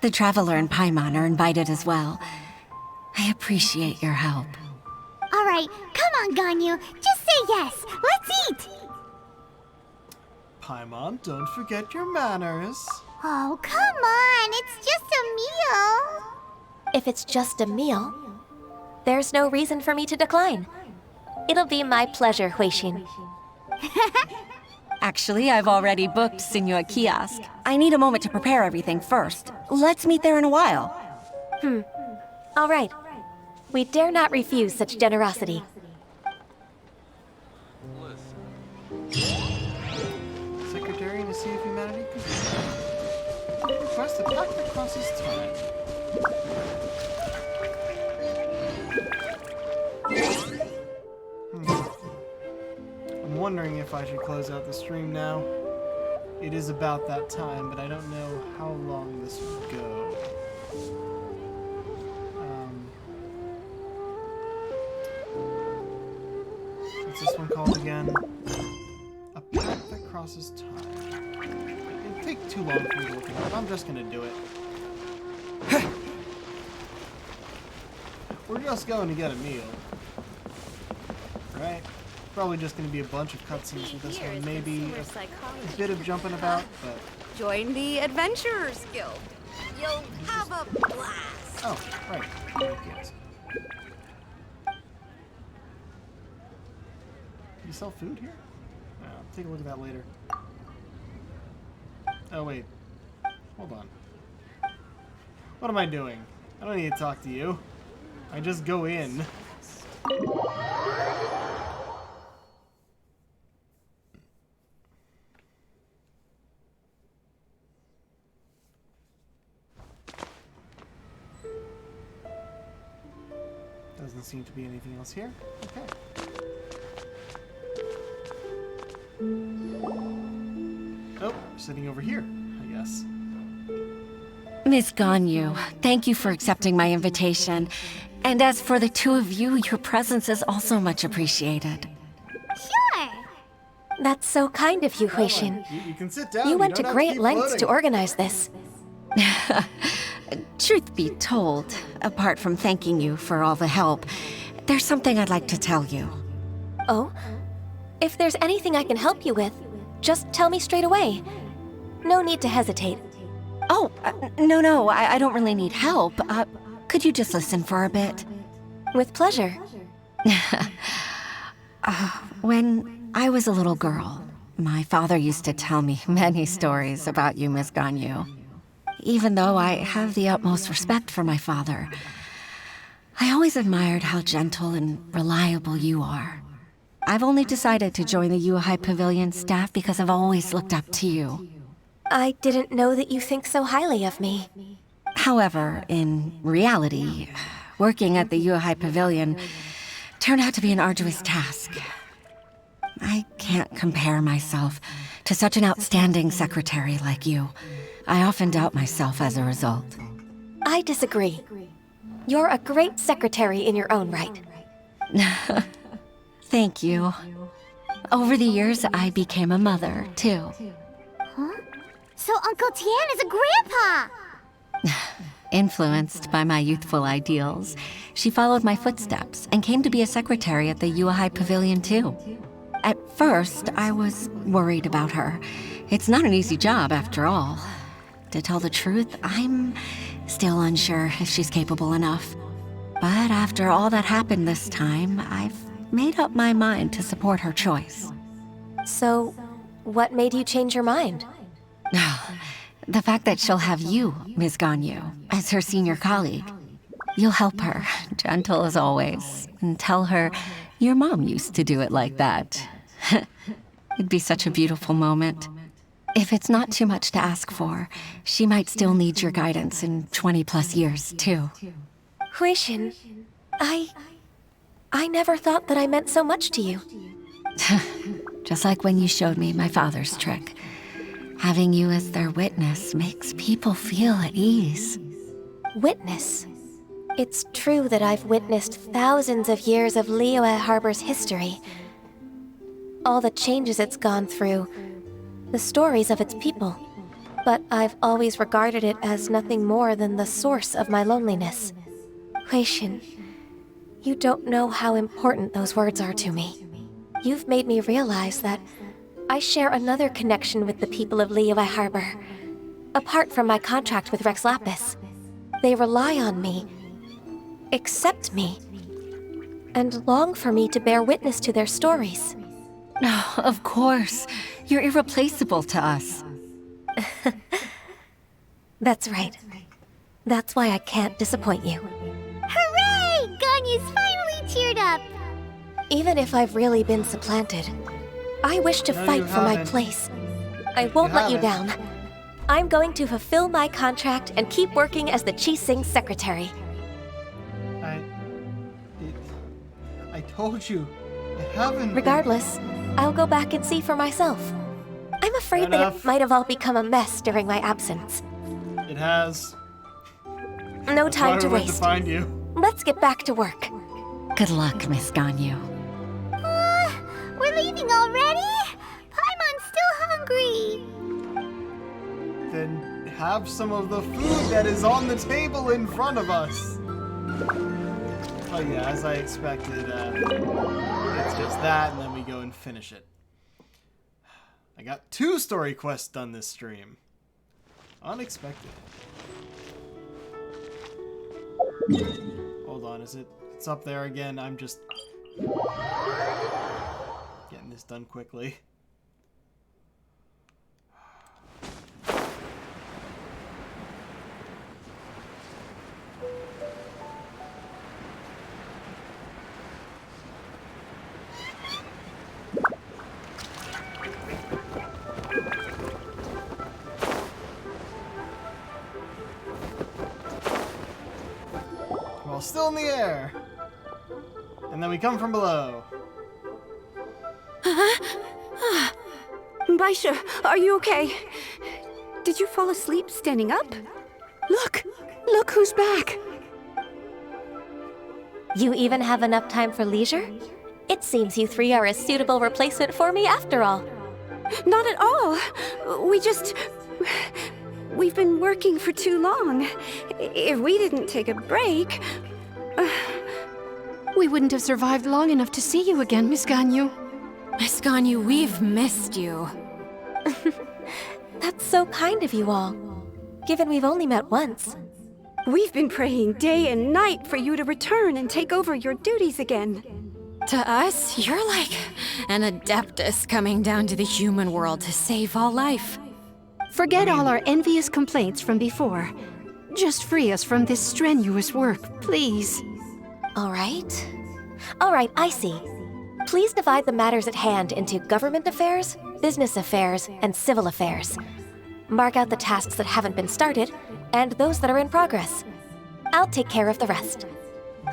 The Traveler and Paimon are invited as well. I appreciate your help. All right, come on, Ganyu. Just say yes. Let's eat. Paimon, don't forget your manners. Oh, come on. It's just a meal. If it's just a meal, there's no reason for me to decline. It'll be my pleasure, Huixin. Actually, I've already booked Senua Kiosk. I need a moment to prepare everything first. Let's meet there in a while. All right. We dare not refuse such generosity. Secretary in the Sea of Humanity? Request a pact that crosses time. I'm wondering if I should close out the stream now. It is about that time, but I don't know how long this will go. What's this one called again? A path that crosses time. It'd take too long for me to look it up. I'm just gonna do it. We're just going to get a meal. Right? Probably just going to be a bunch of cutscenes with this one. Maybe a bit of jumping about, but... Join the Adventurers Guild. You'll have a blast. Oh, right. Yes. You sell food here? I'll take a look at that later. Oh, wait. Hold on. What am I doing? I don't need to talk to you. I just go in. Doesn't seem to be anything else here. Okay. Oh, sitting over here, I guess. Ms. Ganyu, thank you for accepting my invitation. And as for the two of you, your presence is also much appreciated. Sure. That's so kind of you, Huixin. You can sit down. You went to great lengths to organize this. Truth be told, apart from thanking you for all the help, there's something I'd like to tell you. Oh? If there's anything I can help you with, just tell me straight away. No need to hesitate. Oh, no, I don't really need help. Could you just listen for a bit? With pleasure. When I was a little girl, my father used to tell me many stories about you, Ms. Ganyu. Even though I have the utmost respect for my father, I always admired how gentle and reliable you are. I've only decided to join the Yuhai Pavilion staff because I've always looked up to you. I didn't know that you think so highly of me. However, in reality, working at the Yuhai Pavilion turned out to be an arduous task. I can't compare myself to such an outstanding secretary like you. I often doubt myself as a result. I disagree. You're a great secretary in your own right. Thank you. Over the years, I became a mother, too. Huh? So Uncle Tian is a grandpa! Influenced by my youthful ideals, she followed my footsteps and came to be a secretary at the Yuehai Pavilion too. At first, I was worried about her. It's not an easy job, after all. To tell the truth, I'm still unsure if she's capable enough. But after all that happened this time, I've made up my mind to support her choice. So, what made you change your mind? The fact that she'll have you, Ms. Ganyu, as her senior colleague. You'll help her, gentle as always, and tell her your mom used to do it like that. It'd be such a beautiful moment. If it's not too much to ask for, she might still need your guidance in 20+ years, too. Huixin, I never thought that I meant so much to you. Just like when you showed me my father's trick. Having you as their witness makes people feel at ease. Witness? It's true that I've witnessed thousands of years of Liyue Harbor's history. All the changes it's gone through, the stories of its people. But I've always regarded it as nothing more than the source of my loneliness. Huixin, you don't know how important those words are to me. You've made me realize that I share another connection with the people of Liyue Harbor. Apart from my contract with Rex Lapis, they rely on me, accept me, and long for me to bear witness to their stories. Oh, of course. You're irreplaceable to us. That's right. That's why I can't disappoint you. Hooray! Ganyu's finally cheered up! Even if I've really been supplanted, I wish to fight for my place. I won't let you down. I'm going to fulfill my contract and keep working as the Qixing secretary. I told you, I haven't... Regardless, I'll go back and see for myself. I'm afraid that it might have all become a mess during my absence. It has. No time to waste. To find you. Let's get back to work. Good luck, Miss Ganyu. We're leaving already? Paimon's still hungry. Then have some of the food that is on the table in front of us. Oh yeah, as I expected, it's just that, and then we go and finish it. I got 2 story quests done this stream. Unexpected. Hold on, it's up there again. I'm just getting this done quickly. Still in the air. And then we come from below. Baisha, are you okay? Did you fall asleep standing up? Look who's back. You even have enough time for leisure? It seems you 3 are a suitable replacement for me after all. Not at all. We've been working for too long. If we didn't take a break... We wouldn't have survived long enough to see you again, Miss Ganyu. Miss Ganyu, we've missed you. That's so kind of you all, given we've only met once. We've been praying day and night for you to return and take over your duties again. To us, you're like an adeptus coming down to the human world to save all life. Forget all our envious complaints from before. Just free us from this strenuous work, please. All right, I see. Please divide the matters at hand into government affairs, business affairs, and civil affairs. Mark out the tasks that haven't been started, and those that are in progress. I'll take care of the rest.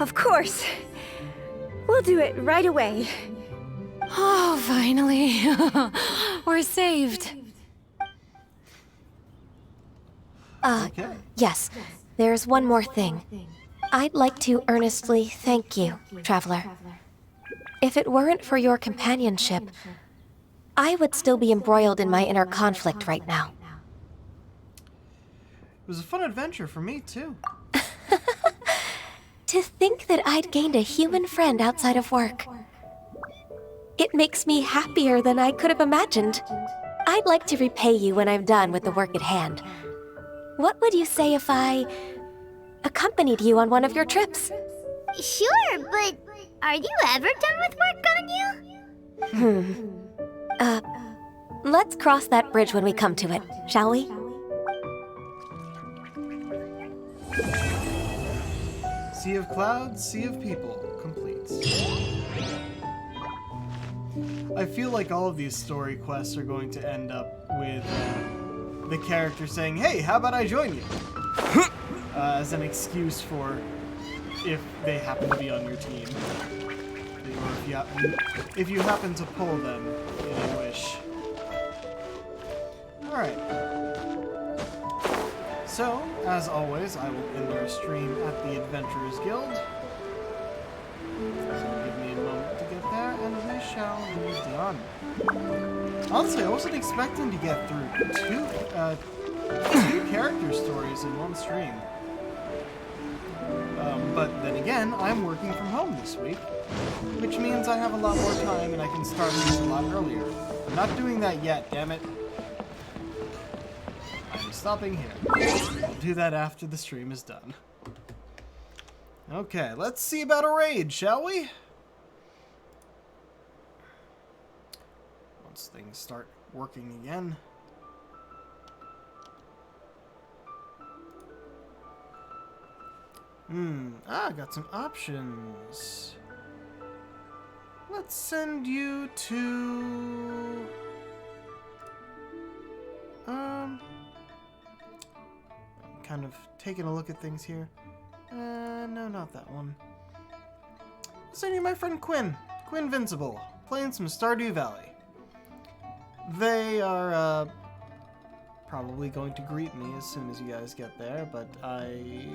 Of course. We'll do it right away. Oh, finally. We're saved. Okay. Yes, there's one more thing. I'd like to earnestly thank you, Traveler. If it weren't for your companionship, I would still be embroiled in my inner conflict right now. was a fun adventure for me, too. To think that I'd gained a human friend outside of work. It makes me happier than I could have imagined. I'd like to repay you when I'm done with the work at hand. What would you say if I accompanied you on one of your trips? Sure, but are you ever done with work, Ganyu? Let's cross that bridge when we come to it, shall we? Sea of Clouds, Sea of People, complete. I feel like all of these story quests are going to end up with the character saying, "Hey, how about I join you?" As an excuse for if they happen to be on your team. Or if you happen to pull them in a wish. Alright. So, as always, I will end our stream at the Adventurers Guild. So give me a moment to get there, and we shall be done. Honestly, I wasn't expecting to get through two character stories in one stream. But then again, I'm working from home this week, which means I have a lot more time and I can start these a lot earlier. I'm not doing that yet, damn it. I'm stopping here. I'll do that after the stream is done. Okay, let's see about a raid, shall we? Once things start working again. Got some options. Let's send you to... I'm kind of taking a look at things here. No, not that one. I'll send you my friend Quinn. Quinvincible, playing some Stardew Valley. They are, probably going to greet me as soon as you guys get there, but I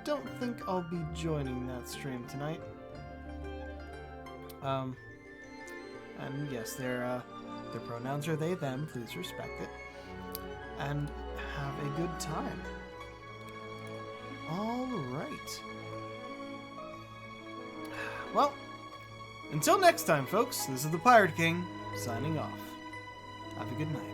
don't think I'll be joining that stream tonight. And yes, their pronouns are they, them, please respect it. And have a good time. Alright. Well, until next time, folks, this is the Pirate King, signing off. Have a good night.